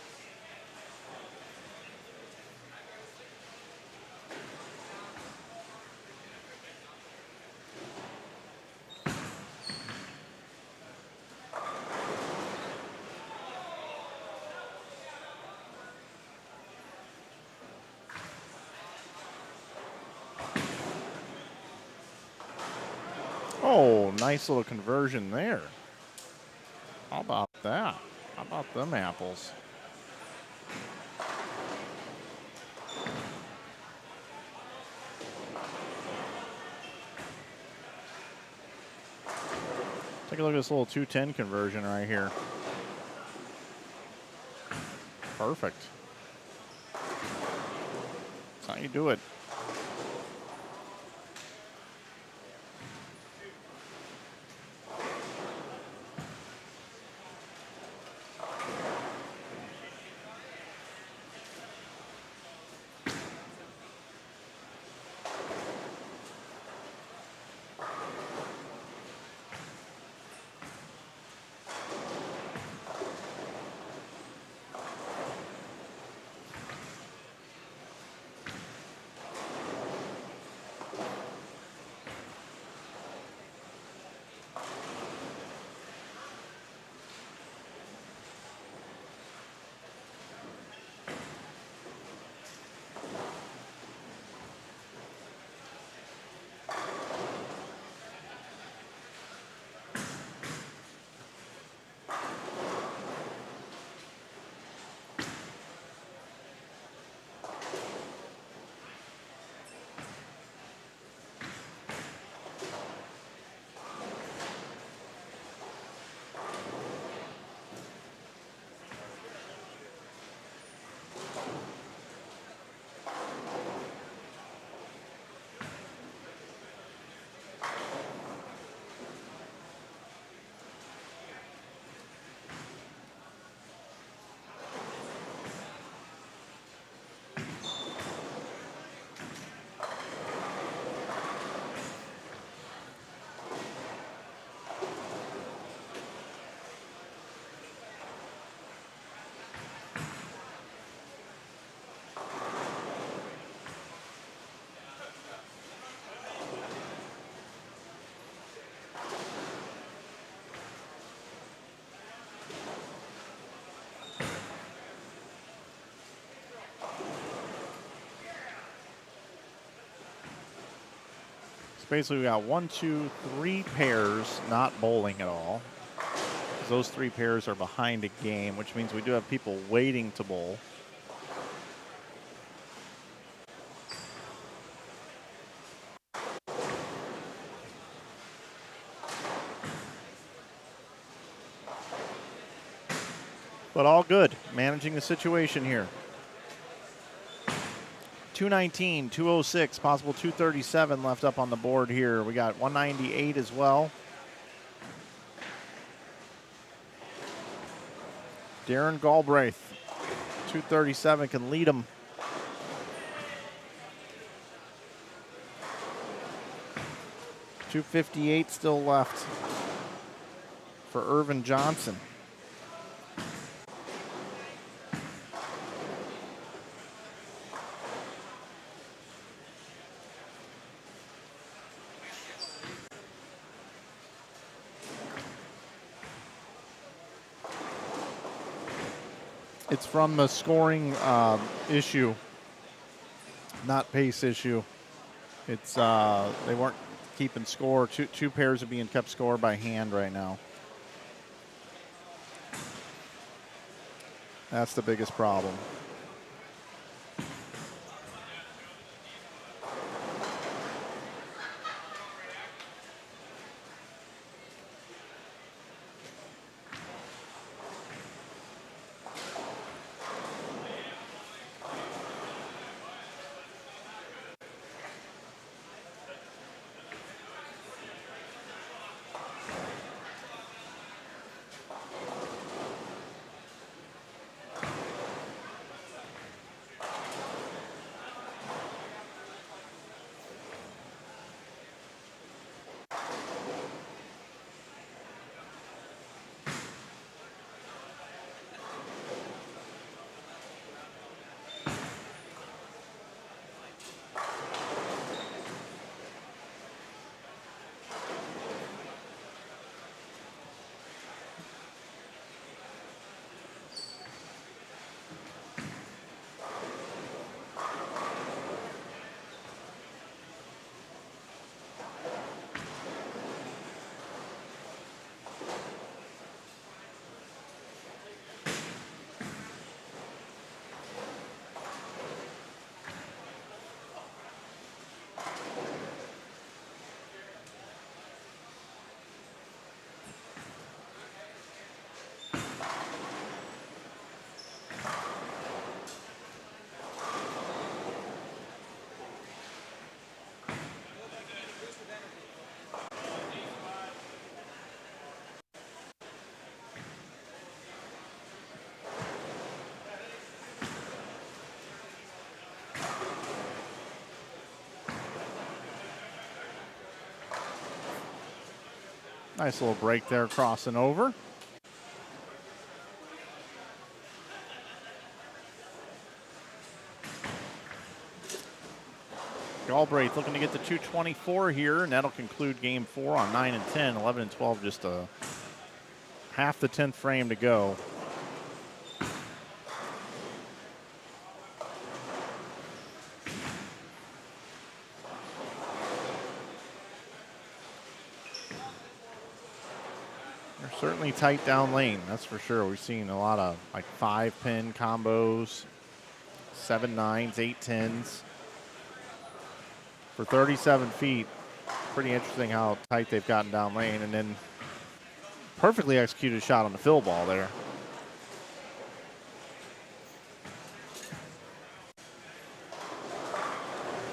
Speaker 1: Oh, nice little conversion there. How about that? How about them apples? Take a look at this little 210 conversion right here. Perfect. That's how you do it. Basically, we got 1, 2, 3 pairs not bowling at all. Those 3 pairs are behind a game, which means we do have people waiting to bowl. But all good, managing the situation here. 219, 206, possible 237 left up on the board here. We got 198 as well. Darren Galbraith, 237 can lead him. $258 still left for Irvin Johnson. It's from the scoring issue, not pace issue. It's they weren't keeping score. Two pairs are being kept score by hand right now. That's the biggest problem. Nice little break there, crossing over. Galbraith looking to get to 224 here, and that'll conclude game 4 on 9 and 10. 11 and 12, just a half the 10th frame to go. They're certainly tight down lane, that's for sure. We've seen a lot of like 5-pin combos, 7-9s, 8-10s. For 37 feet, pretty interesting how tight they've gotten down lane, and then perfectly executed shot on the fill ball there.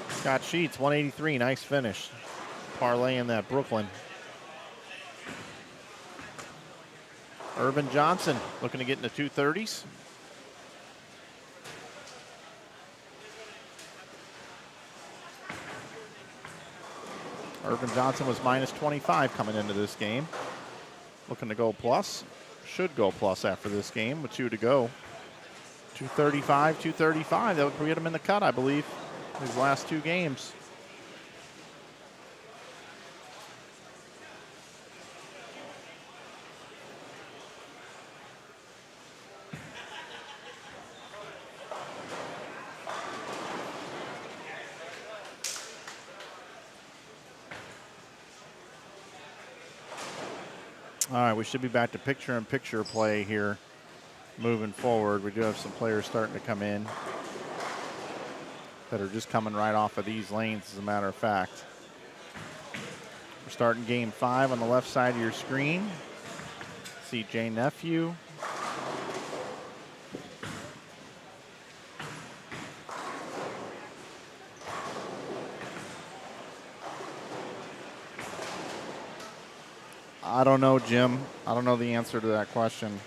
Speaker 1: Scott Sheets, 183, nice finish. Parlaying that Brooklyn. Irvin Johnson looking to get into 230s. Irvin Johnson was minus 25 coming into this game. Looking to go plus. Should go plus after this game with 2 to go. 235, 235. That would get him in the cut, I believe, his last 2 games. All right, we should be back to picture-in-picture play here moving forward. We do have some players starting to come in that are just coming right off of these lanes, as a matter of fact. We're starting game 5 on the left side of your screen. See Jay Nephew. I don't know, Jim. I don't know the answer to that question.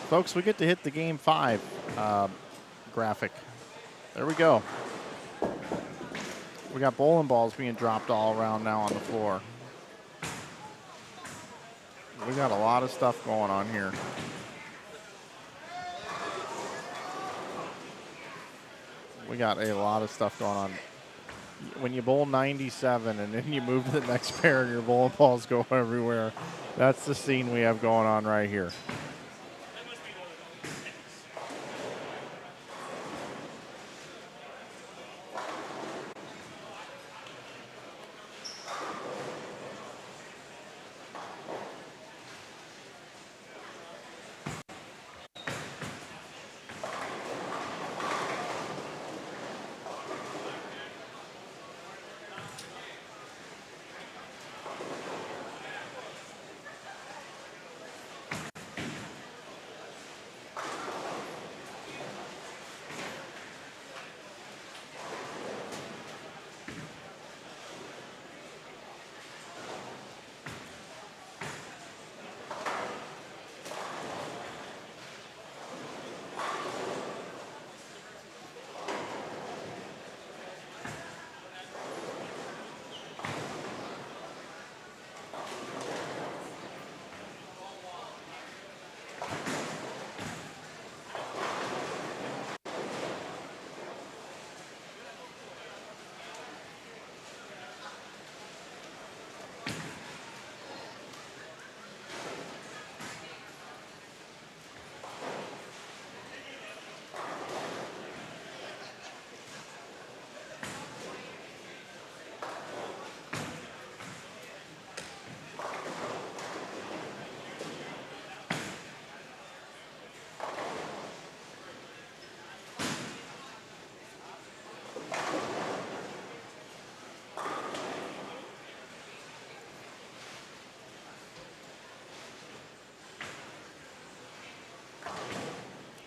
Speaker 1: Folks, we get to hit the game 5 graphic. There we go. We got bowling balls being dropped all around now on the floor. We got a lot of stuff going on here. We got a lot of stuff going on. When you bowl 97 and then you move to the next pair and your bowling balls go everywhere, that's the scene we have going on right here.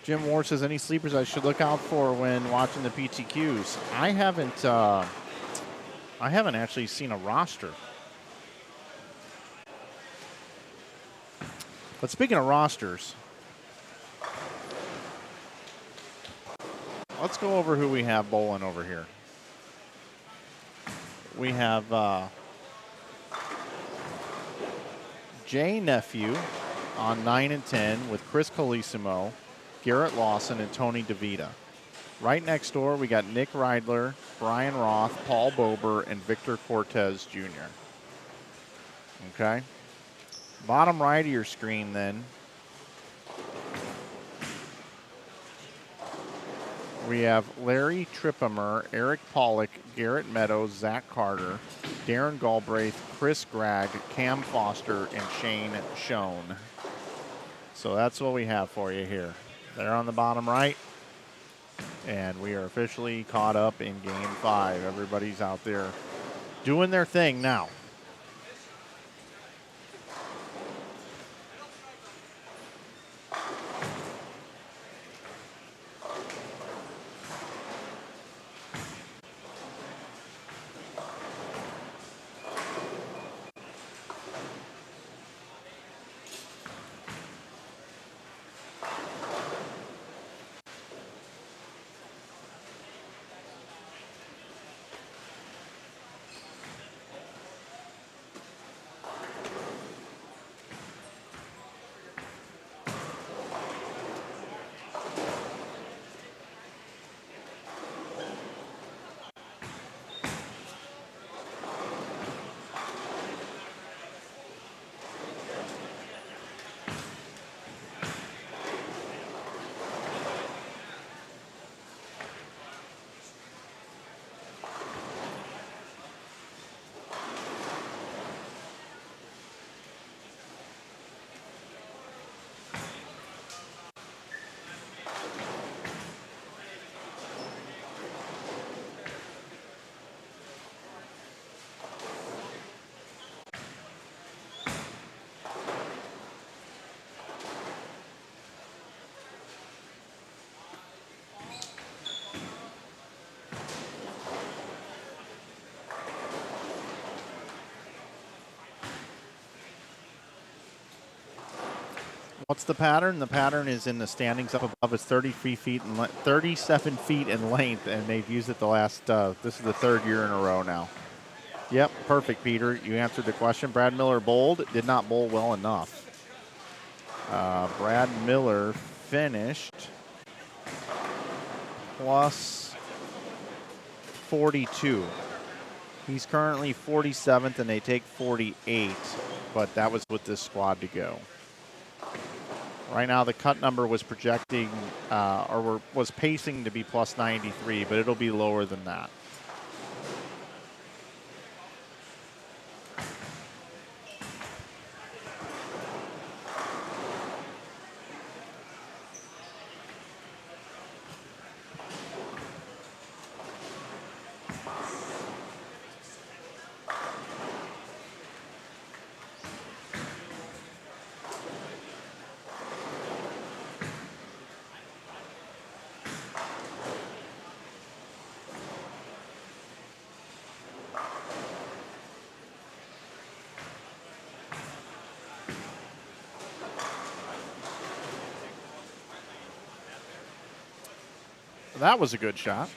Speaker 1: Jim Ward says, any sleepers I should look out for when watching the PTQs? I haven't actually seen a roster. But speaking of rosters, let's go over who we have bowling over here. We have Jay Nephew on 9 and 10 with Chris Colissimo, Garrett Lawson, and Tony DeVita. Right next door, we got Nick Reidler, Brian Roth, Paul Bober, and Victor Cortez Jr. Okay. Bottom right of your screen then, we have Larry Trippimer, Eric Pollock, Garrett Meadows, Zach Carter, Darren Galbraith, Chris Gregg, Cam Foster, and Shane Schoen. So that's what we have for you here. There on the bottom right. And we are officially caught up in Game 5. Everybody's out there doing their thing now. What's the pattern? The pattern is in the standings up above. It's 33 feet and 37 feet in length, and they've used it the last. This is the third year in a row now. Yep, perfect, Peter. You answered the question. Brad Miller bowled. Did not bowl well enough. Brad Miller finished plus 42. He's currently 47th, and they take 48, but that was with this squad to go. Right now, the cut number was projecting, was pacing to be plus 93, but it'll be lower than that. That was a good shot.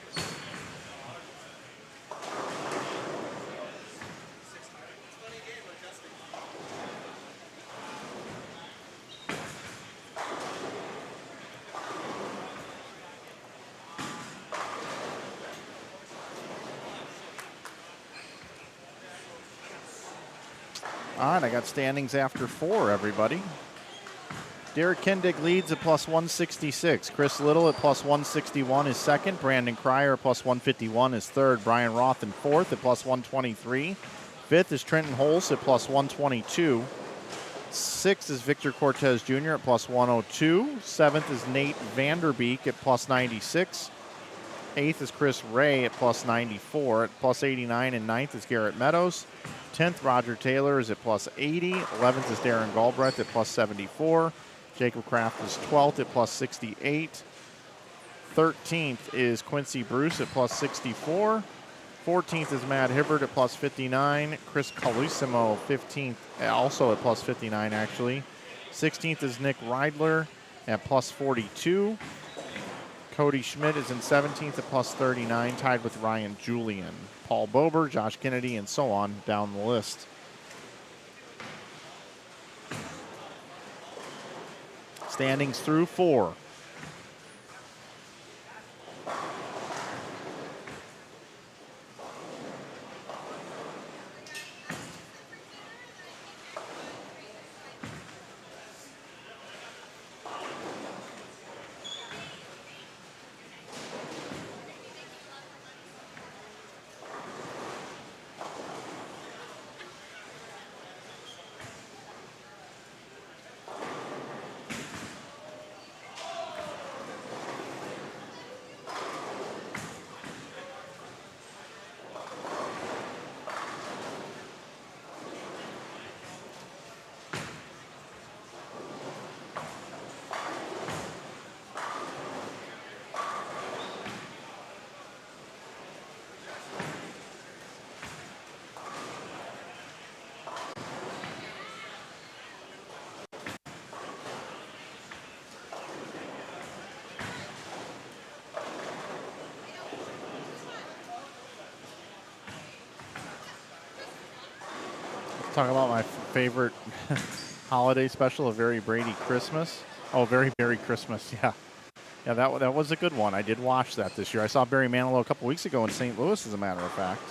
Speaker 1: All right, I got standings after 4, everybody. Derek Kindig leads at plus 166. Chris Little at plus 161 is second. Brandon Cryer at plus 151 is third. Brian Roth in fourth at plus 123. Fifth is Trenton Holst at plus 122. Sixth is Victor Cortez Jr. at plus 102. Seventh is Nate Vanderbeek at plus 96. Eighth is Chris Ray at plus 94. At plus 89 and ninth is Garrett Meadows. 10th, Roger Taylor is at plus 80. 11th is Darren Galbraith at plus 74. Jacob Kraft is 12th at plus 68. 13th is Quincy Bruce at plus 64. 14th is Matt Hibbert at plus 59. Chris Colissimo, 15th, also at plus 59, actually. 16th is Nick Reidler at plus 42. Cody Schmidt is in 17th at plus 39, tied with Ryan Julian. Paul Bober, Josh Kennedy, and so on down the list. Standings through 4. Talk about my favorite holiday special, A Very Brady Christmas. Oh, Very Merry Christmas, yeah. Yeah, that was a good one. I did watch that this year. I saw Barry Manilow a couple weeks ago in St. Louis, as a matter of fact.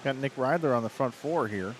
Speaker 1: Got Nick Reidler on the front 4 here.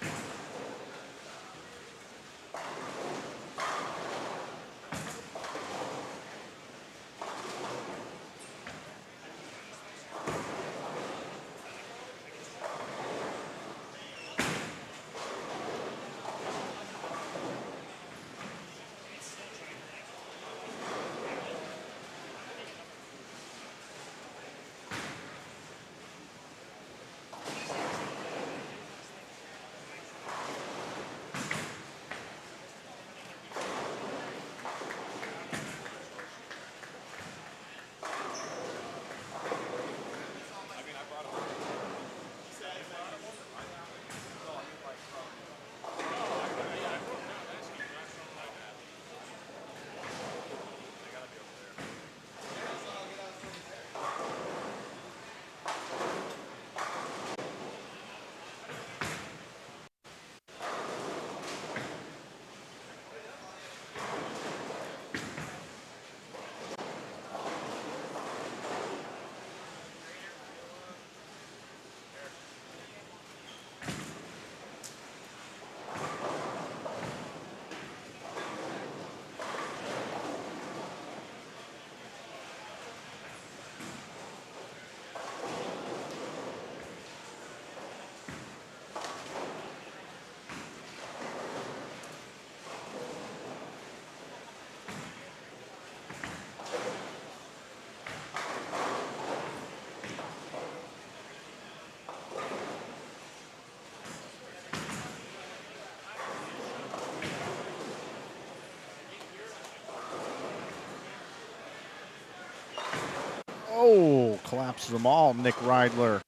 Speaker 1: collapses them all. Nick Reidler,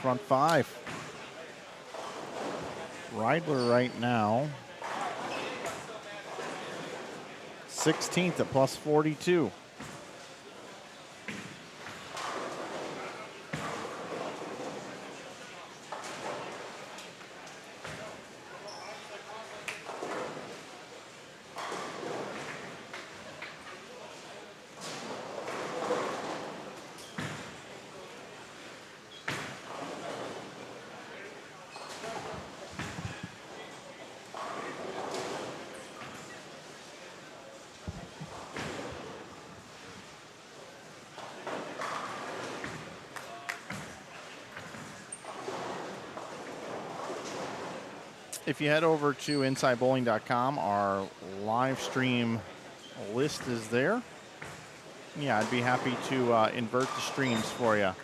Speaker 1: front 5. Reidler right now 16th at plus 42. If you head over to InsideBowling.com, our live stream list is there. Yeah, I'd be happy to invert the streams for you.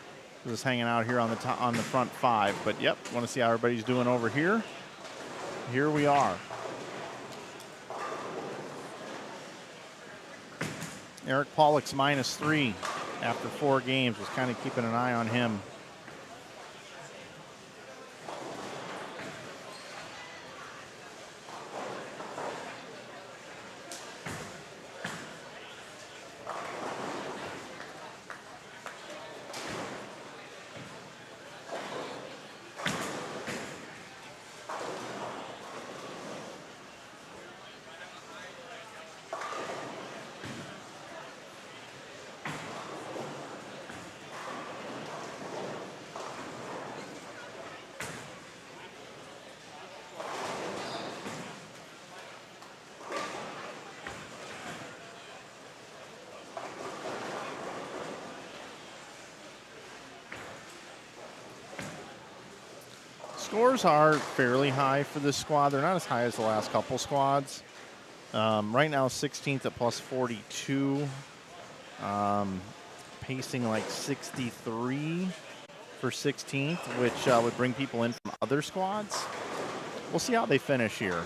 Speaker 1: Just hanging out here on the on the front 5. But yep, want to see how everybody's doing over here. Here we are. Eric Pollock's -3 after 4 games. Was kind of keeping an eye on him. Scores are fairly high for this squad. They're not as high as the last couple squads. Right now, 16th at plus 42. Pacing like 63 for 16th, which would bring people in from other squads. We'll see how they finish here.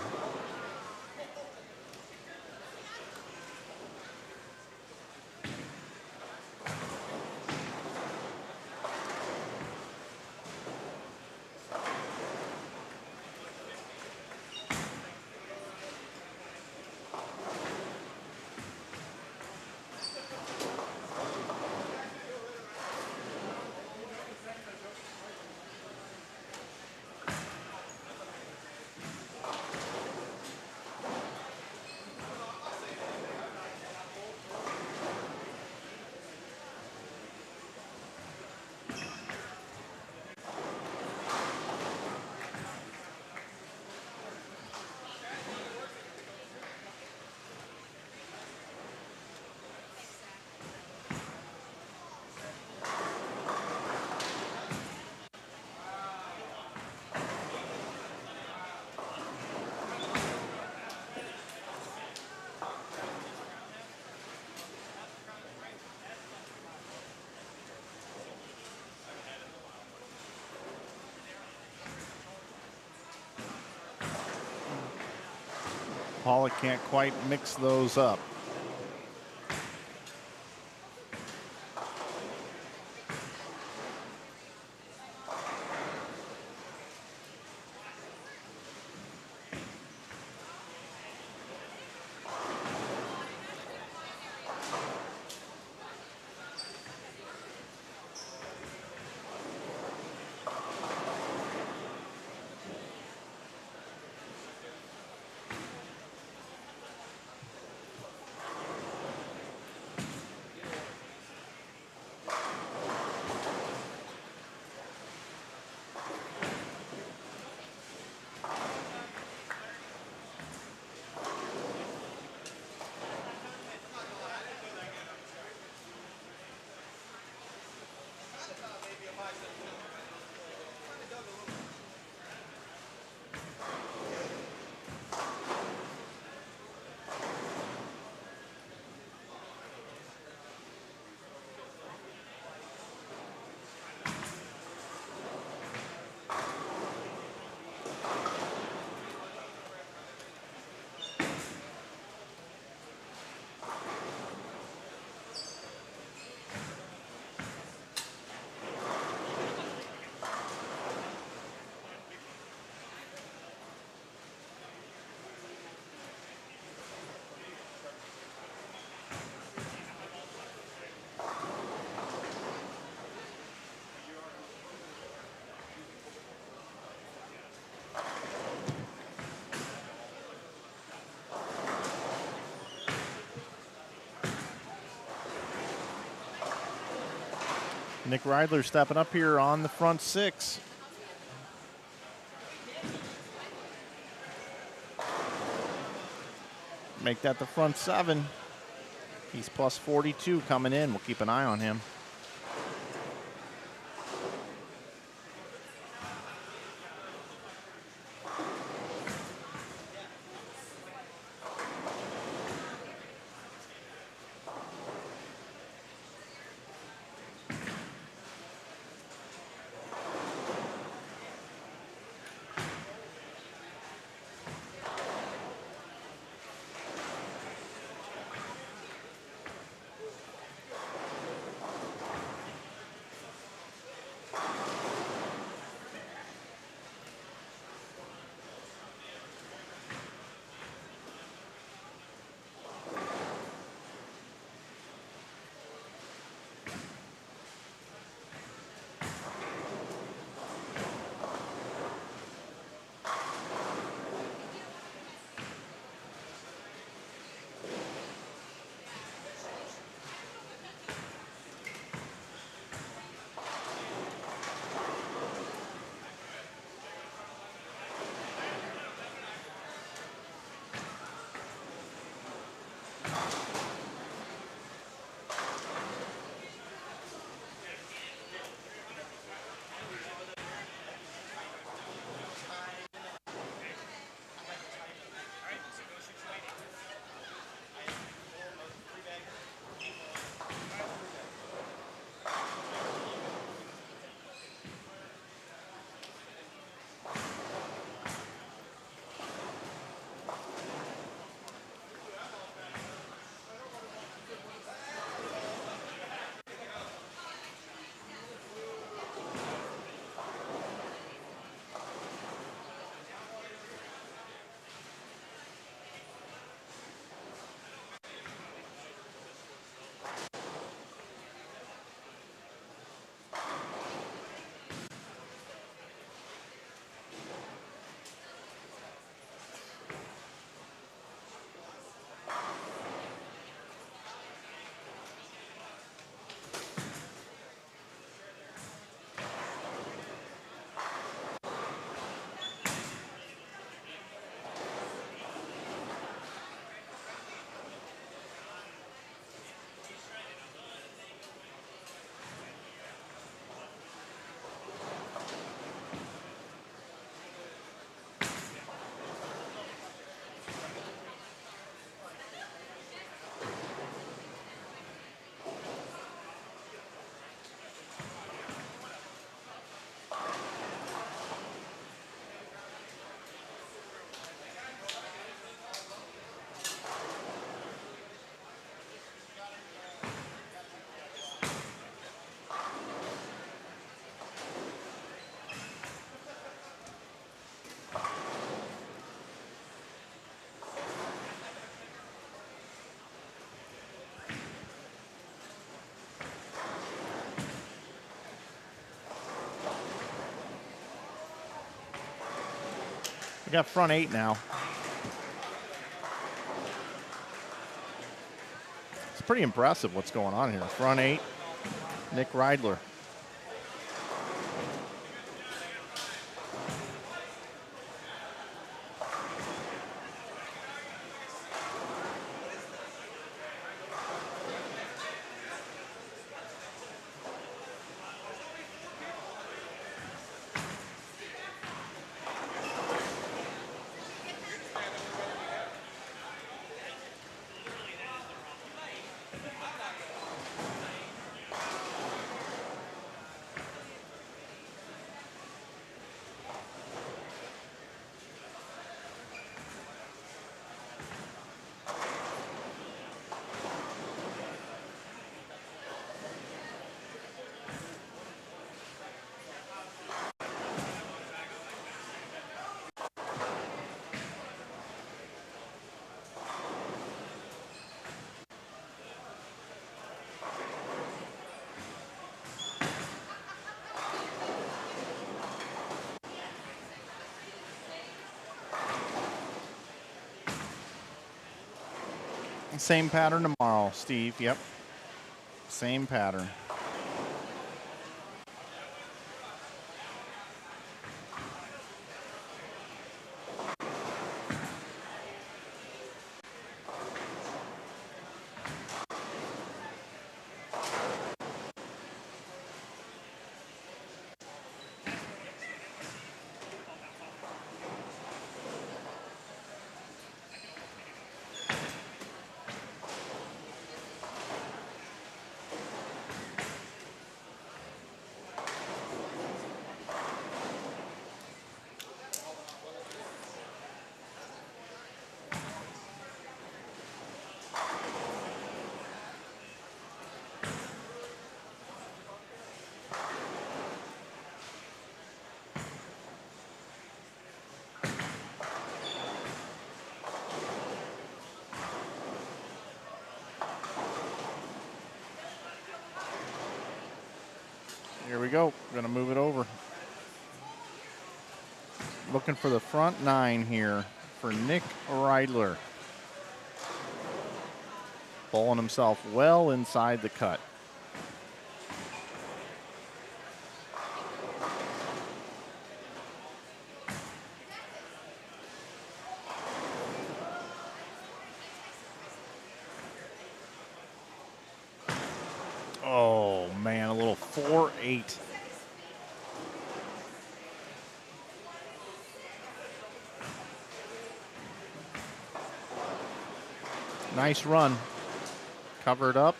Speaker 1: Pollock can't quite mix those up. Nick Reidler stepping up here on the front 6. Make that the front 7. He's plus 42 coming in. We'll keep an eye on him. We got front 8 now. It's pretty impressive what's going on here. Front 8, Nick Reidler. Same pattern tomorrow, Steve. Yep. Same pattern. Here we go. Going to move it over. Looking for the front 9 here for Nick Reidler. Bowling himself well inside the cut. Oh, man, a little 4-8. Nice run. Covered up.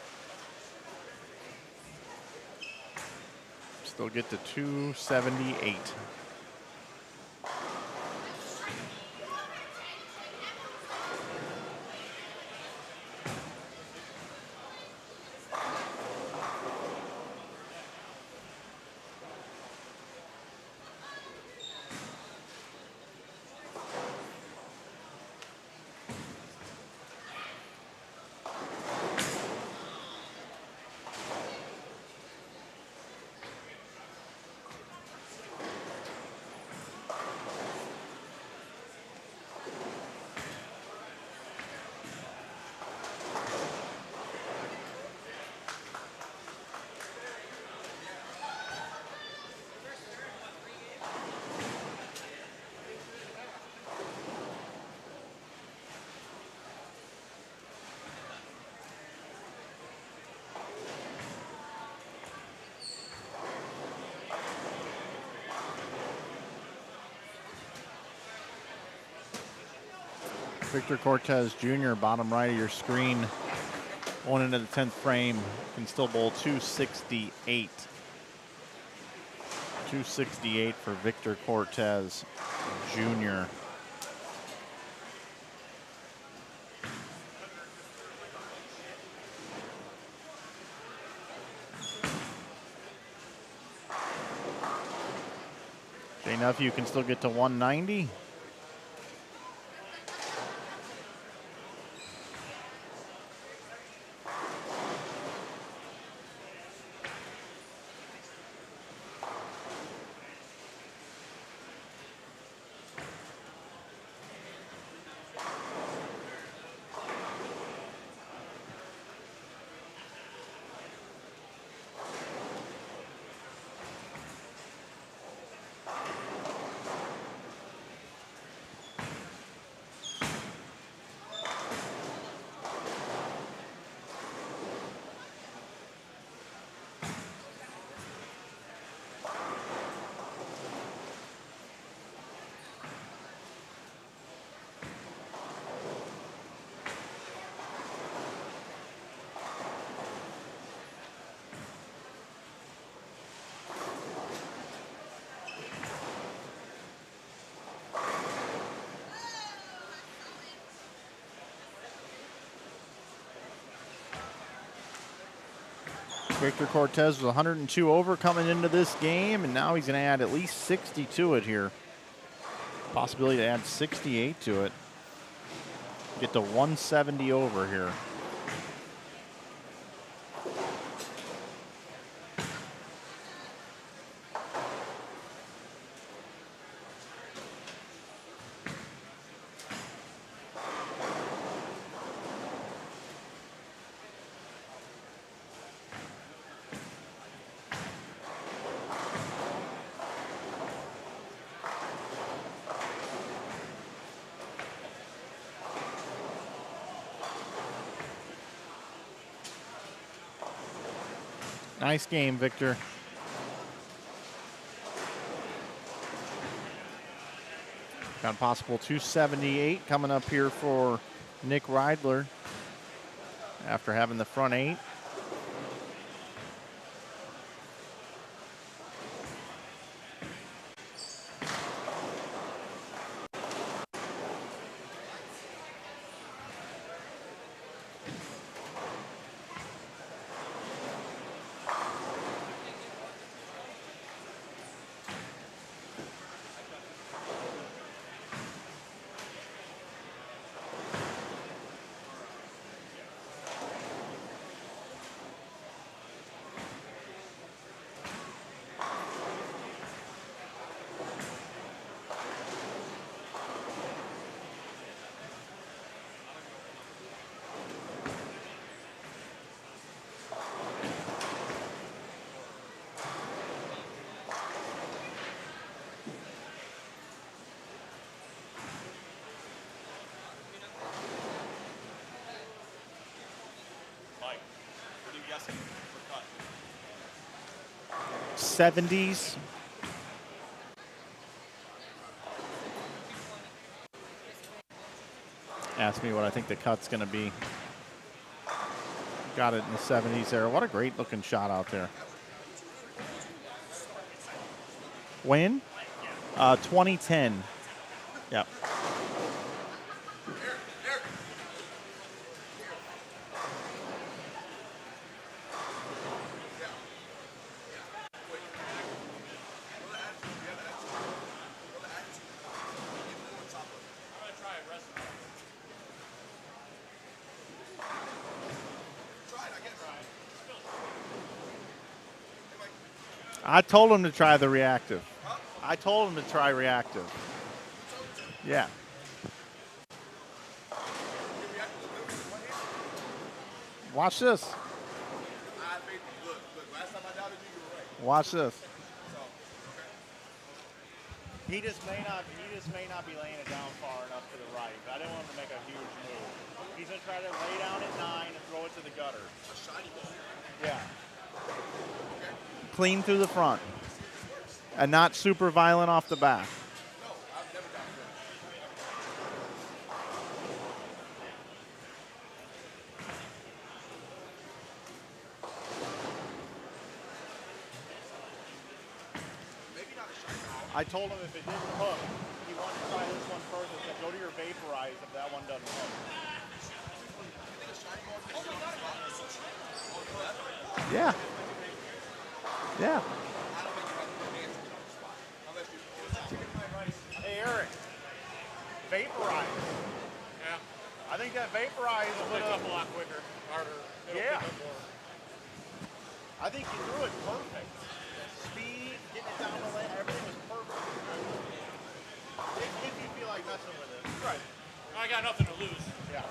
Speaker 1: Still get to 278. Victor Cortez Jr., bottom right of your screen, going into the 10th frame, can still bowl 268. 268 for Victor Cortez Jr. Jay Nephew can still get to 190. Victor Cortez was 102 over coming into this game, and now he's going to add at least 60 to it here. Possibility to add 68 to it. Get to 170 over here. Nice game, Victor. Got a possible 278 coming up here for Nick Reidler after having the front 8. 70s. Ask me what I think the cut's going to be. Got it in the 70s there. What a great looking shot out there. When? 2010. Yep. I told him to try the reactive. I told him to try reactive. Yeah. Watch this. Watch this. He just may not be laying it down far enough to the right. I didn't want him to make a huge move. He's gonna try to lay down at 9 and throw it to the gutter. A shiny ball. Yeah. Clean through the front. And not super violent off the back.
Speaker 5: No, I've never done it. Maybe not a shiny ball.
Speaker 1: I told him if it didn't hook, he wanted to try this one first. I said, go to your vaporize if that one doesn't hook. Yeah. Yeah. Hey, Eric. Vaporize.
Speaker 3: Yeah.
Speaker 1: I think that vaporize would
Speaker 3: Pick up
Speaker 1: have.
Speaker 3: a lot quicker, harder. It'll
Speaker 1: Yeah.
Speaker 3: pick up more.
Speaker 1: I think you threw it perfect. Speed, getting it down the lane, everything was perfect. If you feel like messing with it.
Speaker 3: Right. I got nothing to lose.
Speaker 1: Yeah.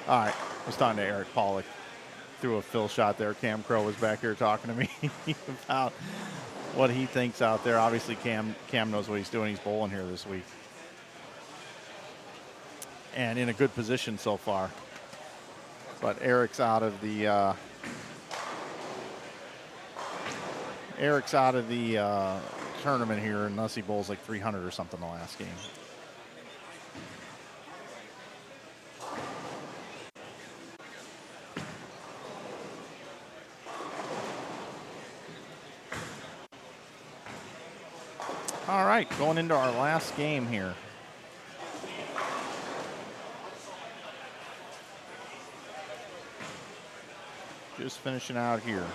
Speaker 1: All right. I was talking to Eric Pollock. Threw a fill shot there. Cam Crow was back here talking to me about what he thinks out there. Obviously, Cam knows what he's doing. He's bowling here this week. And in a good position so far. But Eric's out of the tournament here unless he bowls like 300 or something the last game. All right, going into our last game here. Just finishing out here.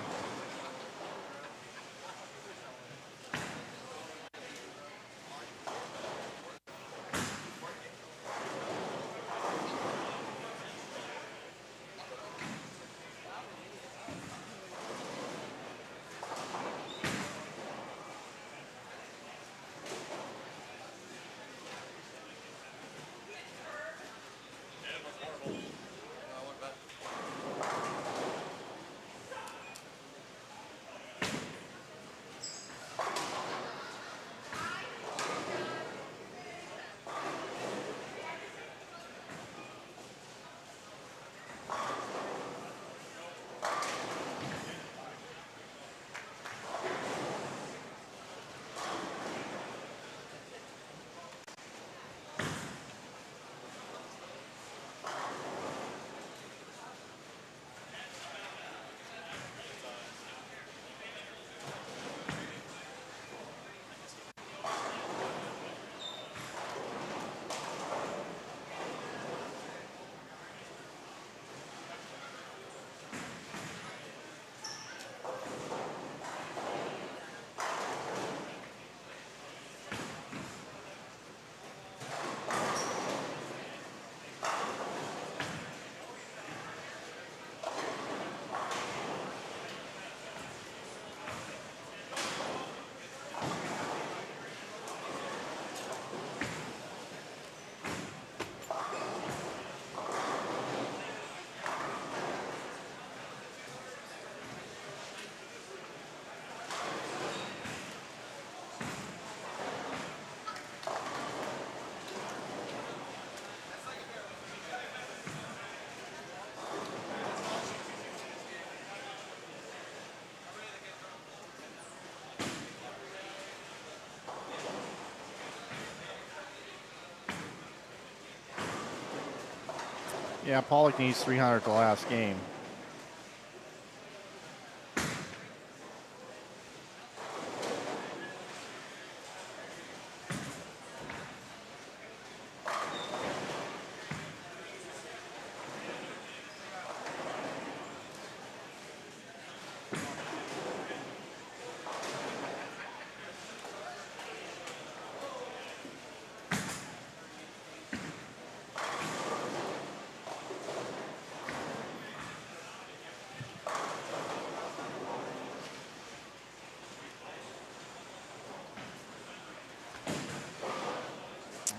Speaker 1: Yeah, Pollock needs 300 the last game.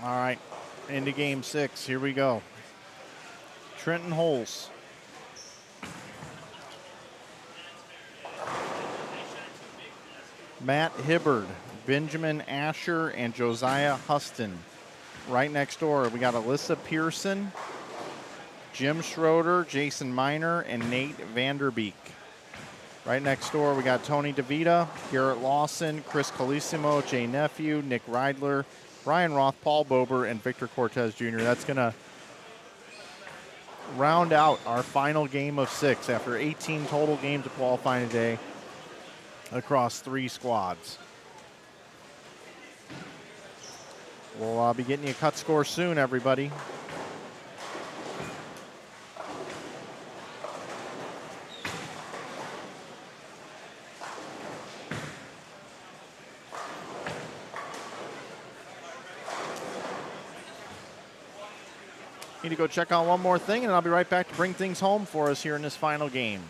Speaker 1: All right, into game 6. Here we go. Trenton Holes. Matt Hibbard, Benjamin Asher, and Josiah Huston. Right next door, we got Alyssa Pearson, Jim Schroeder, Jason Miner, and Nate Vanderbeek. Right next door, we got Tony DeVita, Garrett Lawson, Chris Colissimo, Jay Nephew, Nick Reidler, Brian Roth, Paul Bober, and Victor Cortez Jr. That's going to round out our final game of 6 after 18 total games of qualifying today across 3 squads. We'll be getting you a cut score soon, everybody. Need to go check on one more thing, and I'll be right back to bring things home for us here in this final game.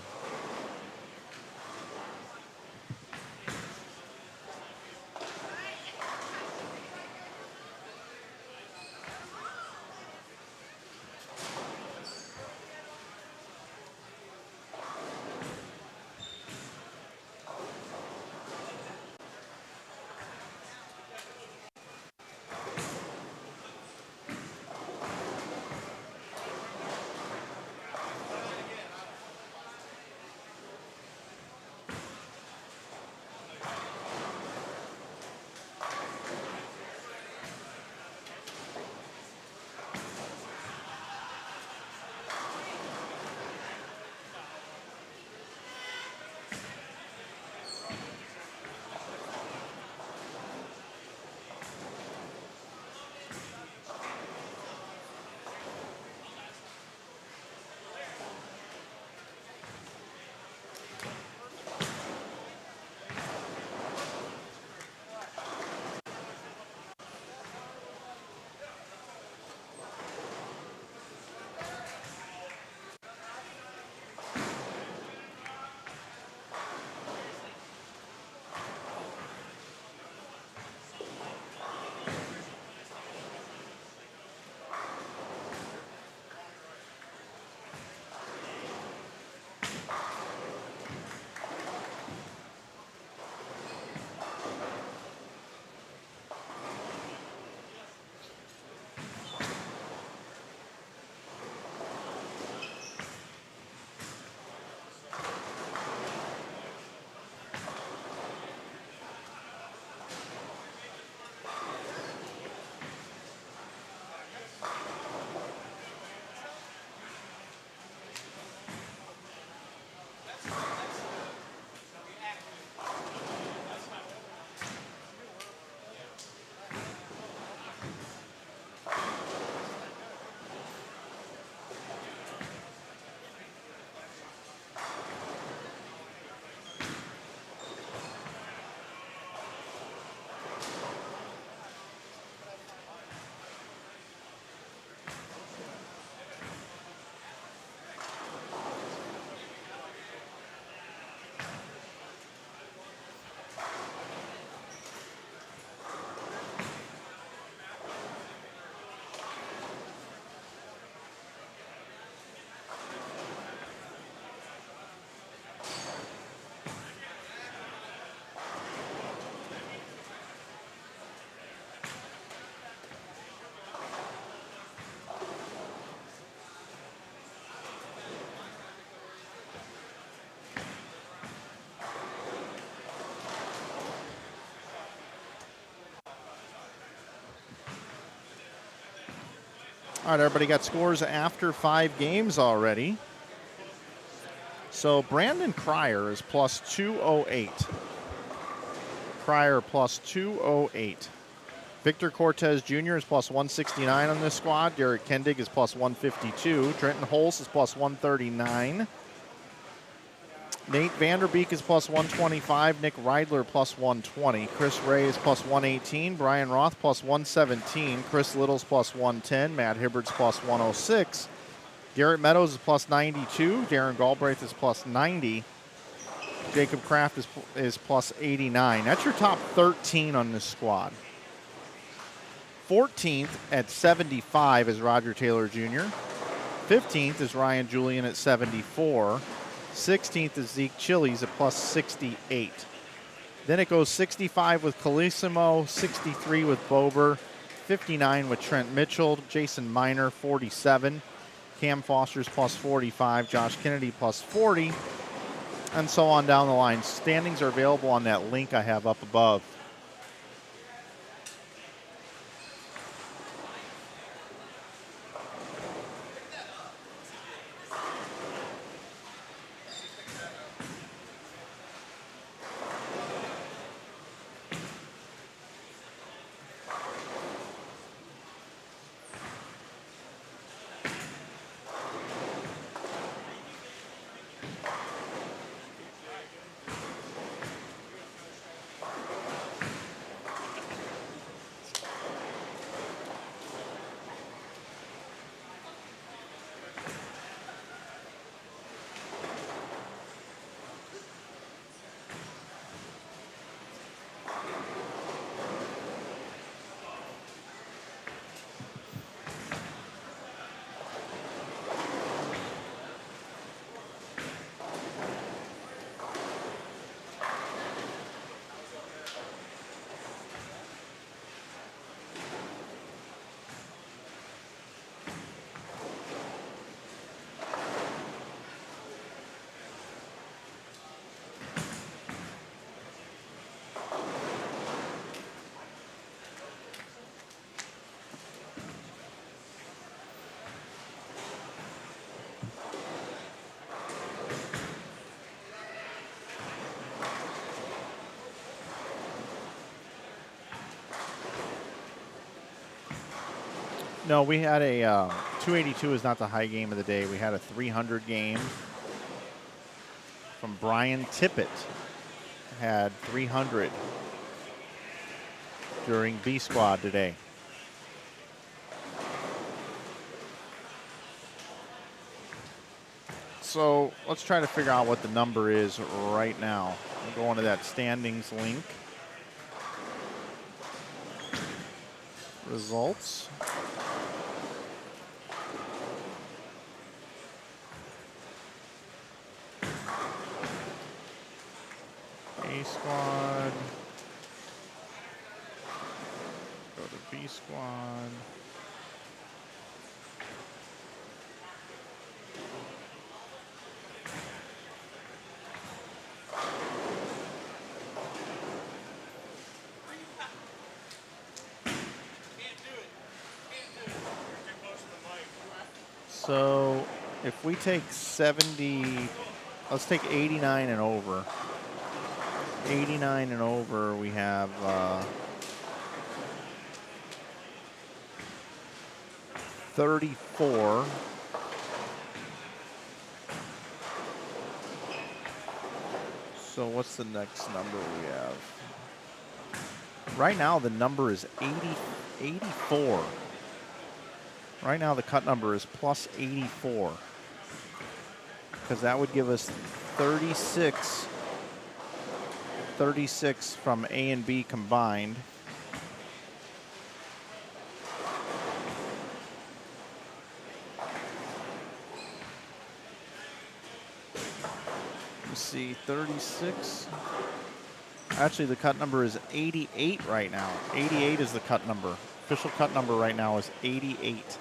Speaker 1: All right, everybody got scores after 5 games already. So Brandon Cryer is plus 208. Cryer plus 208. Victor Cortez Jr. is plus 169 on this squad. Derek Kendig is plus 152. Trenton Holst is plus 139. Nate Vanderbeek is plus 125. Nick Reidler plus 120. Chris Ray is plus 118. Brian Roth plus 117. Chris Little's plus 110. Matt Hibbert's plus 106. Garrett Meadows is plus 92. Darren Galbraith is plus 90. Jacob Kraft is plus 89. That's your top 13 on this squad. 14th at 75 is Roger Taylor Jr. 15th is Ryan Julian at 74. 16th is Zeke Chili's at plus 68. Then it goes 65 with Calissimo, 63 with Bober, 59 with Trent Mitchell, Jason Miner 47, Cam Foster's plus 45, Josh Kennedy plus 40, and so on down the line. Standings are available on that link I have up above. No, we had a 282 is not the high game of the day. We had a 300 game from Brian Tippett. Had 300 during B Squad today. So let's try to figure out what the number is right now. We'll go into that standings link. Results. A squad. Go to B squad. So if we take 70, let's take 89 and over. 89 and over, we have 34. So what's the next number we have? Right now the number is 84. Right now the cut number is plus 84. Because that would give us 36 from A and B combined. Let's see, 36. Actually, the cut number is 88 right now. 88 is the cut number. Official cut number right now is 88.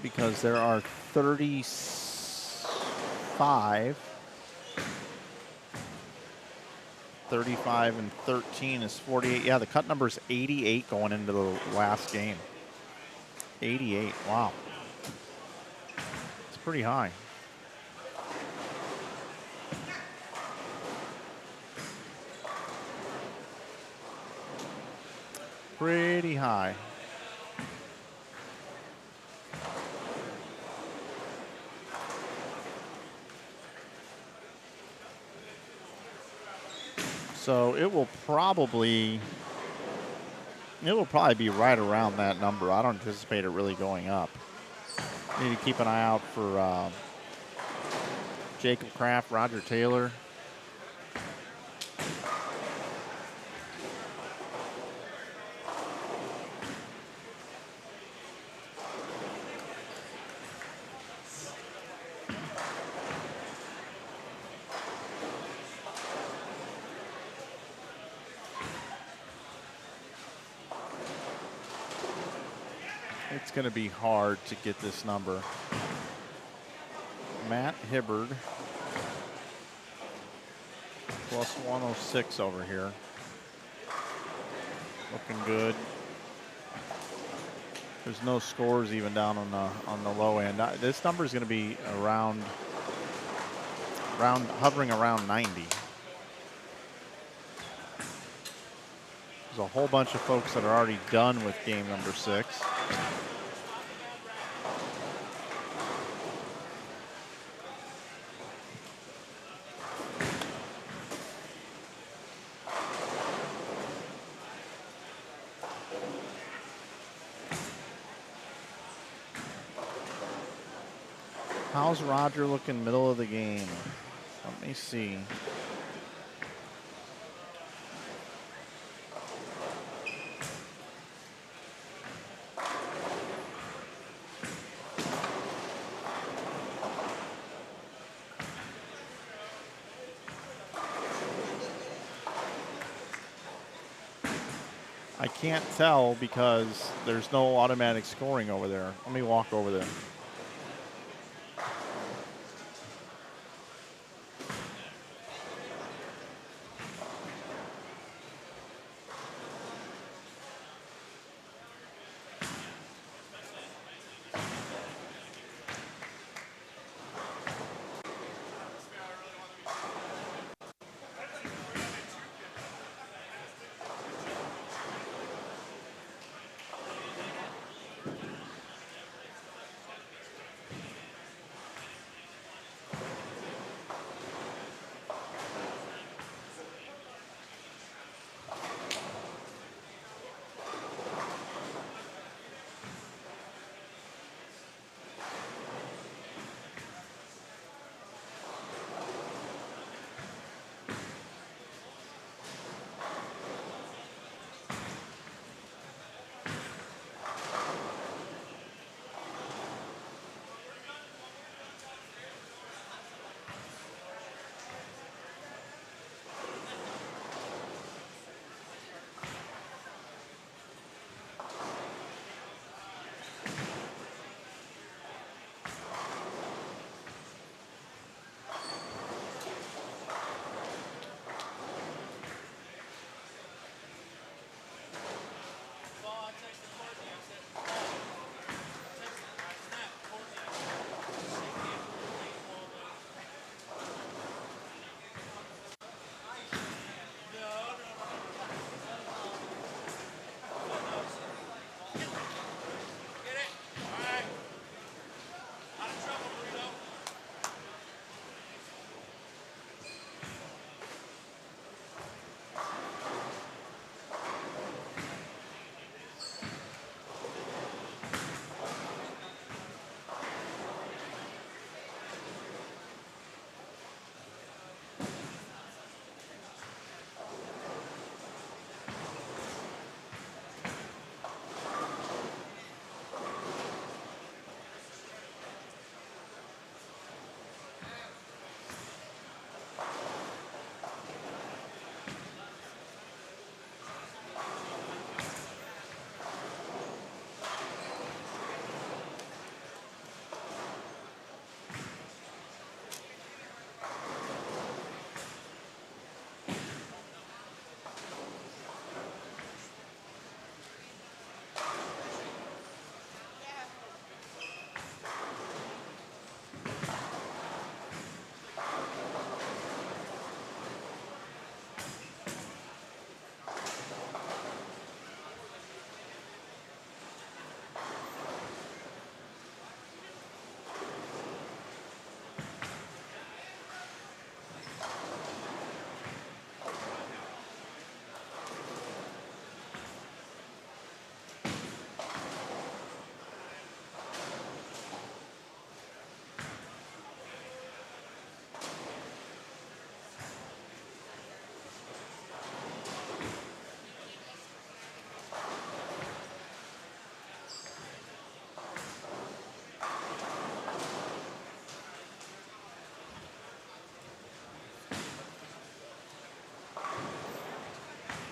Speaker 1: Because there are 35 35 and 13 is 48. Yeah, the cut number is 88 going into the last game. 88. Wow. It's pretty high. Pretty high. So it will probably be right around that number. I don't anticipate it really going up. Need to keep an eye out for Jacob Kraft, Roger Taylor. It's going to be hard to get this number. Matt Hibbard plus 106 over here. Looking good. There's no scores even down on the low end. This number is going to be hovering around 90. There's a whole bunch of folks that are already done with game number 6. How's Roger looking middle of the game? Let me see. I can't tell because there's no automatic scoring over there. Let me walk over there.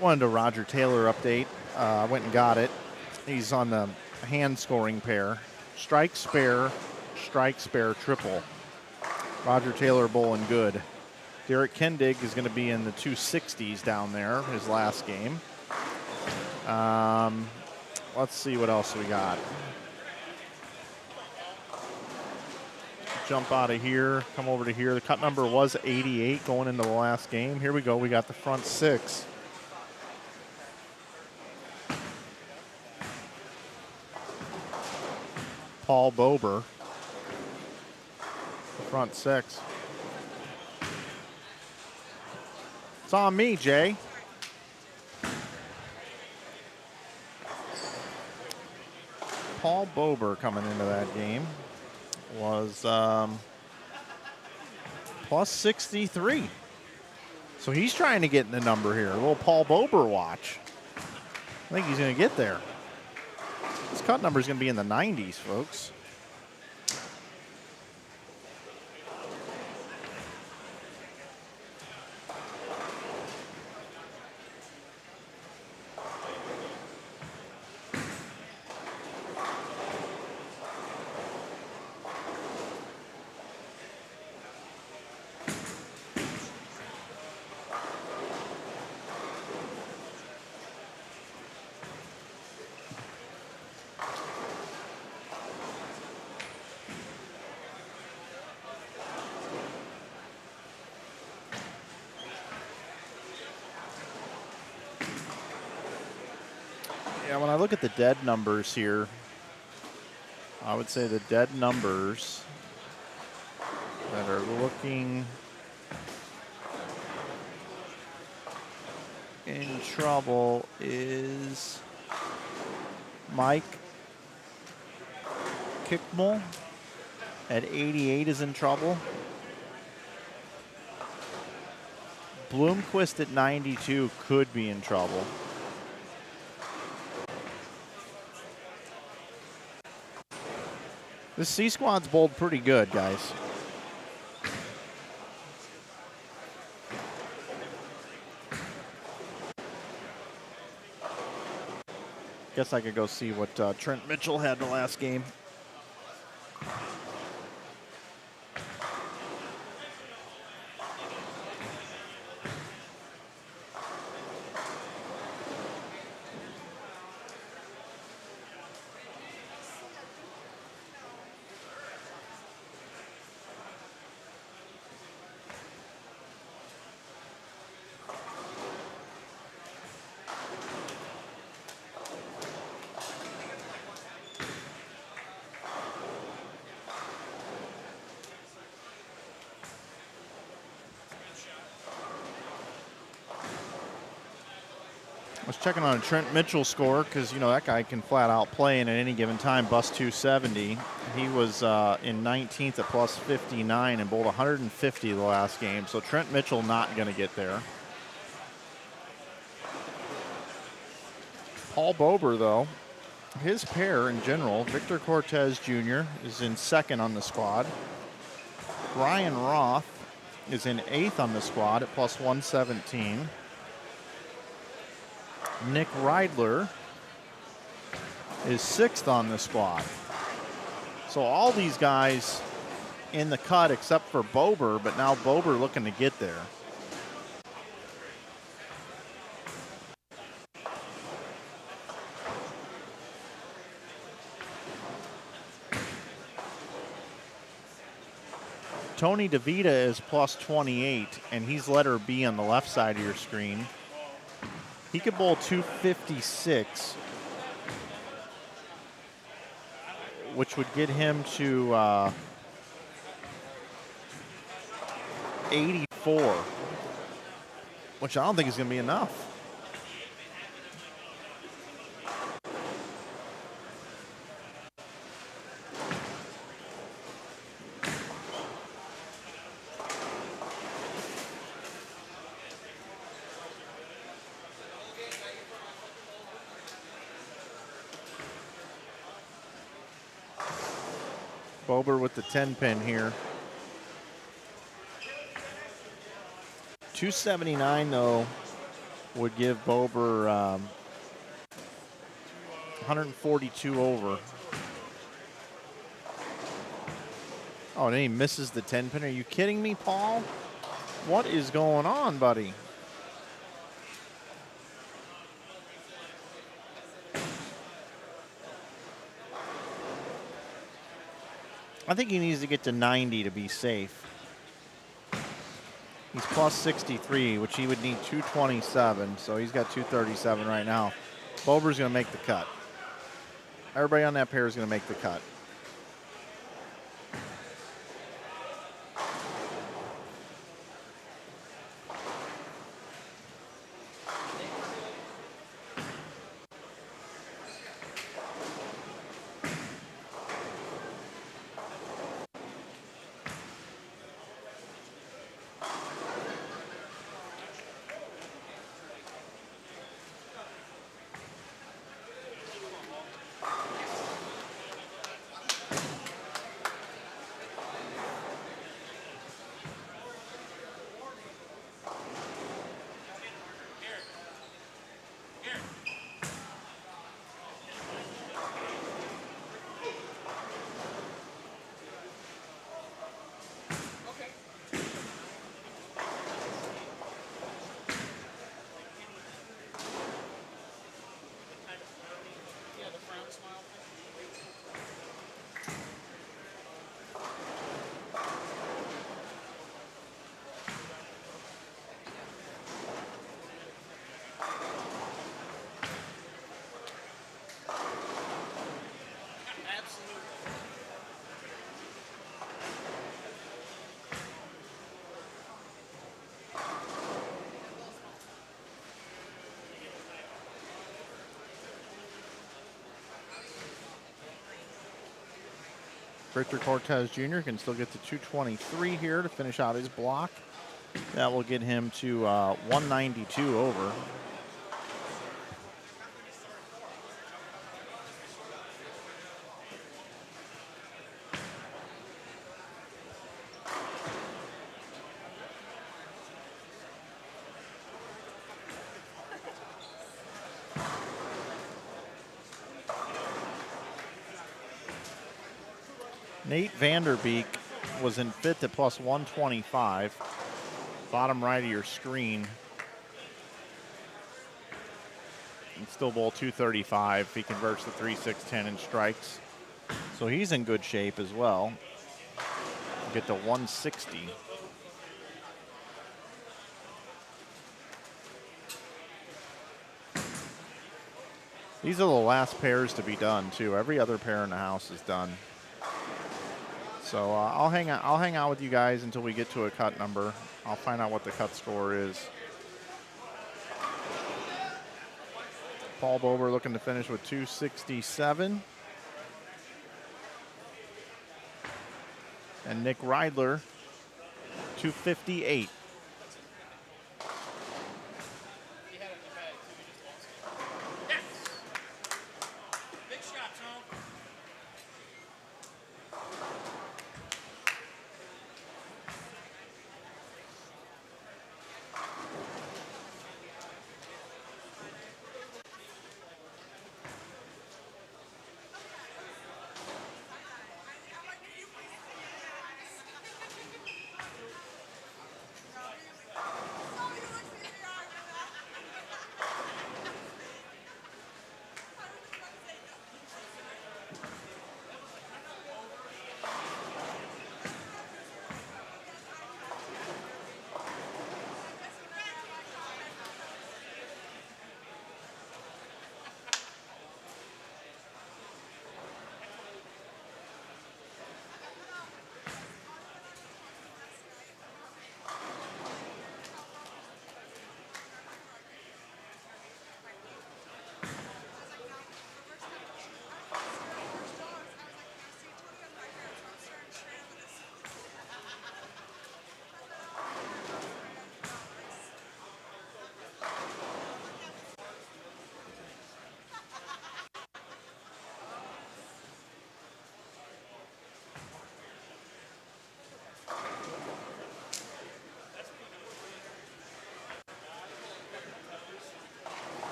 Speaker 1: Wanted a Roger Taylor update. I went and got it. He's on the hand scoring pair. Strike, spare, triple. Roger Taylor bowling good. Derek Kendig is going to be in the 260s down there, his last game. Let's see what else we got. Jump out of here, come over to here. The cut number was 88 going into the last game. Here we go. We got the front six. Paul Bober, the front six. It's on me, Jay. Paul Bober coming into that game was plus 63. So he's trying to get in the number here. A little Paul Bober watch. I think he's going to get there. His cut number is going to be in the 90s, folks. Yeah, when I look at the dead numbers here, I would say the dead numbers that are looking in trouble is Mike Kickmel at 88 is in trouble. Bloomquist at 92 could be in trouble. This C squad's bowled pretty good, guys. Guess I could go see what Trent Mitchell had the last game. I was checking on a Trent Mitchell score because, you know, that guy can flat out play and at any given time bust 270. He was in 19th at plus 59 and bowled 150 the last game. So Trent Mitchell not going to get there. Paul Bober, though, his pair in general, Victor Cortez Jr. is in second on the squad. Brian Roth is in 8th on the squad at plus 117. Nick Reidler is 6th on the squad. So all these guys in the cut except for Bober, but now Bober looking to get there. Tony DeVita is plus 28, and he's letter B on the left side of your screen. He could bowl 256, which would get him to 84, which I don't think is going to be enough. Bober with the 10 pin here. 279 though would give Bober 142 over. Oh, and then he misses the 10 pin. Are you kidding me, Paul? What is going on, buddy? I think he needs to get to 90 to be safe. He's plus 63, which he would need 227, so he's got 237 right now. Bober's going to make the cut. Everybody on that pair is going to make the cut. Richard Cortez Jr. can still get to 223 here to finish out his block. That will get him to 192 over. Nate Vanderbeek was in fifth at plus 125. Bottom right of your screen. And still bowl 235 if he converts the 3-6-10 in strikes. So he's in good shape as well. Get to 160. These are the last pairs to be done too. Every other pair in the house is done. So I'll hang out with you guys until we get to a cut number. I'll find out what the cut score is. Paul Bober looking to finish with 267. And Nick Reidler, 258.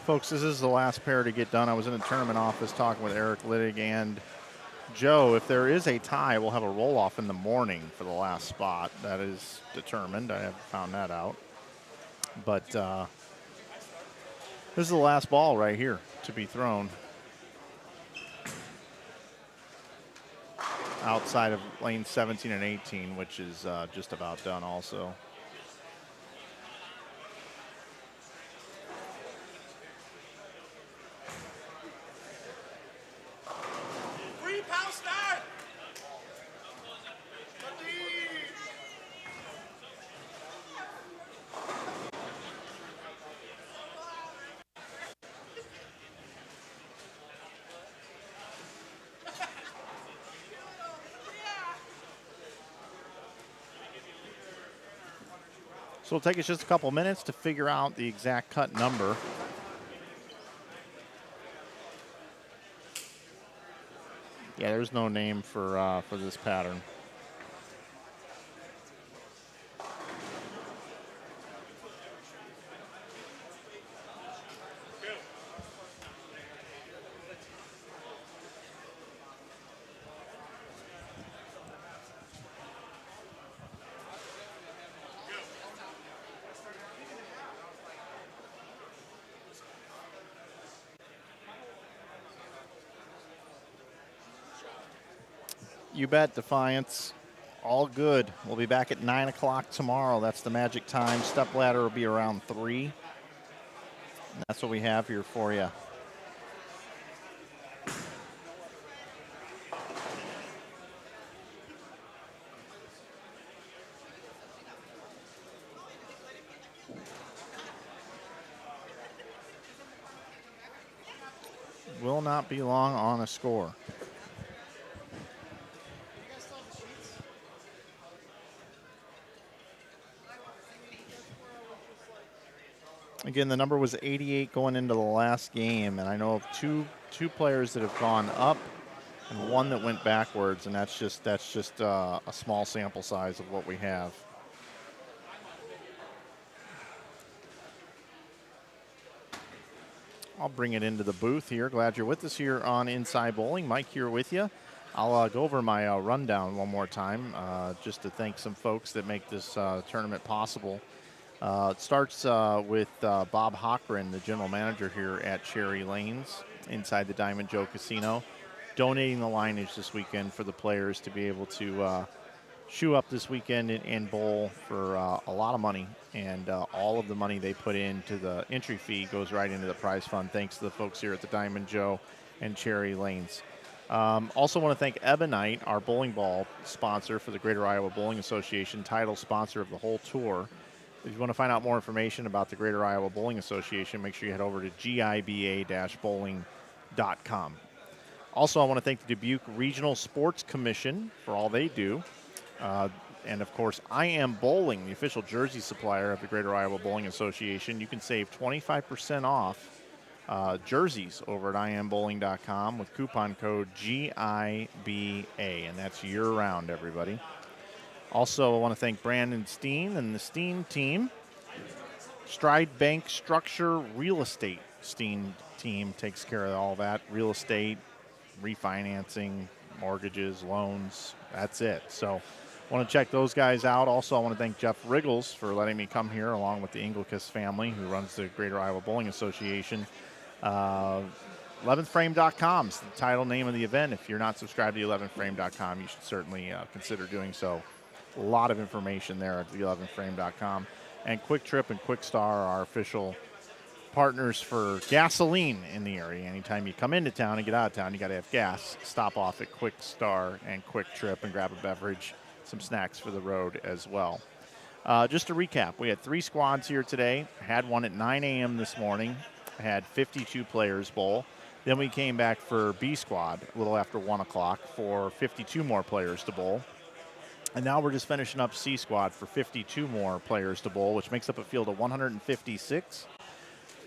Speaker 1: Folks, this is the last pair to get done. I was in the tournament office talking with Eric Littig and Joe. If there is a tie, we'll have a roll-off in the morning for the last spot. That is determined. I haven't found that out. But this is the last ball right here to be thrown. Outside of lane 17 and 18, which is just about done also.
Speaker 5: Pound start.
Speaker 1: So it'll take us just a couple minutes to figure out the exact cut number. Yeah, there's no name for this pattern. You bet, Defiance. All good. We'll be back at 9 o'clock tomorrow. That's the magic time. Step ladder will be around 3. And that's what we have here for you. Will not be long on a score. Again, the number was 88 going into the last game, and I know of two players that have gone up and one that went backwards, and that's just a small sample size of what we have. I'll bring it into the booth here. Glad you're with us here on Inside Bowling. Mike here with you. I'll go over my rundown one more time just to thank some folks that make this tournament possible. It starts with Bob Hochran, the general manager here at Cherry Lanes inside the Diamond Joe Casino, donating the lineage this weekend for the players to be able to shoe up this weekend and bowl for a lot of money. And all of the money they put into the entry fee goes right into the prize fund, thanks to the folks here at the Diamond Joe and Cherry Lanes. Also want to thank Ebonite, our bowling ball sponsor for the Greater Iowa Bowling Association, title sponsor of the whole tour. If you want to find out more information about the Greater Iowa Bowling Association, make sure you head over to giba-bowling.com. Also, I want to thank the Dubuque Regional Sports Commission for all they do. And, of course, IAMBowling, the official jersey supplier of the Greater Iowa Bowling Association. You can save 25% off jerseys over at IAMBowling.com with coupon code GIBA, and that's year-round, everybody. Also, I want to thank Brandon Steen and the Steen team. Stride Bank Structure Real Estate. Steen team takes care of all that. Real estate, refinancing, mortgages, loans. That's it. So I want to check those guys out. Also, I want to thank Jeff Riggles for letting me come here along with the Engelkes family who runs the Greater Iowa Bowling Association. 11thframe.com is the title name of the event. If you're not subscribed to 11thframe.com, you should certainly consider doing so. A lot of information there at the 11thframe.com. And Quick Trip and Quick Star are our official partners for gasoline in the area. Anytime you come into town and get out of town, you got to have gas. Stop off at Quick Star and Quick Trip and grab a beverage, some snacks for the road as well. Just to recap, we had 3 squads here today. Had one at 9 a.m. this morning. Had 52 players bowl. Then we came back for B squad a little after 1 o'clock for 52 more players to bowl. And now we're just finishing up C squad for 52 more players to bowl, which makes up a field of 156.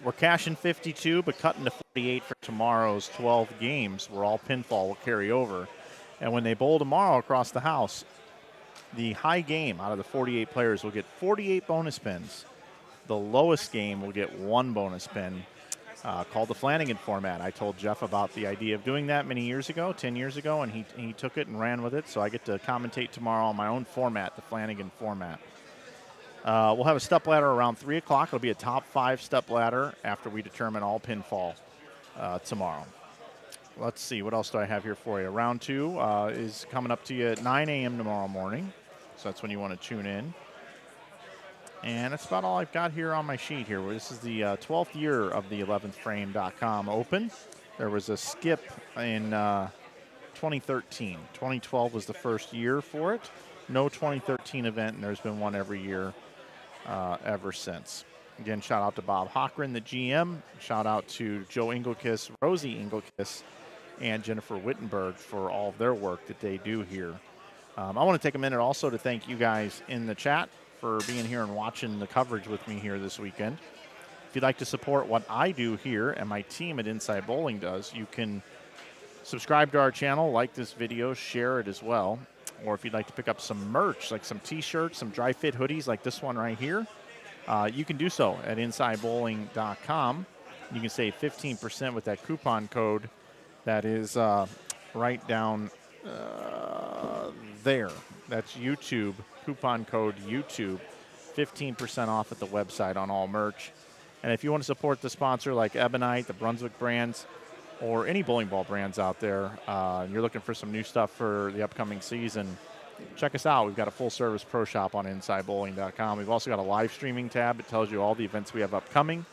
Speaker 1: We're cashing 52, but cutting to 48 for tomorrow's 12 games, where all pinfall will carry over. And when they bowl tomorrow across the house, the high game out of the 48 players will get 48 bonus pins. The lowest game will get 1 bonus pin. called the Flanagan format. I told Jeff about the idea of doing that many years ago, 10 years ago, and he took it and ran with it. So I get to commentate tomorrow on my own format, the Flanagan format. We'll have a step ladder around 3 o'clock. It'll be a top 5 step ladder after we determine all pinfall tomorrow. Let's see, what else do I have here for you? Round 2 is coming up to you at 9 a.m. tomorrow morning. So that's when you want to tune in. And that's about all I've got here on my sheet here. This is the 12th year of the 11thframe.com Open. There was a skip in 2013. 2012 was the first year for it. No 2013 event, and there's been one every year ever since. Again, shout out to Bob Hochran, the GM. Shout out to Joe Engelkiss, Rosie Engelkiss, and Jennifer Wittenberg for all of their work that they do here. I want to take a minute also to thank you guys in the chat for being here and watching the coverage with me here this weekend. If you'd like to support what I do here and my team at Inside Bowling does, you can subscribe to our channel, like this video, share it as well. Or if you'd like to pick up some merch, like some t-shirts, some dry fit hoodies like this one right here, you can do so at InsideBowling.com. You can save 15% with that coupon code that is right down there. That's YouTube, coupon code YouTube, 15% off at the website on all merch. And if you want to support the sponsor like Ebonite, the Brunswick brands, or any bowling ball brands out there, and you're looking for some new stuff for the upcoming season, check us out. We've got a full-service pro shop on InsideBowling.com. We've also got a live streaming tab. It tells you all the events we have upcoming,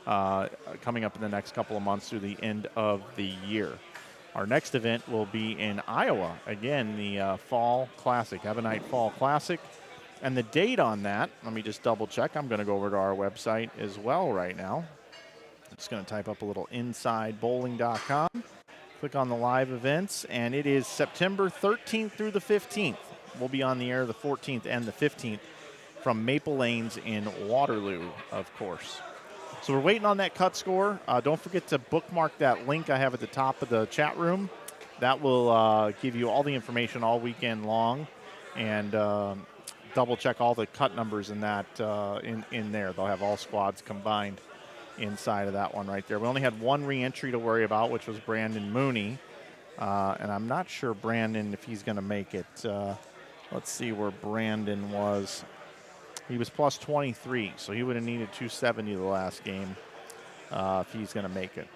Speaker 1: coming up in the next couple of months through the end of the year. Our next event will be in Iowa. Again, the Fall Classic, Ebonite Fall Classic. And the date on that, let me just double check. I'm going to go over to our website as well right now. I'm just going to type up a little InsideBowling.com. Click on the live events, and it is September 13th through the 15th. We'll be on the air the 14th and the 15th from Maple Lanes in Waterloo, of course. So we're waiting on that cut score. Don't forget to bookmark that link I have at the top of the chat room. That will give you all the information all weekend long, and double check all the cut numbers in that in there. They'll have all squads combined inside of that one right there. We only had one re-entry to worry about, which was Brandon Mooney, and I'm not sure Brandon if he's going to make it. Let's see where Brandon was. He was plus 23, so he would have needed 270 the last game if he's going to make it.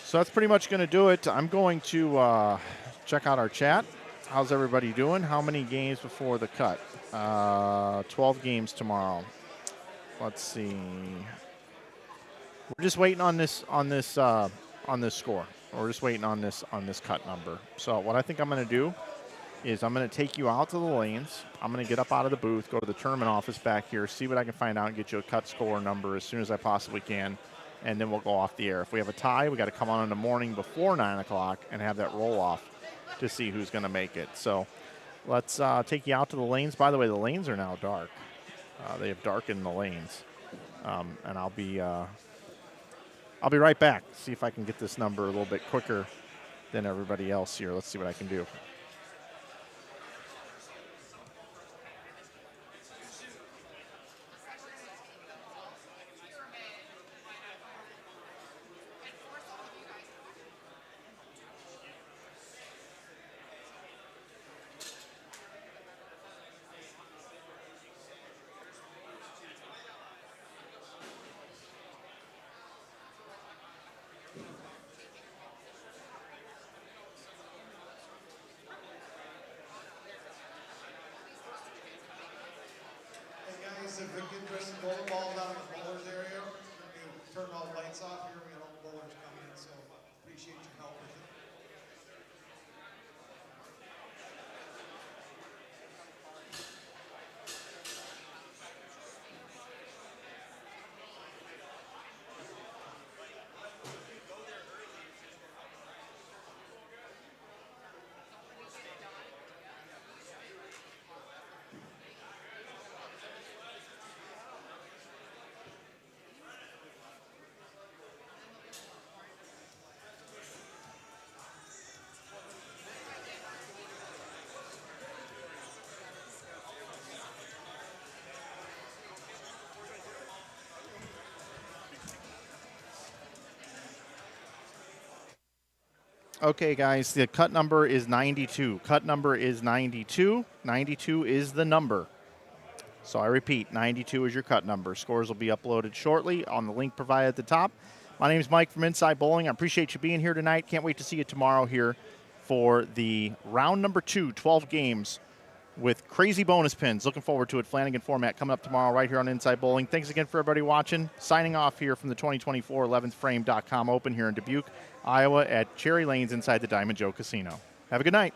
Speaker 1: So that's pretty much going to do it. I'm going to check out our chat. How's everybody doing? How many games before the cut? 12 games tomorrow. Let's see. We're just waiting on this score. We're just waiting on this cut number. So what I think I'm going to do is I'm going to take you out to the lanes. I'm going to get up out of the booth, go to the tournament office back here, see what I can find out, and get you a cut score number as soon as I possibly can, and then we'll go off the air. If we have a tie, we got to come on in the morning before 9 o'clock and have that roll off to see who's going to make it. So let's take you out to the lanes. By the way, the lanes are now dark. They have darkened the lanes, and I'll be right back. See if I can get this number a little bit quicker than everybody else here. Let's see what I can do.
Speaker 6: If we get this bowling ball down in the bowlers area, we turn all the lights off here. We got all the bowlers coming in, so appreciate your help with it.
Speaker 1: Okay, guys, the cut number is 92. Cut number is 92. 92 is the number. So I repeat, 92 is your cut number. Scores will be uploaded shortly on the link provided at the top. My name is Mike from Inside Bowling. I appreciate you being here tonight. Can't wait to see you tomorrow here for the round number 2, 12 games with crazy bonus pins. Looking forward to it. Flanagan format coming up tomorrow right here on Inside Bowling. Thanks again for everybody watching. Signing off here from the 2024 11thframe.com Open here in Dubuque, Iowa at Cherry Lanes inside the Diamond Joe Casino. Have a good night.